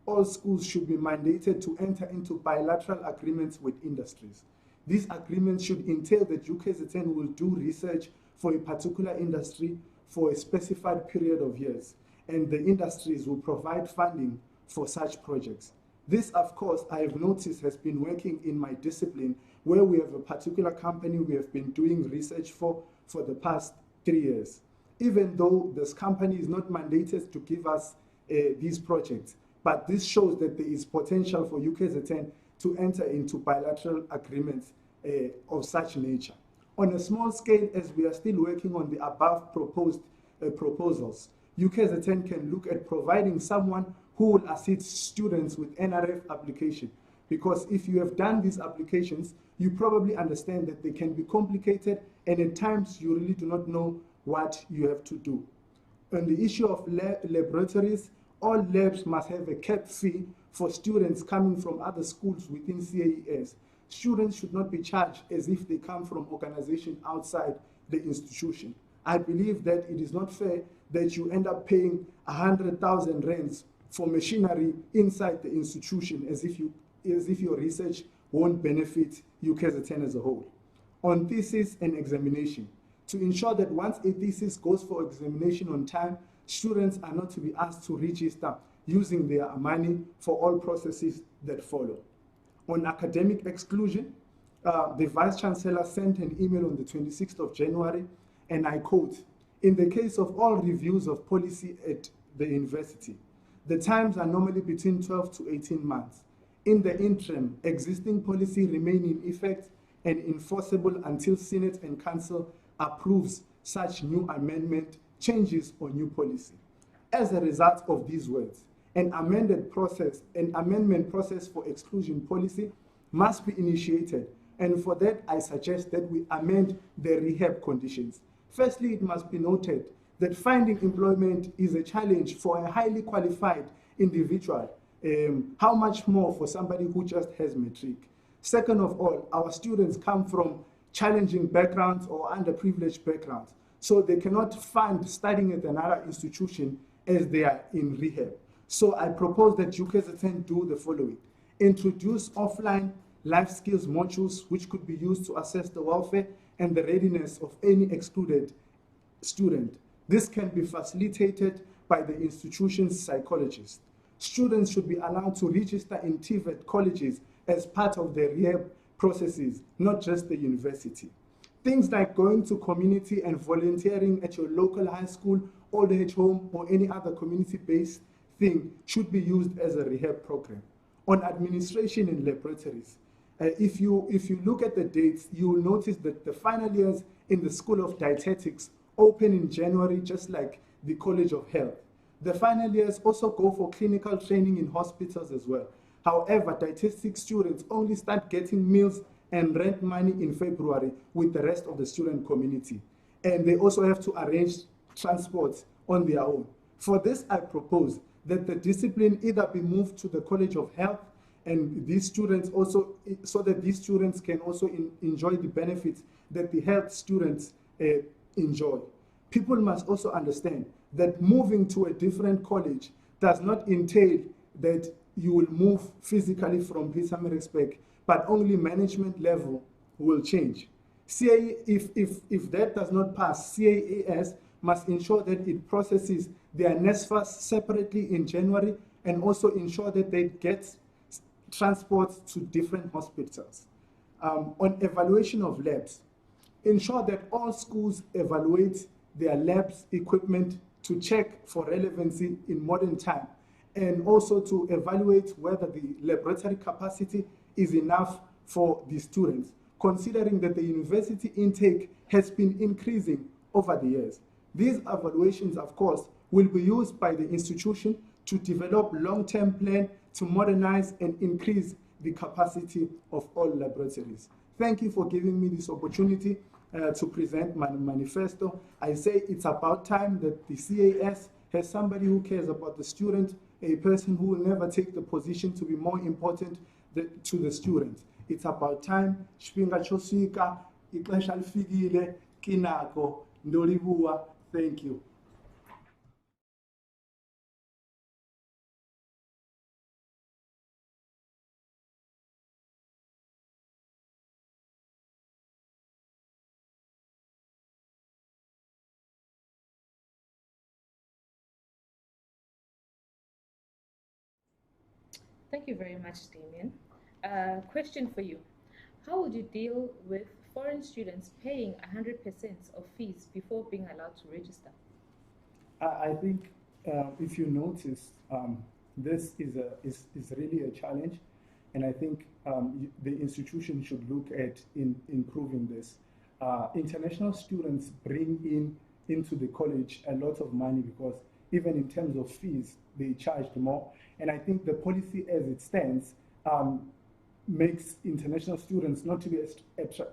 all schools should be mandated to enter into bilateral agreements with industries. These agreements should entail that UKZN will do research for a particular industry for a specified period of years, and the industries will provide funding for such projects. This, of course, I have noticed has been working in my discipline, where we have a particular company we have been doing research for the past 3 years. Even though this company is not mandated to give us these projects, but this shows that there is potential for UKZN to enter into bilateral agreements of such nature. On a small scale, as we are still working on the above proposed proposals, UKZN can look at providing someone who will assist students with NRF application. Because if you have done these applications, you probably understand that they can be complicated, and at times you really do not know what you have to do. On the issue of laboratories, all labs must have a capped fee for students coming from other schools within CAES. Students should not be charged as if they come from organizations outside the institution. I believe that it is not fair that you end up paying 100,000 rands for machinery inside the institution as if your research won't benefit UKZN as a whole. On thesis and examination, to ensure that once a thesis goes for examination on time, students are not to be asked to register using their money for all processes that follow. On academic exclusion, the Vice Chancellor sent an email on the 26th of January, and I quote, "In the case of all reviews of policy at the university, the times are normally between 12 to 18 months. In the interim, existing policy remain in effect and enforceable until Senate and Council approves such new amendment, changes, or new policy." As a result of these words, an amendment process for exclusion policy must be initiated, and for that I suggest that we amend the rehab conditions. Firstly, it must be noted that finding employment is a challenge for a highly qualified individual. How much more for somebody who just has matric? Second of all, our students come from challenging backgrounds or underprivileged backgrounds, so they cannot fund studying at another institution as they are in rehab. So I propose that UKZN do the following: introduce offline life skills modules which could be used to assess the welfare and the readiness of any excluded student. This can be facilitated by the institution's psychologist. Students should be allowed to register in TVET colleges as part of their rehab processes, not just the university. Things like going to community and volunteering at your local high school, old age home, or any other community-based thing should be used as a rehab program. On administration and laboratories, if you look at the dates, you will notice that the final years in the School of Dietetics open in January, just like the College of Health. The final years also go for clinical training in hospitals as well. However, dietetics students only start getting meals and rent money in February with the rest of the student community. And they also have to arrange transport on their own. For this, I propose that the discipline either be moved to the College of Health, and these students also, so that these students can also enjoy the benefits that the health students enjoy. People must also understand that moving to a different college does not entail that you will move physically from Pietermaritzburg, but only management level will change. If that does not pass, CAES must ensure that it processes their NSFAS separately in January, and also ensure that they get transport to different hospitals. On evaluation of labs, ensure that all schools evaluate their labs equipment to check for relevancy in modern time, and also to evaluate whether the laboratory capacity is enough for the students, considering that the university intake has been increasing over the years. These evaluations, of course, will be used by the institution to develop long-term plan to modernize and increase the capacity of all laboratories. Thank you for giving me this opportunity to present my manifesto. I say it's about time that the CAS has somebody who cares about the student, a person who will never take the position to be more important to the student. It's about time. Xipinga chosika, ixesha lifikile, kinako, ndolibuwa. Thank you. Thank you very much, Damien. Question for you. How would you deal with foreign students paying 100% of fees before being allowed to register? I think if you notice, this is really a challenge, and I think the institution should look at improving this. International students bring into the college a lot of money because even in terms of fees, they charged more. And I think the policy as it stands makes international students not to be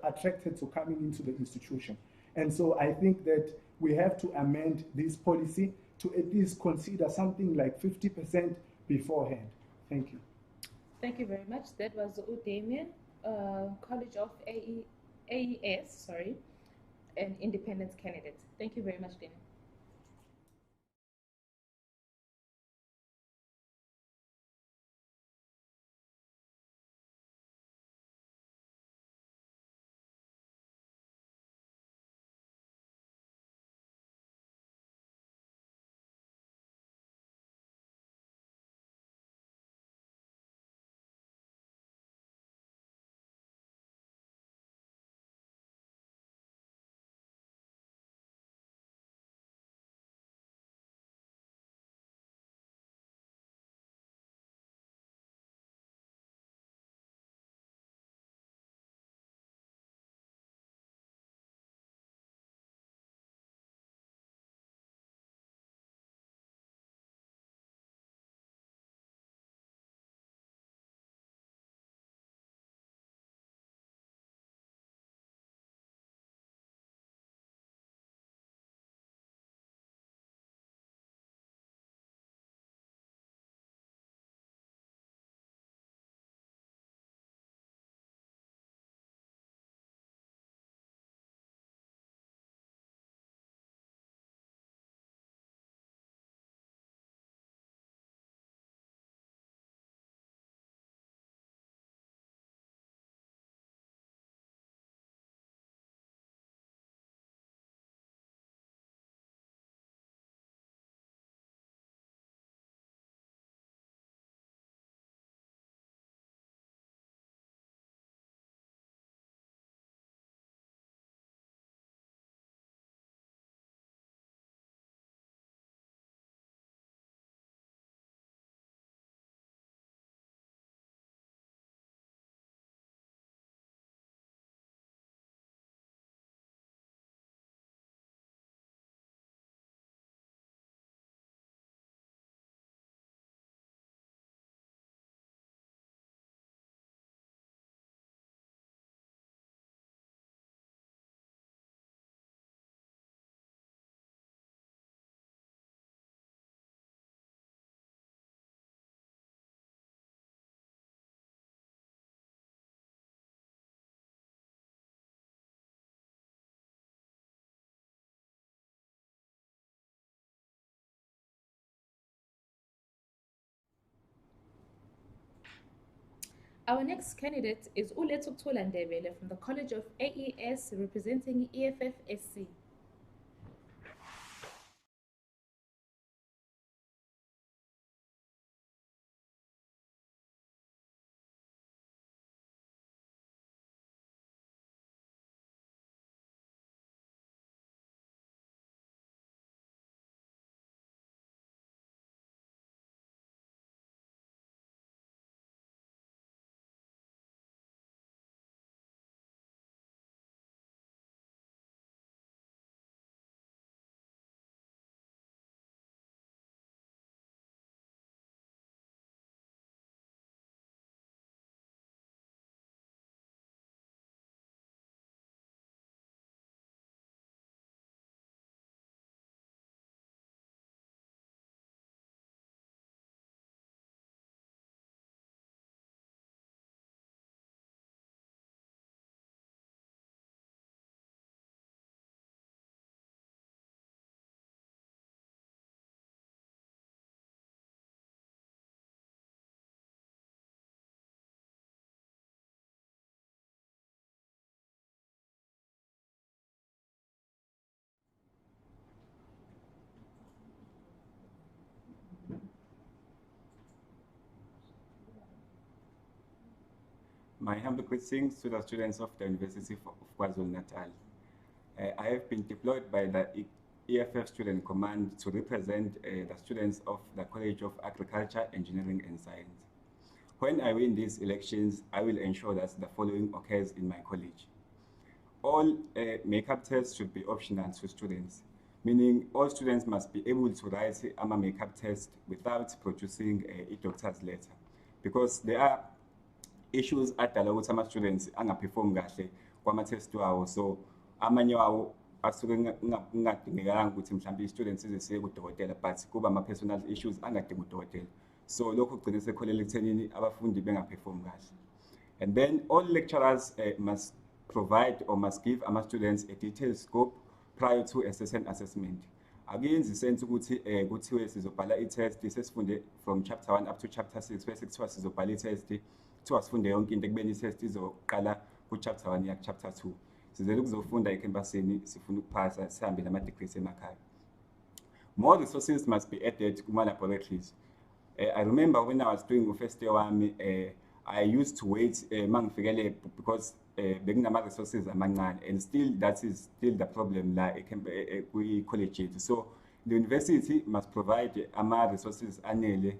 attracted to coming into the institution. And so I think that we have to amend this policy to at least consider something like 50% beforehand. Thank you. Thank you very much. That was Damien, College of AES, an independent candidate. Thank you very much, Damien. Our next candidate is Uletu Ndebele from the College of AES representing EFFSC. My humble greetings to the students of the University of KwaZulu-Natal. I have been deployed by the EFF Student Command to represent the students of the College of Agriculture, Engineering and Science. When I win these elections, I will ensure that the following occurs in my college. All makeup tests should be optional to students, meaning all students must be able to write a makeup test without producing a doctor's letter, because there are issues adala ukuthi ama-students angaperform kahle kwama-test wawo, so amanye wawo asuke kungadingekalanga ukuthi mhlawumbe i-students ize siye kudokotela, but kuba ama-personal issues angadingi udokotela, so lokho kugcine sekholela ekuthenini abafundi bengaperform kahle. And then all lecturers must provide or must give ama-students a detailed scope prior to a certain assessment. Akuyenzi sense ukuthi kuthiwe sizobhala i-test sesifunde from chapter 1 up to chapter 6 bese kuthiwa sizobhala i-test kuthiwa sifunde yonke into ekubeni i-test izoqala ku-chapter 1 ya chapter 2. Sizele ukuzofunda ekhempasini sifuna ukuphasa sihambe nama-degrees emakhaya. More resources must be added kuma-laboratories. I remember when I was doing first year wami, I used to wait mangifikele because bekunama-resources amancane, and still that is still the problem la kwi-college yethu. So the university must provide ama-resources anele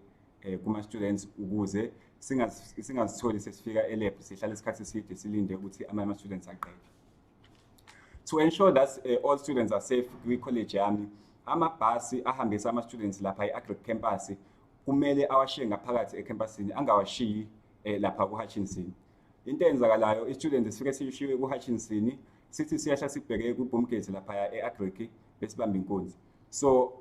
kuma-students ukuze singazitholi sesifika e-lab sihlala isikhathi eside silinde ukuthi ama-students aqede. To ensure that all students are safe kwi-college yami, amabhasi ahambisa ama-students lapha e-agric campus kumele awashiye ngaphakathi ecampusini, angawashiyi lapha ku-Hutchinson. Into eyenzakalayo, i-students sifike siyishiwe ku-Hutchinson, sithi siyahla sibheke ku-Boomgate lapha e-agric besibambe inkunzi. So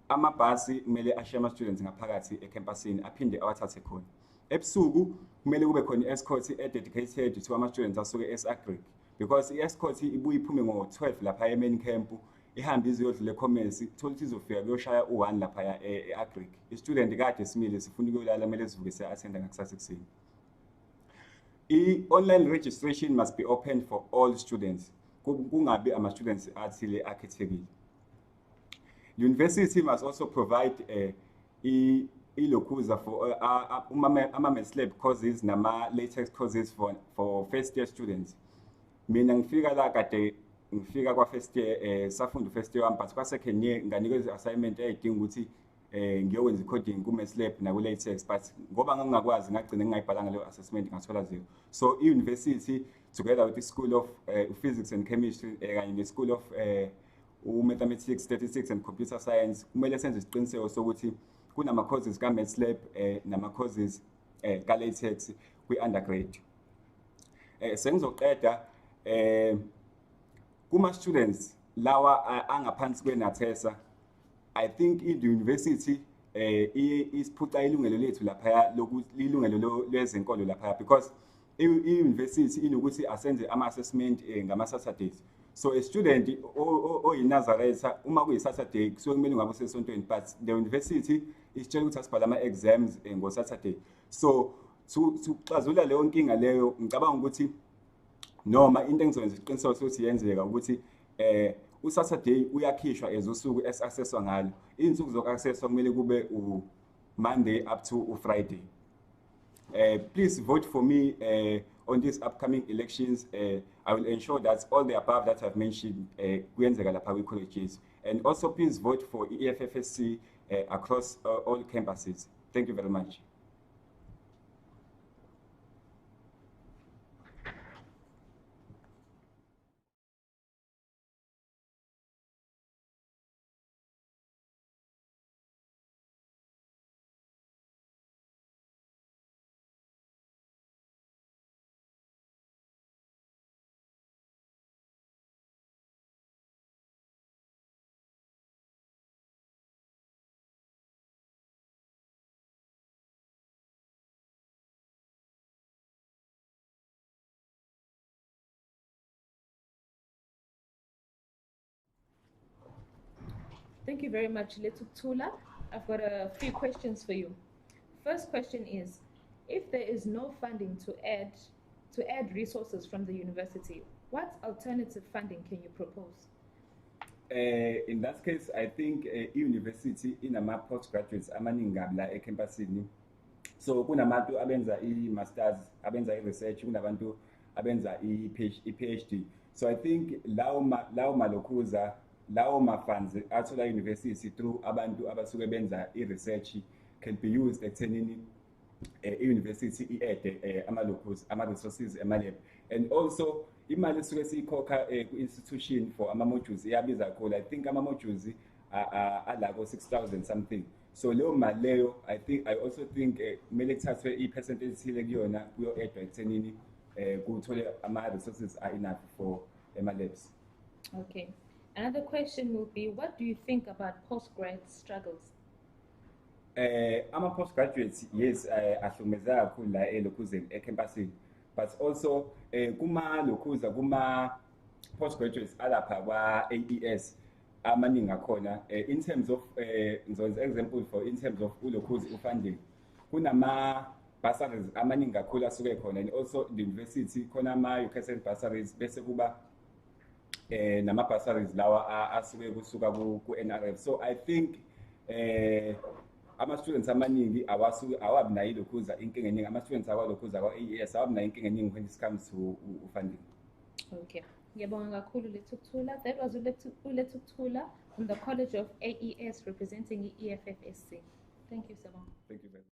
amabhasi kumele ashiye ama-students ngaphakathi ecampusini aphinde awathathe khona. Ebusuku kumele kube khona i-escort dedicated to ama-students asuke es-agric, because i-escort ibuye iphume ngo-12 lapha e-main camp, ihambe iziyodlula e-commerce, thola ukuthi izofika kuyoshaya u-1 lapha e-agric. I-student kade simile sifuna ukuyolala, kumele sivuke siya-attenda ngakusasa ekuseni. I-online registration must be open for all students, kungabi ama-students athile akhethekile. University must also provide ilokuza for ama-maths courses nama-latex courses for first year students. Mina ngifika la kade ngifika kwa-first year safunda first year wami, but kwa-second year nganikeza i-assignment eyayidinga ukuthi ngiyokwenza i-coding ku-maths lab naku-latex, but ngoba ngangingakwazi ngagcina ngingayibhalanga leyo assessment ngathola 0. So i-university together with the School of Physics and Chemistry kanye ne-School of Mathematics, Statistics and Computer Science kumele senze isiqiniseko sokuthi kunama-courses ka-maths lab nama-courses ka-latex kwi-undergrad. Sengizoqeda kuma-students lawa angaphansi kwenathesa, I think the university isiphuca ilungelo lethu laphaya ilungelo lezenkolo laphaya, because i-university inokuthi asenze ama-assessment ngama-Saturdays. So a student oyinazaretha uma kuyi-Saturday kusuke kumele ungabe usesontweni, but the university isitshela ukuthi asibhale ama-exams ngo-Saturday. So ukuxazulula leyo nkinga leyo, ngicabanga ukuthi noma into engizokwenza isiqiniseko sokuthi yenzeka ukuthi u-Saturday uyakhishwa as usuku esi-accesswa ngalo. Izinsuku zoku-accesswa kumele kube u-Monday up to u-Friday. Please vote for me on these upcoming elections. I will ensure that all the above that I've mentioned kuyenzeka lapha kwi-colleges. And also please vote for EFFSC across all campuses. Thank you very much. Thank you very much, Letutula. I've got a few questions for you. First question is, if there is no funding to add resources from the university, what alternative funding can you propose? In that case, I think university in ama postgraduates amaningi la ecampusini So kunabantu abenza i-masters, abenza i-research, kunabantu abenza i-PhD. So I think lawo malokhuza, lawo ma-funds athola university through abantu abasuke benza i-research can be used ekuthenini i-university i-add amalokhuza, ama-resources emalab. And also imali esuke siyikhokha ku-institution for ama-modules iyabiza kakhulu. I think ama-modules ala ko-6,000 something. So leyo mali leyo I also think kumele kuthathwe i-percentage ethile kuyona kuyo-add-wa ekuthenini kuthole ama-resources are enough for ama-labs. Okay. Another question will be, what do you think about postgrad struggles? Ama-postgraduates, yes, ahlukumezeka kakhulu la elokhuzeni ecampusini, but also kuma-lokhuza kuma-postgraduates alapha kwa-AES amaningi akhona in terms of ngizokwenza example for in terms of ulokhuzi ufunding kunama-bursaries amaningi kakhulu asuke khona, and also the university khona ama-UKZN bursaries bese kuba nama-bursaries lawa asuke kusuka ku-NRF. So I think ama-students amaningi awabi nayo ilokhuza inkinga eningi. Ama-students awalokhuza kwa-AES awabi nayo inkinga eningi when it comes to funding. Okay. Ngiyabonga kakhulu Lethukuthula. That was Lethukuthula from the College of AES representing EFFSC. Thank you, Sabong. Thank you very much.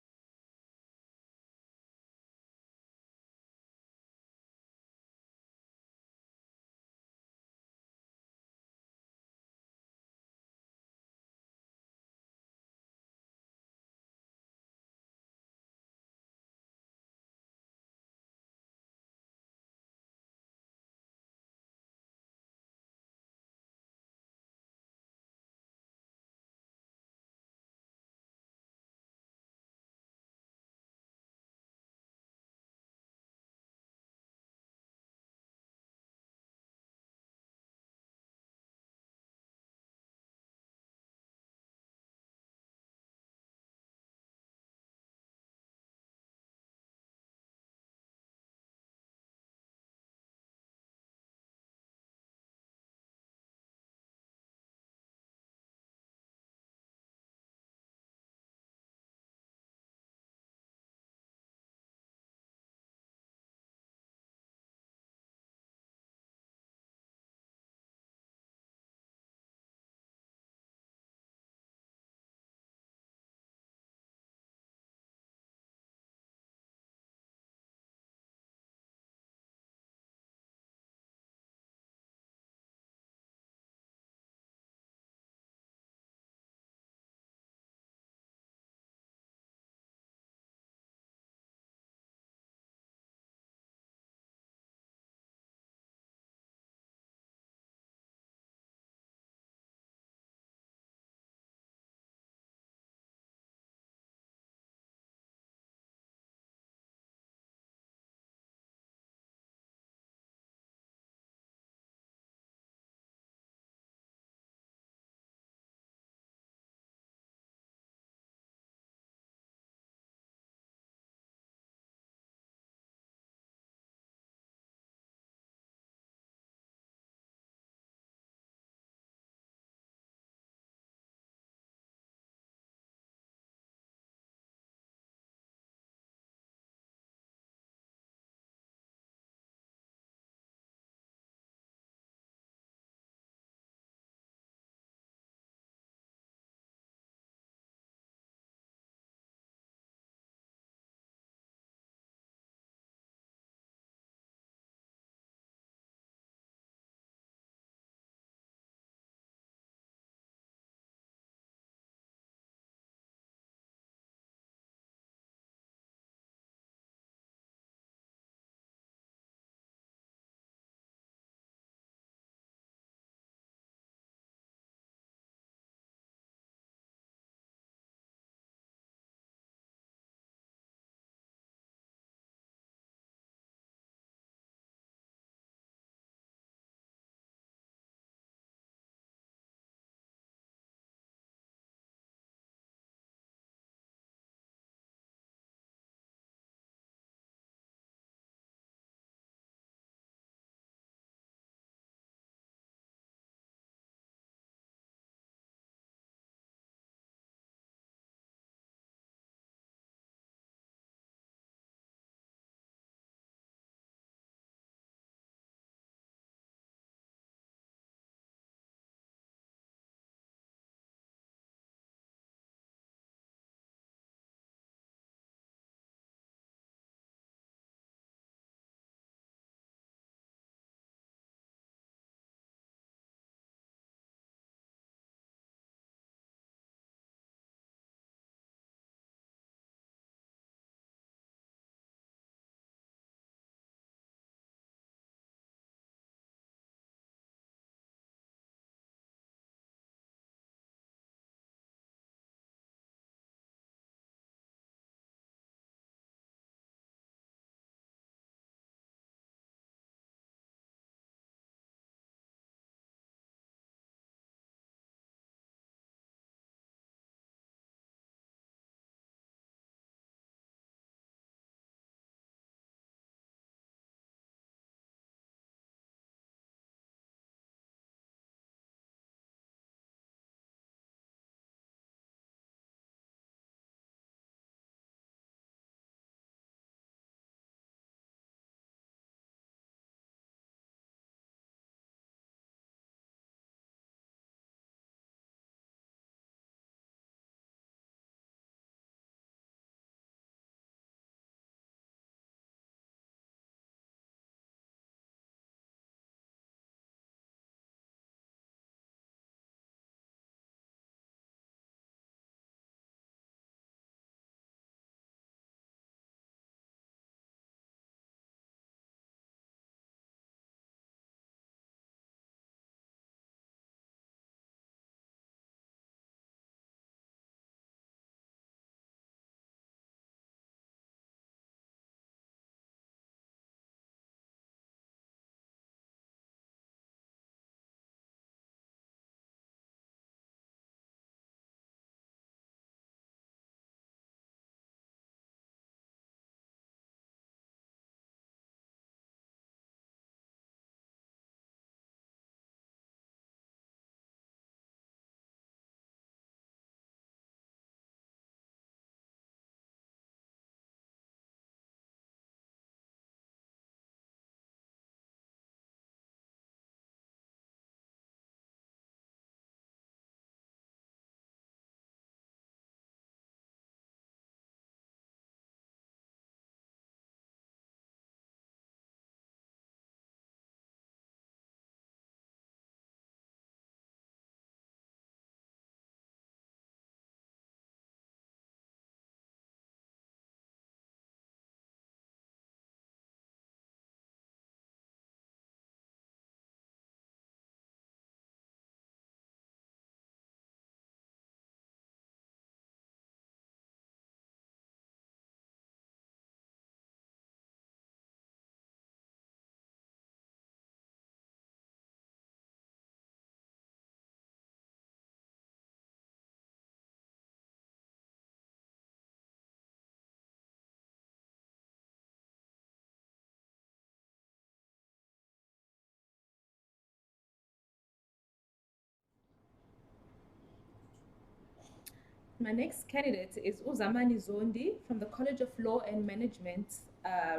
My next candidate is Uzamani Zondi from the College of Law and Management,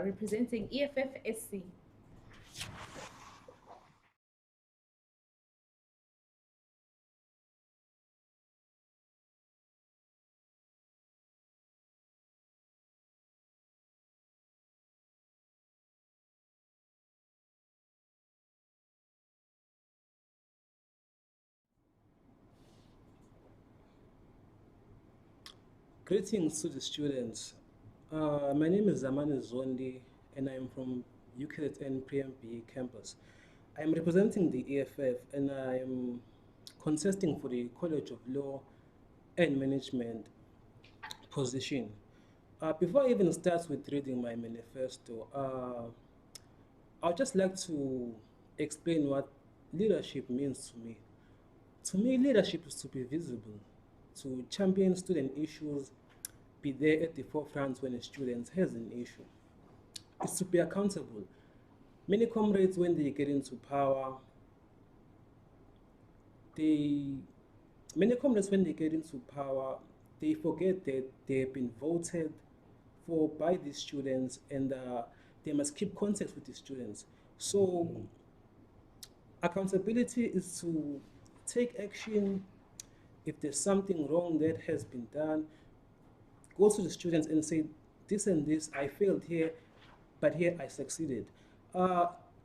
representing EFF-SC. Greetings to the students. My name is Zamani Zondi and I am from UKZN PMB campus. I am representing the EFF and I am contesting for the College of Law and Management position. Before I even start with reading my manifesto, I'd just like to explain what leadership means to me. To me, leadership is to be visible, to champion student issues, be there at the forefront when a student has an issue. It's to be accountable. Many comrades, when they get into power, they forget that they have been voted for by the students and they must keep contact with the students. So accountability is to take action. If there's something wrong that has been done, go to the students and say, this and this, I failed here, but here I succeeded.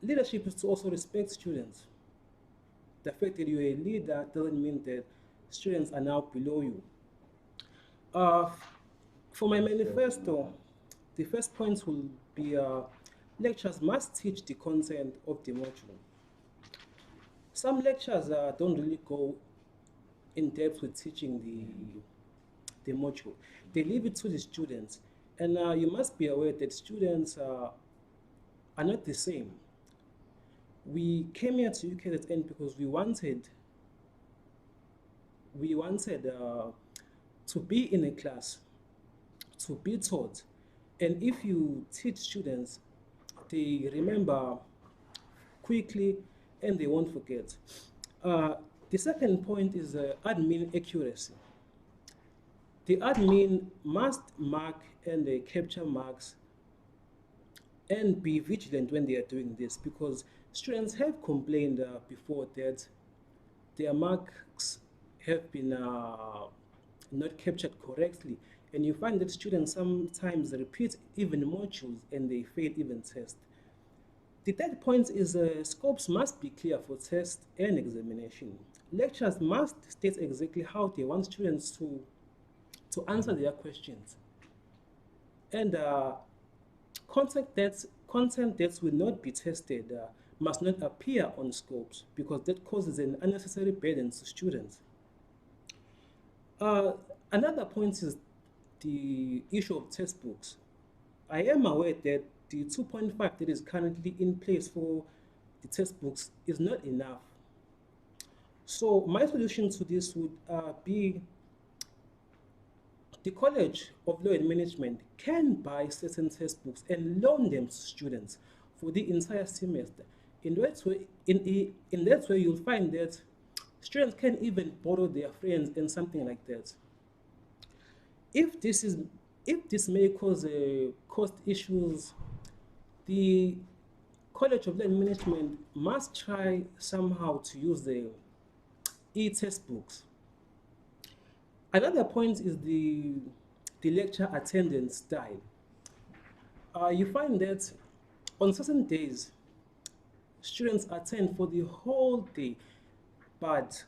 Leadership is to also respect students. The fact that you're a leader doesn't mean that students are now below you. For my manifesto, the first point will be lectures must teach the content of the module. Some lectures don't really go in depth with teaching the module. They leave it to the students. And you must be aware that students are not the same. We came here to UKZN because we wanted to be in a class, to be taught. And if you teach students, they remember quickly and they won't forget. The second point is admin accuracy. The admin must mark and capture marks and be vigilant when they are doing this, because students have complained before that their marks have been not captured correctly, and you find that students sometimes repeat even modules and they fail even tests. The third point is scopes must be clear for test and examination. Lecturers must state exactly how they want students to answer their questions. And content that will not be tested must not appear on scopes, because that causes an unnecessary burden to students. Another point is the issue of textbooks. I am aware that the 2.5 that is currently in place for the textbooks is not enough. So my solution to this would be the College of Law and Management can buy certain textbooks and loan them to students for the entire semester. In that way, you'll find that students can even borrow their friends and something like that. If this may cause cost issues, the College of Law and Management must try somehow to use the e-textbooks. Another point is the lecture attendance style. You find that on certain days, students attend for the whole day, but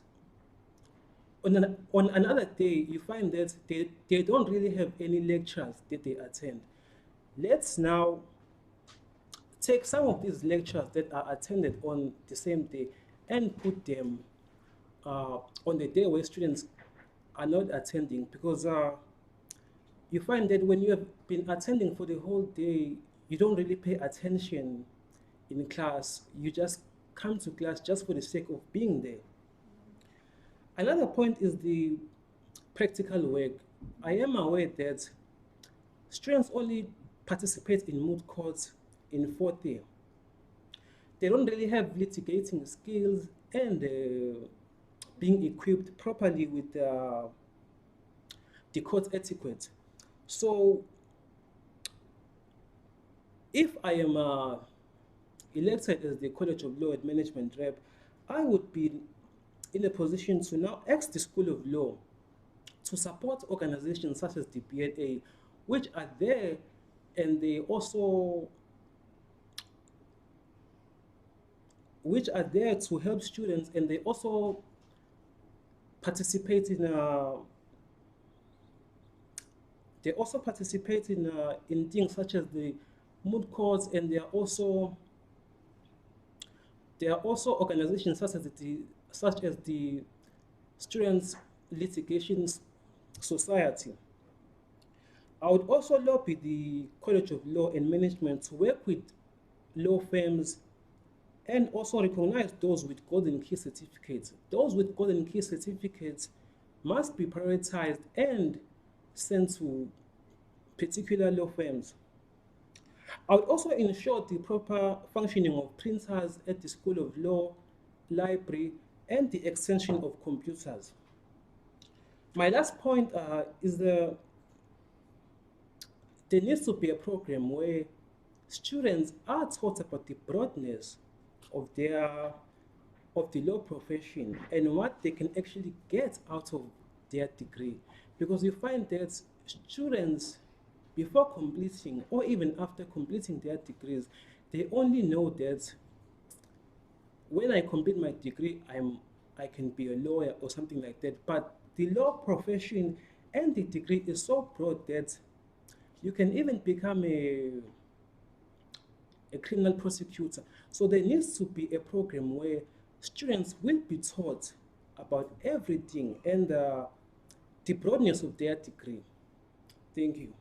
on another day, you find that they don't really have any lectures that they attend. Let's now take some of these lectures that are attended on the same day and put them on the day where students are not attending, because you find that when you have been attending for the whole day, you don't really pay attention in class. You just come to class just for the sake of being there. Another point is the practical work. I am aware that students only participate in moot courts in fourth year. They don't really have litigating skills and being equipped properly with the court etiquette. So if I am elected as the College of Law and Management rep, I would be in a position to now ask the School of Law to support organizations such as the BLA, which are there and they also which are there to help students, and they also participate in things such as the moot courts, and there are also organizations such as the Students Litigation Society. I would also lobby the College of Law and Management to work with law firms and also recognize those with golden key certificates. Those with golden key certificates must be prioritized and sent to particular law firms. I would also ensure the proper functioning of printers at the School of Law, library, and the extension of computers. My last point is there needs to be a program where students are taught about the broadness of the law profession and what they can actually get out of their degree. Because you find that students, before completing or even after completing their degrees, they only know that when I complete my degree, I can be a lawyer or something like that. But the law profession and the degree is so broad that you can even become a criminal prosecutor. So there needs to be a program where students will be taught about everything and the broadness of their degree. Thank you.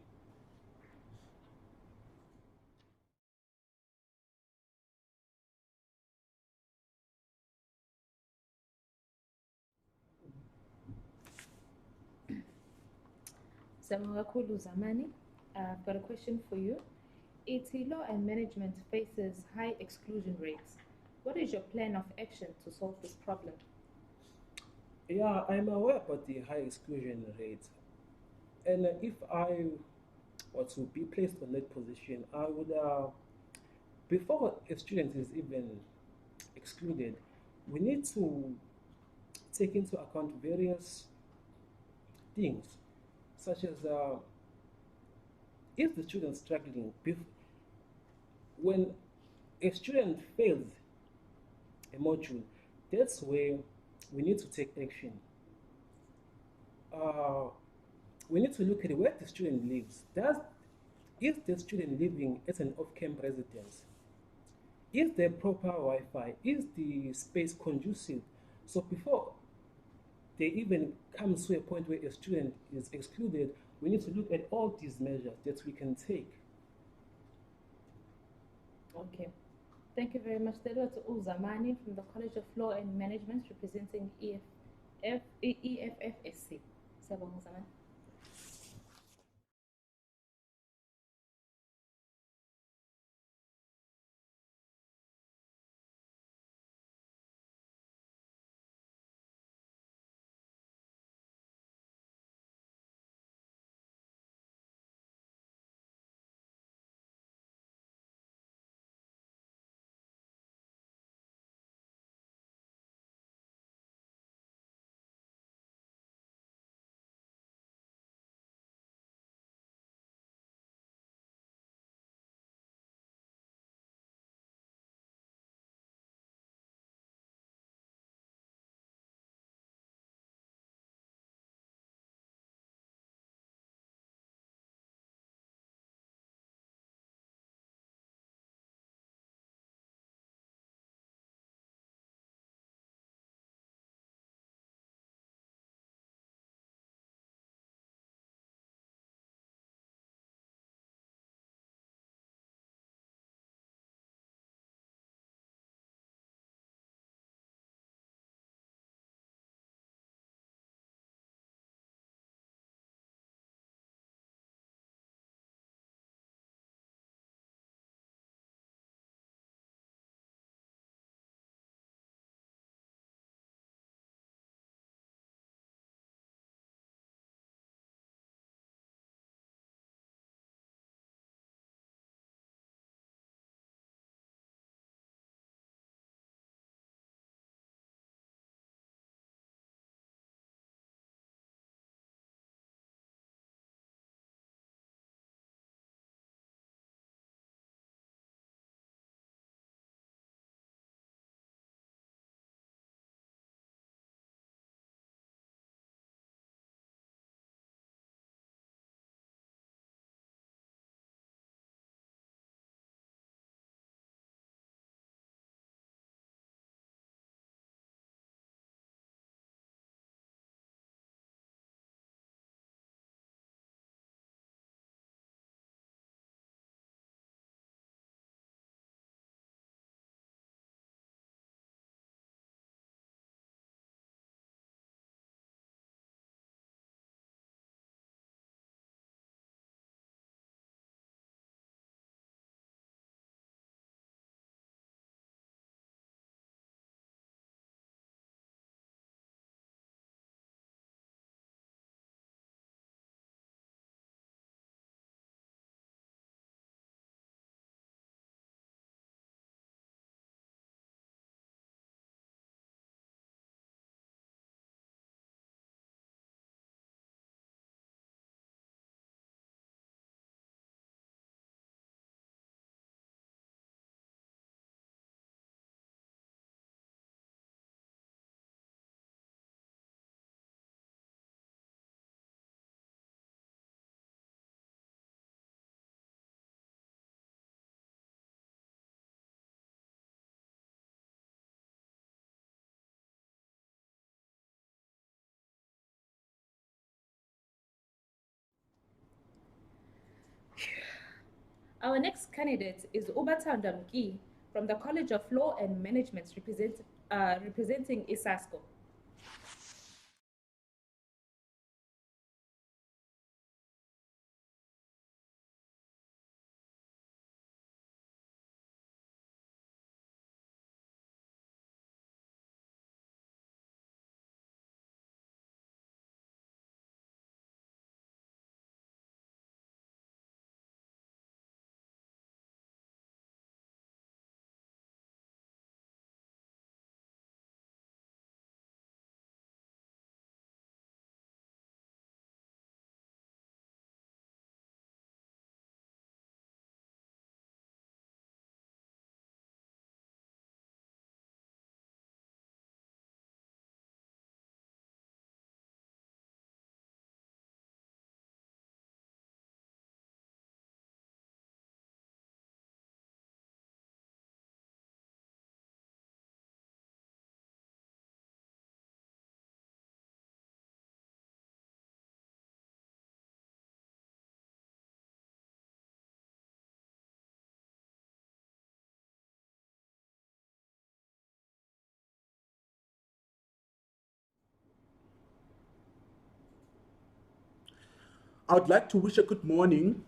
Samawakulu Zamani, I've got a question for you. ET Law and Management faces high exclusion rates. What is your plan of action to solve this problem? Yeah, I'm aware about the high exclusion rate. And if I were to be placed on that position, I would, before a student is even excluded, we need to take into account various things, such as if the student is struggling, when a student fails a module, that's where we need to take action. We need to look at where the student lives. Is the student living at an off-camp residence? Is there proper Wi-Fi? Is the space conducive? So before they even come to a point where a student is excluded, we need to look at all these measures that we can take. Okay. Thank you very much. That was Uzamani from the College of Law and Management representing EFFSC. Siyabonga Uzamani. Our next candidate is Ubatanda Mki from the College of Law and Management representing ISASCO. I would like to wish a good morning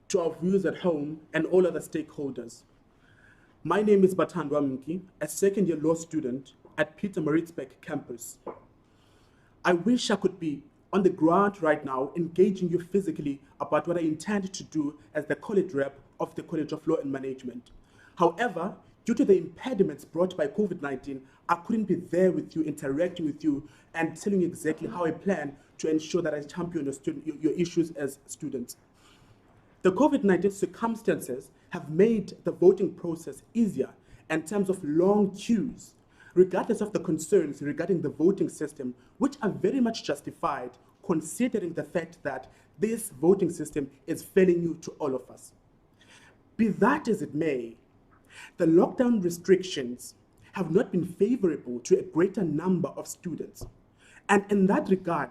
to our viewers at home and all other stakeholders. My name is Bathandwa Mki, a second-year law student at Peter Maritzburg campus. I wish I could be on the ground right now, engaging you physically about what I intend to do as the college rep of the College of Law and Management. However, due to the impediments brought by COVID-19, I couldn't be there with you, interacting with you, and telling you exactly how I plan to ensure that I champion your issues as students. The COVID-19 circumstances have made the voting process easier in terms of long queues, regardless of the concerns regarding the voting system, which are very much justified considering the fact that this voting system is failing you to all of us. Be that as it may, the lockdown restrictions have not been favorable to a greater number of students. And in that regard,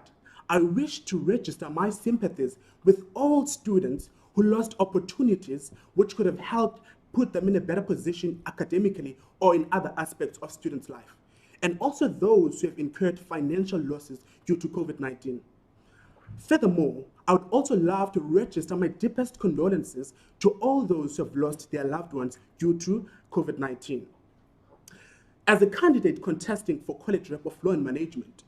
I wish to register my sympathies with all students who lost opportunities which could have helped put them in a better position academically or in other aspects of students' life, and also those who have incurred financial losses due to COVID-19. Furthermore, I would also love to register my deepest condolences to all those who have lost their loved ones due to COVID-19. As a candidate contesting for College Rep of Law and Management,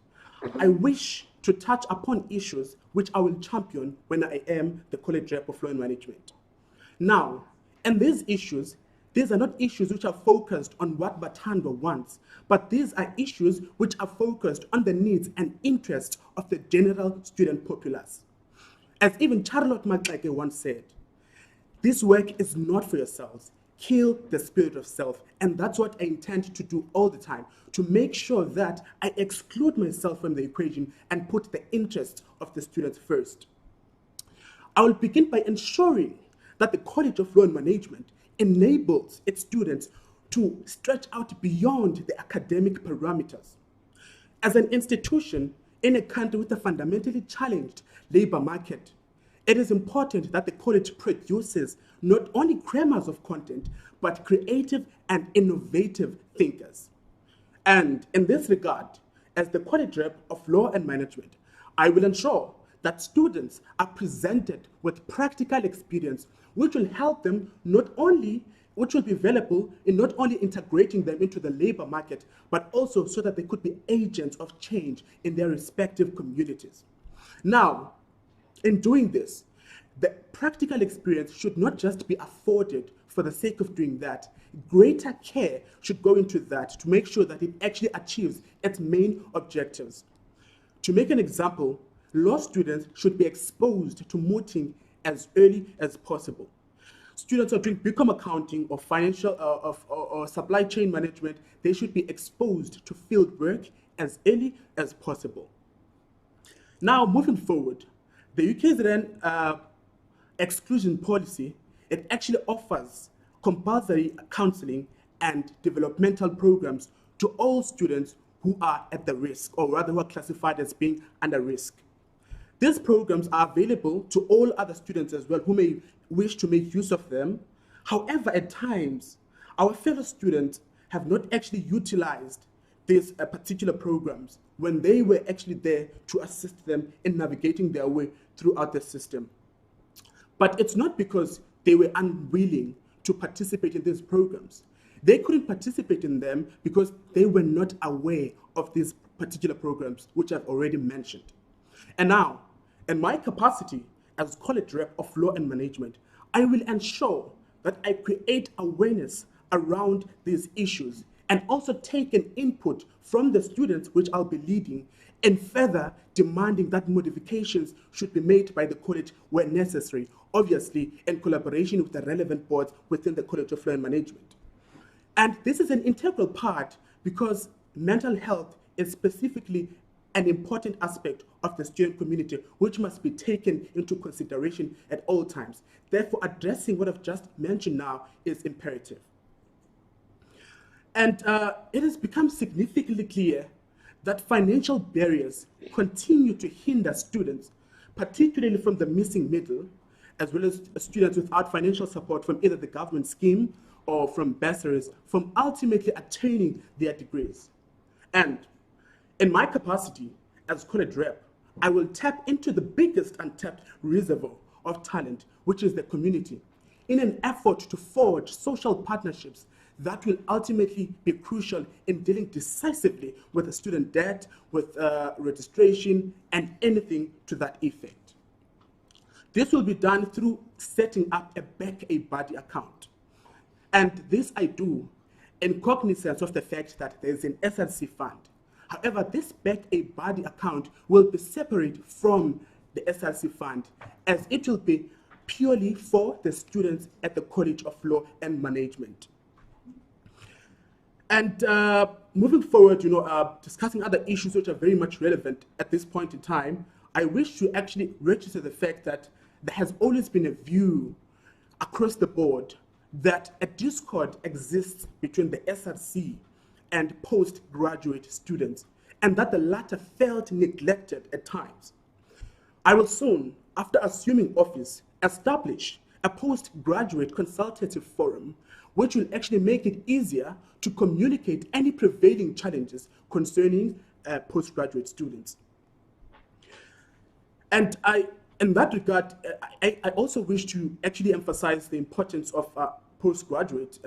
I wish to touch upon issues which I will champion when I am the College Rep of Law and Management. Now, and these issues, these are not issues which are focused on what Bathandwa wants, but these are issues which are focused on the needs and interests of the general student populace. As even Charlotte Maxeke once said, this work is not for yourselves. Kill the spirit of self. And that's what I intend to do all the time, to make sure that I exclude myself from the equation and put the interests of the students first. I will begin by ensuring that the College of Law and Management enables its students to stretch out beyond the academic parameters. As an institution in a country with a fundamentally challenged labor market, it is important that the college produces not only grammars of content, but creative and innovative thinkers. And in this regard, as the College Rep of Law and Management, I will ensure that students are presented with practical experience which will help them which will be available in not only integrating them into the labor market, but also so that they could be agents of change in their respective communities. Now, in doing this, the practical experience should not just be afforded for the sake of doing that. Greater care should go into that to make sure that it actually achieves its main objectives. To make an example, law students should be exposed to mooting as early as possible. Students who are doing BCom accounting or financial or supply chain management, they should be exposed to field work as early as possible. Now, moving forward, the UKZN exclusion policy, it actually offers compulsory counseling and developmental programs to all students who are at the risk, or rather who are classified as being under risk. These programs are available to all other students as well who may wish to make use of them. However, at times, our fellow students have not actually utilized these particular programs when they were actually there to assist them in navigating their way throughout the system. But it's not because they were unwilling to participate in these programs. They couldn't participate in them because they were not aware of these particular programs, which I've already mentioned. And now, in my capacity as college rep of law and management, I will ensure that I create awareness around these issues and also take an input from the students which I'll be leading, and further demanding that modifications should be made by the college where necessary, obviously in collaboration with the relevant boards within the College of Law and Management. And this is an integral part because mental health is specifically an important aspect of the student community which must be taken into consideration at all times. Therefore, addressing what I've just mentioned now is imperative. And it has become significantly clear that financial barriers continue to hinder students, particularly from the missing middle, as well as students without financial support from either the government scheme or from bursaries, from ultimately attaining their degrees. And in my capacity as college rep, I will tap into the biggest untapped reservoir of talent, which is the community, in an effort to forge social partnerships that will ultimately be crucial in dealing decisively with the student debt, with registration, and anything to that effect. This will be done through setting up a back a buddy account. And this I do in cognizance of the fact that there is an SRC fund. However, this back a buddy account will be separate from the SRC fund, as it will be purely for the students at the College of Law and Management. And moving forward, discussing other issues which are very much relevant at this point in time, I wish to actually register the fact that there has always been a view across the board that a discord exists between the SRC and postgraduate students, and that the latter felt neglected at times. I will soon, after assuming office, establish a postgraduate consultative forum which will actually make it easier to communicate any prevailing challenges concerning postgraduate students. And in that regard, I also wish to actually emphasize the importance of postgraduate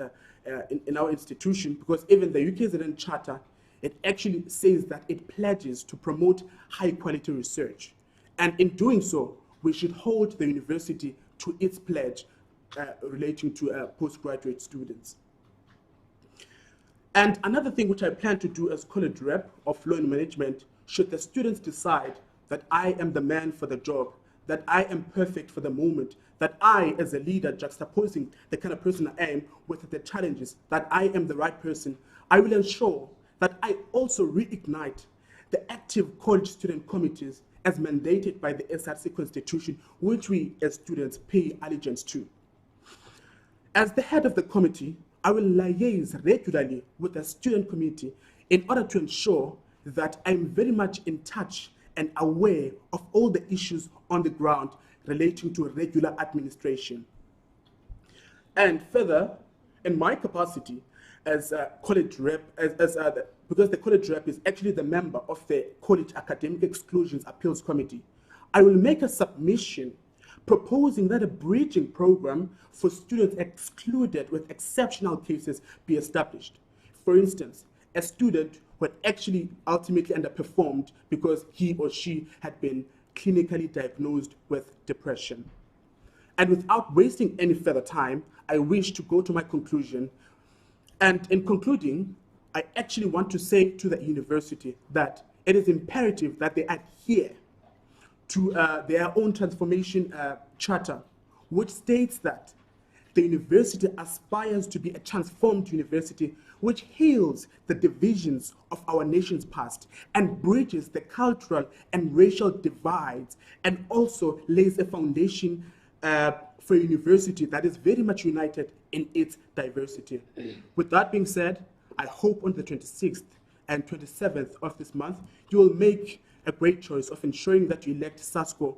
in our institution, because even the UKZN Charter, it actually says that it pledges to promote high quality research. And in doing so, we should hold the university to its pledge relating to postgraduate students. And another thing which I plan to do as college rep of law and management, should the students decide that I am the man for the job, that I am perfect for the moment, that I, as a leader, juxtaposing the kind of person I am with the challenges, that I am the right person, I will ensure that I also reignite the active college student committees as mandated by the SRC Constitution, which we as students pay allegiance to. As the head of the committee, I will liaise regularly with the student community in order to ensure that I'm very much in touch and aware of all the issues on the ground relating to regular administration. And further, in my capacity as a college rep, because the college rep is actually the member of the College Academic Exclusions Appeals Committee, I will make a submission proposing that a bridging program for students excluded with exceptional cases be established. For instance, a student who had actually ultimately underperformed because he or she had been clinically diagnosed with depression. And without wasting any further time, I wish to go to my conclusion. And in concluding, I actually want to say to the university that it is imperative that they adhere to their own transformation charter, which states that the university aspires to be a transformed university which heals the divisions of our nation's past and bridges the cultural and racial divides, and also lays a foundation for a university that is very much united in its diversity. With that being said, I hope on the 26th and 27th of this month, you will make a great choice of ensuring that you elect SASCO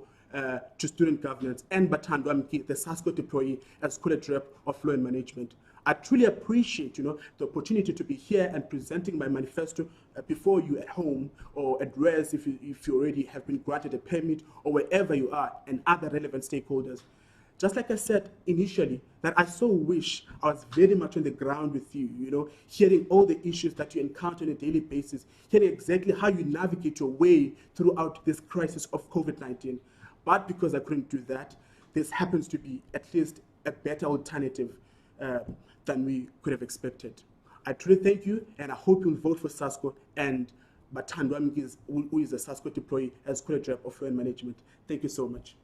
to student governance, and Batando Amki, the SASCO deployee as college rep of law and management. I truly appreciate, the opportunity to be here and presenting my manifesto before you at home or at rest if you already have been granted a permit or wherever you are, and other relevant stakeholders. Just like I said initially, that I so wish I was very much on the ground with you, hearing all the issues that you encounter on a daily basis, hearing exactly how you navigate your way throughout this crisis of COVID-19. But because I couldn't do that, this happens to be at least a better alternative than we could have expected. I truly thank you, and I hope you'll vote for SASCO and Batando, who is a SASCO deployee as college rep of law and management. Thank you so much.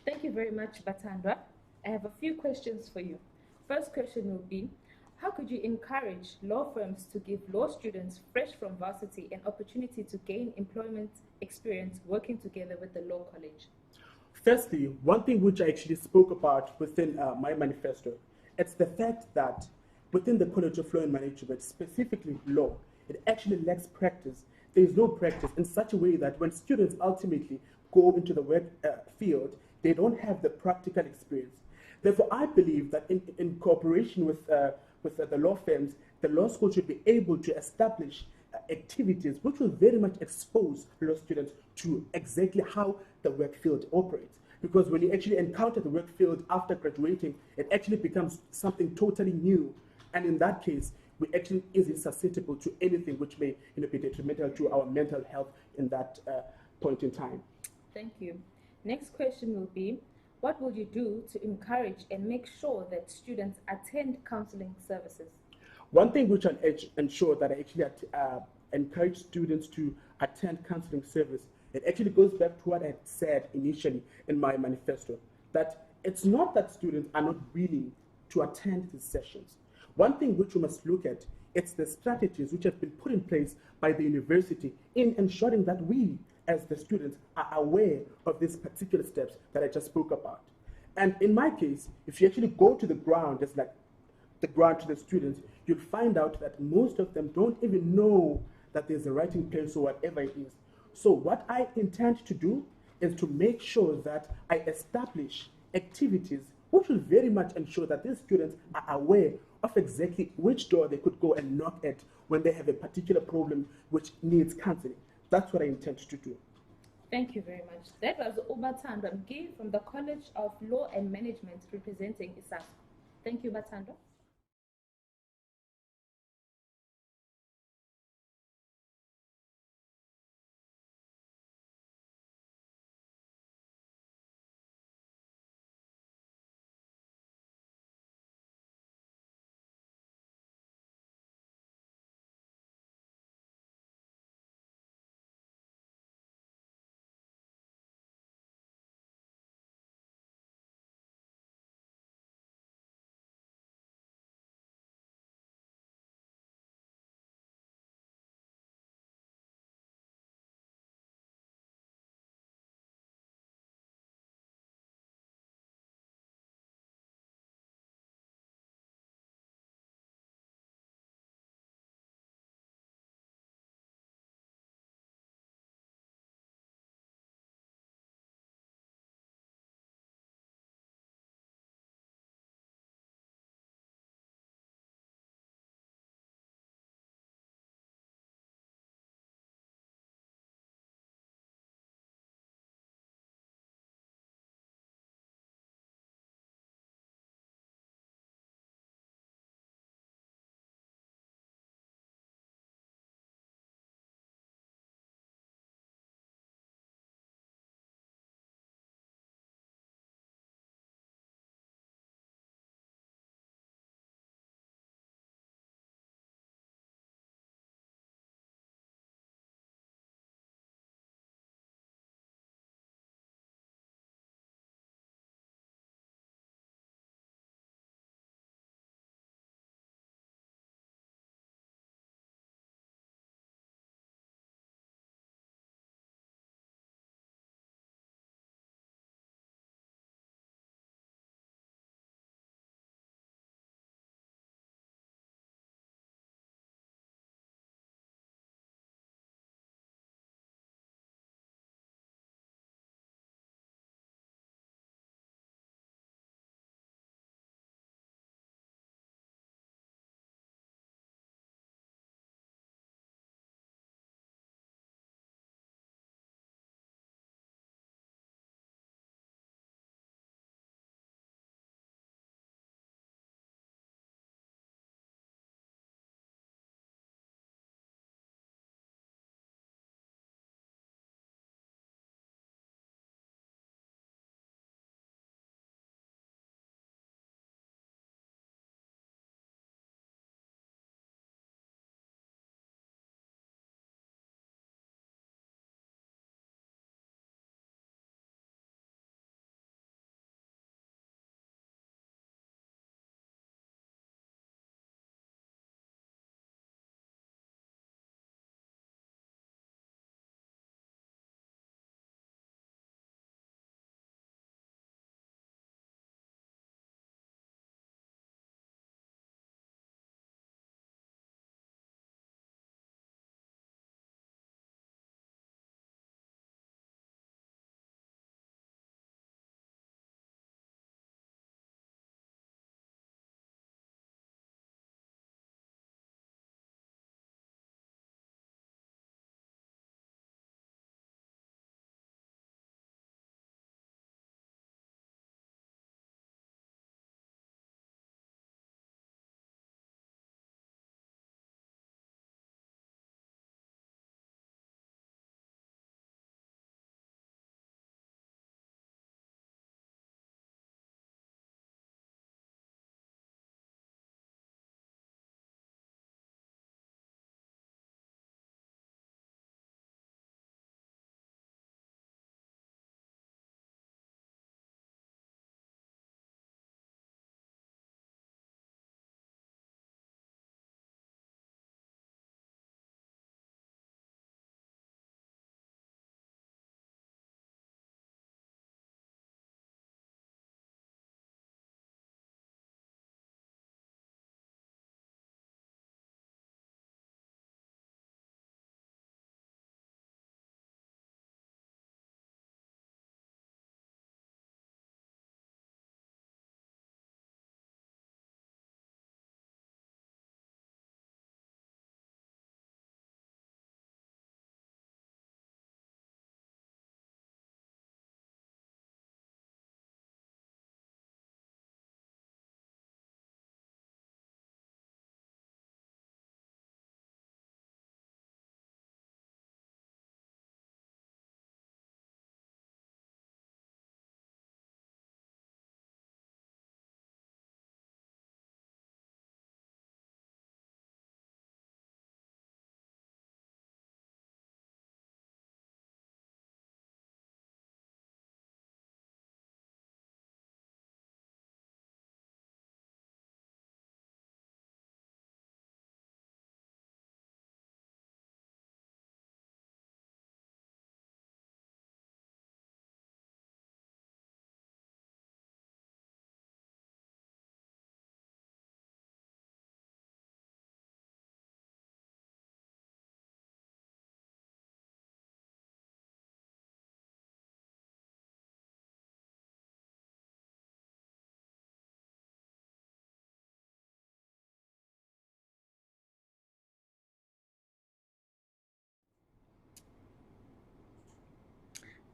Thank you very much, Batandwa. I have a few questions for you. First question will be, how could you encourage law firms to give law students fresh from varsity an opportunity to gain employment experience working together with the law college? Firstly, one thing which I actually spoke about within my manifesto, it's the fact that within the College of Law and Management, specifically law, it actually lacks practice. There is no practice in such a way that when students ultimately go into the work field, they don't have the practical experience. Therefore, I believe that in cooperation with the law firms, the law school should be able to establish activities which will very much expose law students to exactly how the work field operates. Because when you actually encounter the work field after graduating, it actually becomes something totally new. And in that case, we actually isn't susceptible to anything which may be detrimental to our mental health in that point in time. Thank you. Next question will be, what will you do to encourage and make sure that students attend counseling services? One thing which I'll ensure that I actually encourage students to attend counseling service, it actually goes back to what I had said initially in my manifesto, that it's not that students are not willing to attend these sessions. One thing which we must look at, it's the strategies which have been put in place by the university in ensuring that we, as the students, are aware of these particular steps that I just spoke about. And in my case, if you actually go to the ground, just like the ground to the students, you'll find out that most of them don't even know that there's a writing place or whatever it is. So what I intend to do is to make sure that I establish activities which will very much ensure that these students are aware of exactly which door they could go and knock at when they have a particular problem which needs counseling. That's what I intend to do. Thank you very much. That was Ubatandwa Mgi from the College of Law and Management representing ISASCO. Thank you, Batandwa.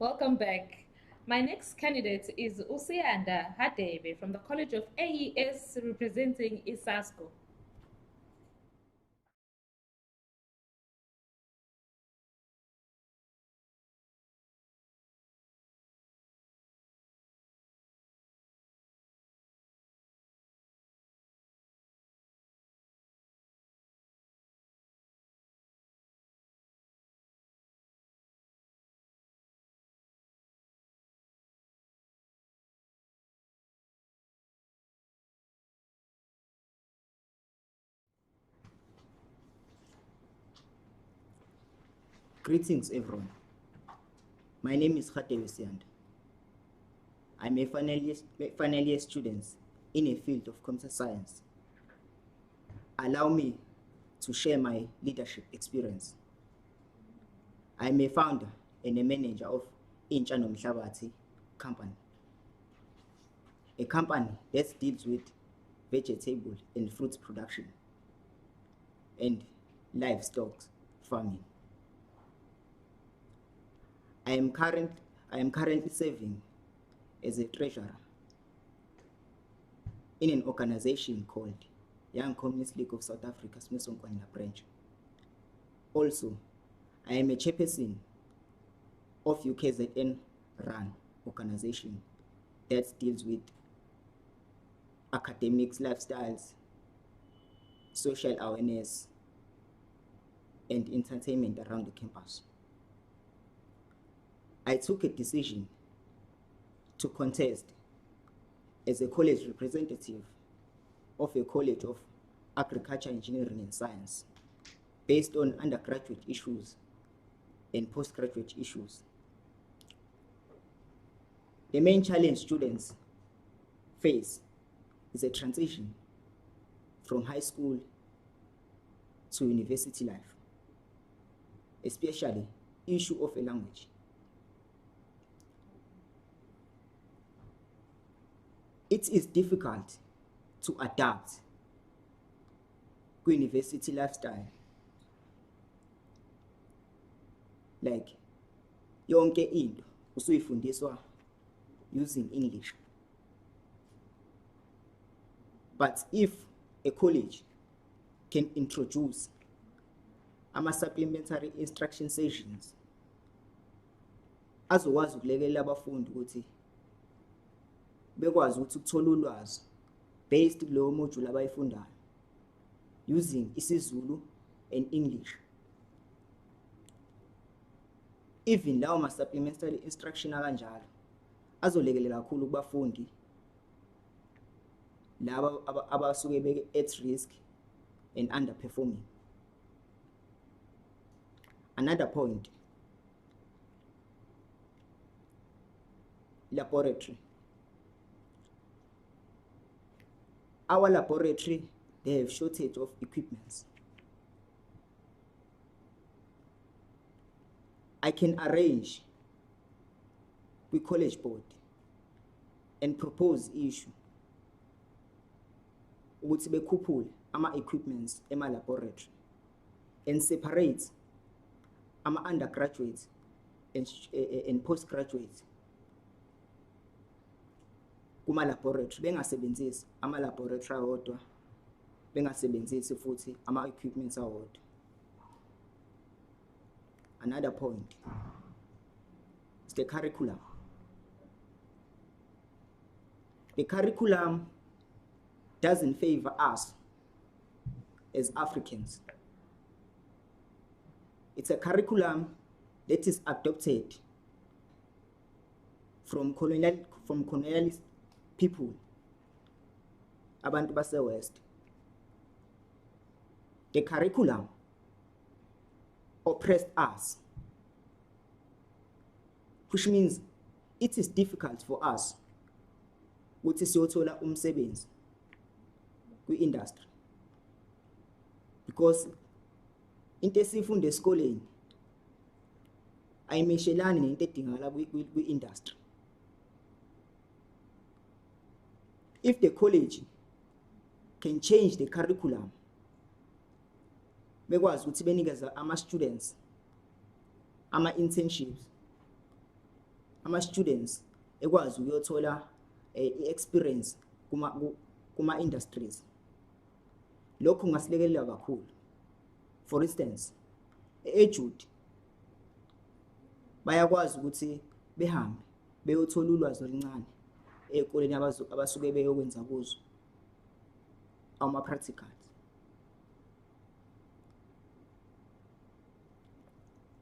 Welcome back. My next candidate is Usianda Hadebe from the College of AES representing ISASCO. Greetings, everyone. My name is Khatewe Sianda. I'm a final year student in a field of computer science. Allow me to share my leadership experience. I'm a founder and a manager of Intsha Nomhlabathi company, a company that deals with vegetable and fruit production and livestock farming. I am currently serving as a treasurer in an organization called Young Communist League of South Africa, Smithson-Kwanina branch. Also, I am a chairperson of UKZN run organization that deals with academics, lifestyles, social awareness, and entertainment around the campus. I took a decision to contest as a college representative of a College of Agriculture, Engineering and Science based on undergraduate issues and postgraduate issues. The main challenge students face is a transition from high school to university life, especially issue of a language. It is difficult to adapt to university lifestyle. Like yonke into usuyifundiswa using English. But if a college can introduce supplementary instruction sessions azokwazi ukulekelela abafundi ukuthi bekwazi ukuthi ukuthola ulwazi based kuleyo module abayifundayo using isiZulu and English. Even lawo supplementary instruction akanjalo azolekelela kakhulu kubafundi laba abasuke beke at risk and underperforming. Another point, laboratory. Our laboratory, they have shortage of equipments. I can arrange with college board and propose issue ukuthi bekhuphule ama-equipments ema-laboratory and separate ama-undergraduates and postgraduates kuma-laboratory, bengasebenzisi ama-laboratory awodwa, bengasebenzisi futhi ama-equipments awodwa. Another point is the curriculum. The curriculum doesn't favor us as Africans. It's a curriculum that is adopted from colonialist people, abantu base-West. The curriculum oppressed us, which means it is difficult for us ukuthi siyothola umsebenzi kwi-industry, because into esifunde esikoleni ayimeshelani nento edingakala kwi-industry. If the college can change the curriculum, bekwazi ukuthi benikeza ama-students ama-internships ama-students ekwazi ukuyothola i-experience kuma-industries. Lokhu kungasilekelela kakhulu. For instance, e-Jude bayakwazi ukuthi behambe beyothola ulwazi oluncane ey'koleni abasuke beyokwenza kuzo ama-practicals.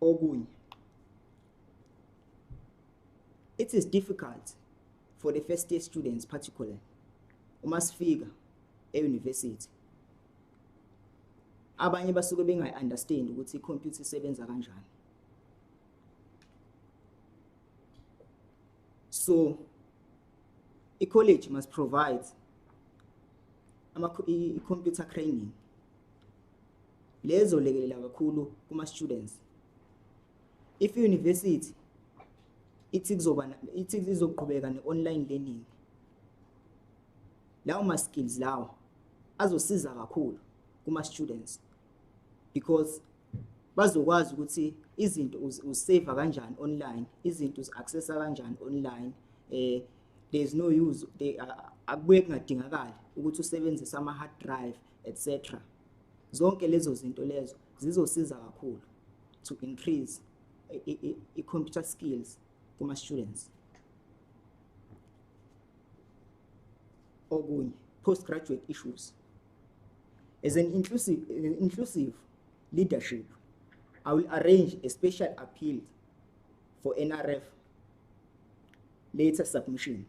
Okunye, it is difficult for the first year students particularly uma sifika e-university. Abanye basuke bengayi-understand ukuthi i-computer isebenza kanjani. So, i-college must provide i-computer training. Lezo lekelela kakhulu kuma-students. If i-university ithi izoqhubeka ne-online learning, lawo ma-skills lawo azosiza kakhulu kuma-students because bazokwazi ukuthi izinto uzisave kanjani online, izinto uzi-accessa kanjani online. There's no use, akubuye kungadingakali ukuthi usebenzise ama-hard drive, etc. Zonke lezo zinto lezo zizosiza kakhulu to increase i-computer skills kuma-students. Okunye, postgraduate issues. As an inclusive leadership, I will arrange a special appeal for NRF later submission.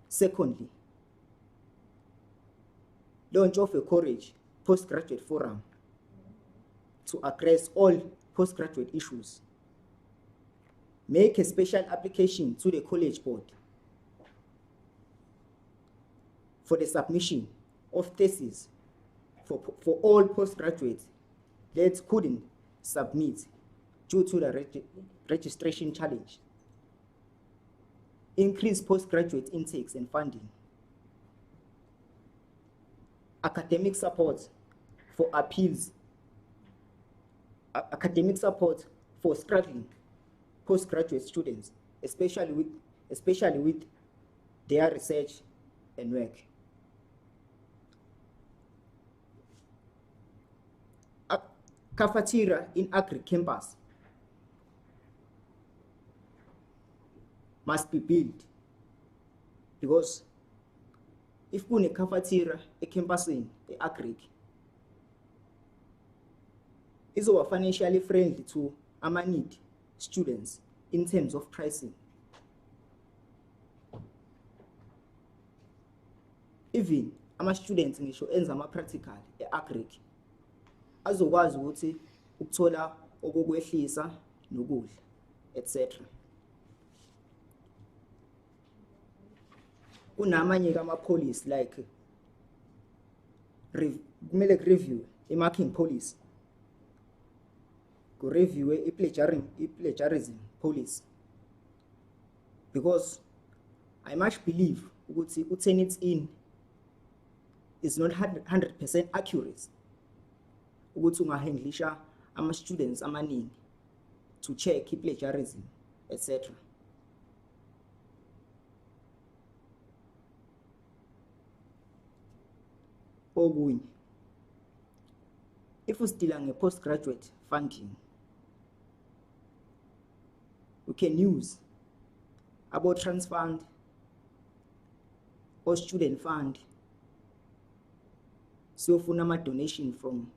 Secondly, launch of a Courage postgraduate forum to address all postgraduate issues. Make a special application to the college board for the submission of theses for all postgraduates that couldn't submit due to the registration challenge. Increase postgraduate intakes and funding. Academic support for appeals. Academic support for struggling postgraduate students, especially with their research and work. A cafeteria in Agri campus must be built because if kune cafeteria ecampusini e-Agri, izoba financially friendly to ama-need students in terms of pricing. Even ama-students ngisho enza ama-practical e-Agri azokwazi ukuthi ukuthola okokwehlisa nokudla, etc. Kunamanye kama-policy like kumele ku-review i-marking policy, ku-review i-plagiarism policy, because I much believe ukuthi u-turn it in is not 100% accurate ukuthi ungahandlisha ama-students amaningi to check i-plagiarism, etc. Okunye, if usidila nge-postgraduate funding, we can use about trust fund or student fund. Siyofuna ama-donation from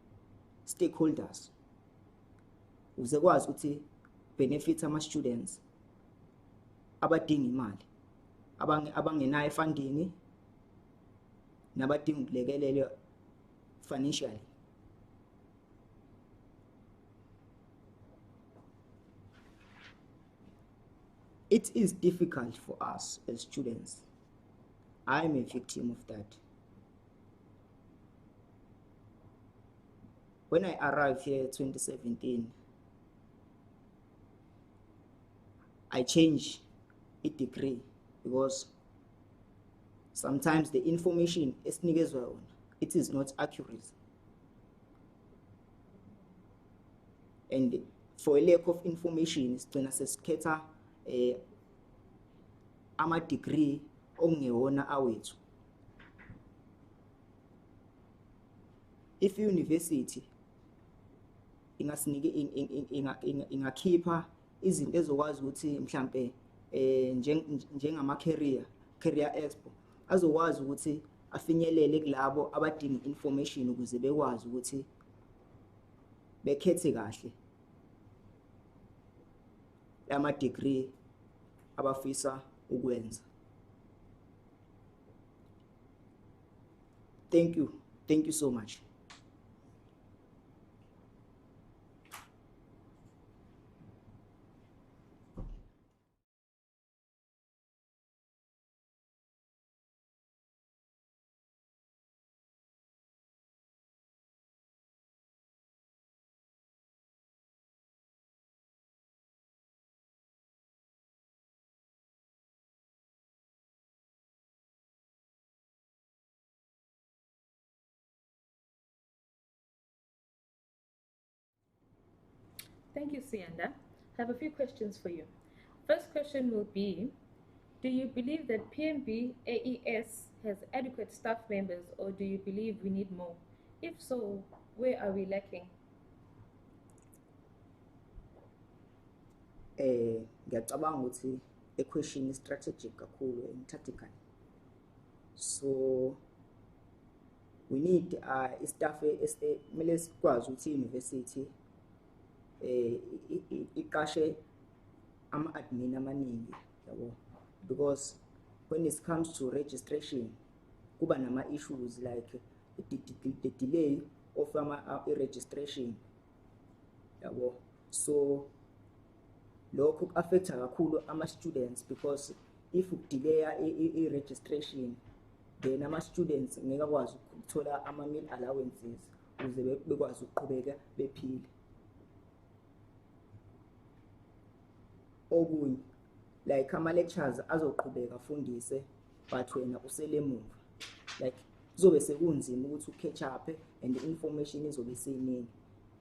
stakeholders ukuze kwazi ukuthi benefit ama-students abadinga imali, abangenayo funding nabadinga ukulekelelwa financially. It is difficult for us as students. I am a victim of that. When I arrived here in 2017, I changed a degree because sometimes the information is negative, it is not accurate. And for a lack of information, it's going to scatter ama-degree okungewona awethu. If i-university ingakhipha izinto ezokwazi ukuthi mhlampe njengama-career expo azokwazi ukuthi afinyelele kulabo abadinga information ukuze bekwazi ukuthi bekhethe kahle lama-degree abafisa ukwenza. Thank you so much. Thank you, Sianda. I have a few questions for you. First question will be, do you believe that PMB AES has adequate staff members, or do you believe we need more? If so, where are we lacking? Ngiyacabanga ukuthi a question is strategic kakhulu and tactical. So we need staff kumele sikwazi ukuthi university iqashe ama-admin amaningi yabo, because when it comes to registration kuba nama-issues like the delay of i-registration yabo. So lokho ku-affecta kakhulu ama-students, because if udelaya i-registration then ama-students ngeke akwazi ukuthola ama-meal allowances ukuze bekwazi ukuqhubeka bephile. Okunye like ama-lectures azoqhubeka afundise but wena usele emuva, like kuzobe sekunzima ukuthi u-catch up and the information izobe seyiningi.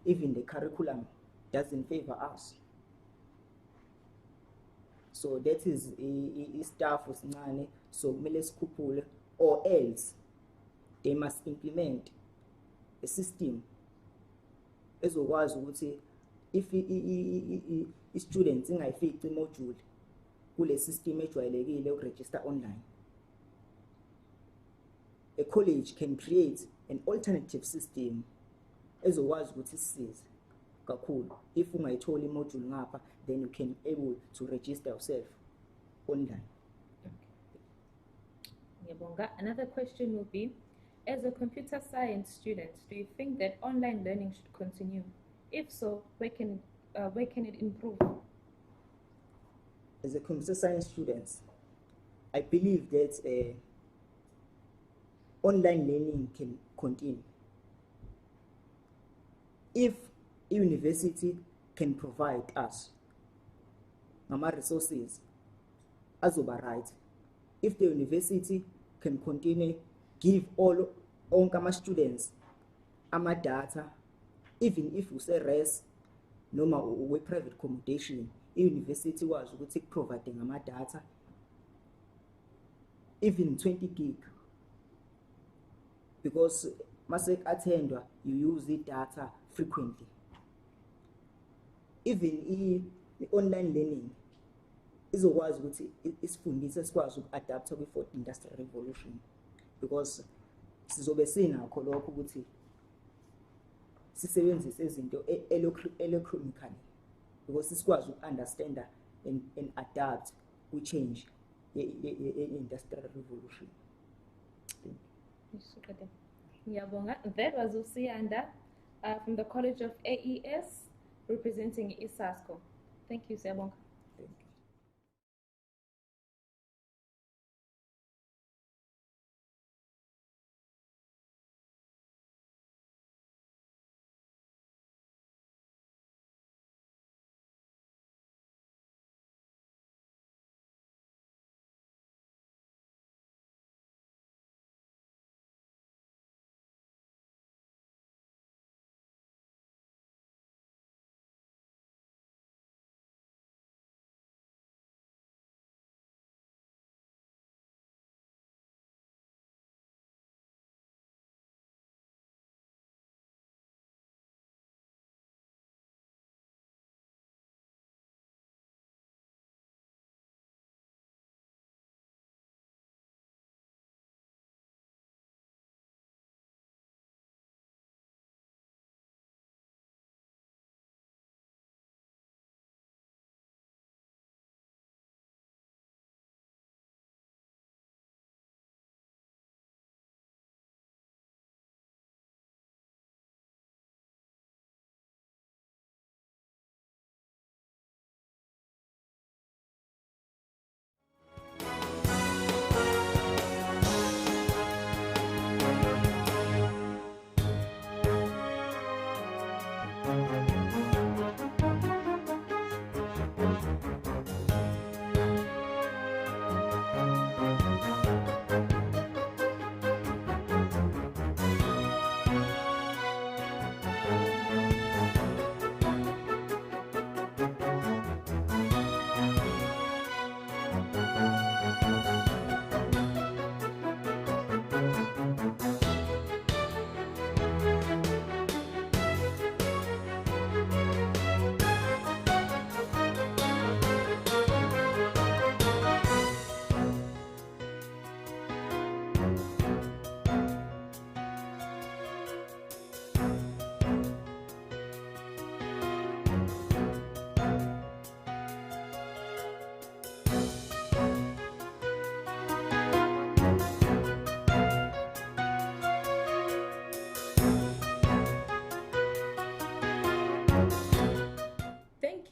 Even the curriculum doesn't favor us. So that is i-staff sincane, so kumele sikhuphule, or else they must implement a system ezokwazi ukuthi if i-students ingayifici i-module kule system ejwayelekile ukuregister online, a college can create an alternative system ezokwazi ukuthi sisize kakhulu. If ungayitholi i-module ngapha, then you can able to register yourself online. Another question will be, as a computer science student, do you think that online learning should continue? If so, where can it improve? As a computer science student, I believe that online learning can continue if university can provide us resources azoba right. If the university can continue give all students ama-data, even if use-res noma we-private accommodation, i-university wazi ukuthi ikuprovide ngama-data even 20 gig, because mase attendwa you use i-data frequently. Even i-online learning izokwazi ukuthi isifundise sikwazi uku-adapta kwi-4th industrial revolution, because sizobe sinakho lokho ukuthi sisebenzise izinto electronically, because sikwazi uku-understanda and adapt kwi-change ye-industrial revolution. That was Usianda from the College of AES representing ISASCO. Thank you, Siyabonga.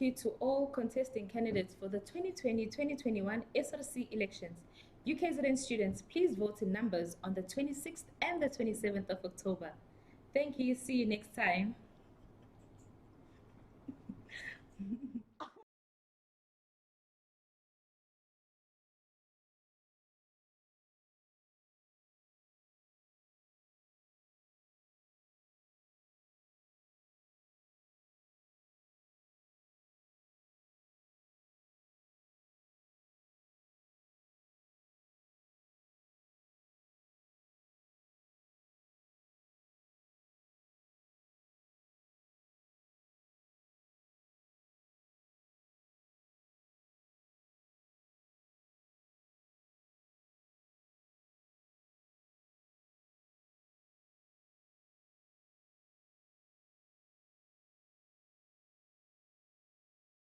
Thank you to all contesting candidates for the 2020-2021 SRC elections. UKZN students, please vote in numbers on the 26th and the 27th of October. Thank you. See you next time.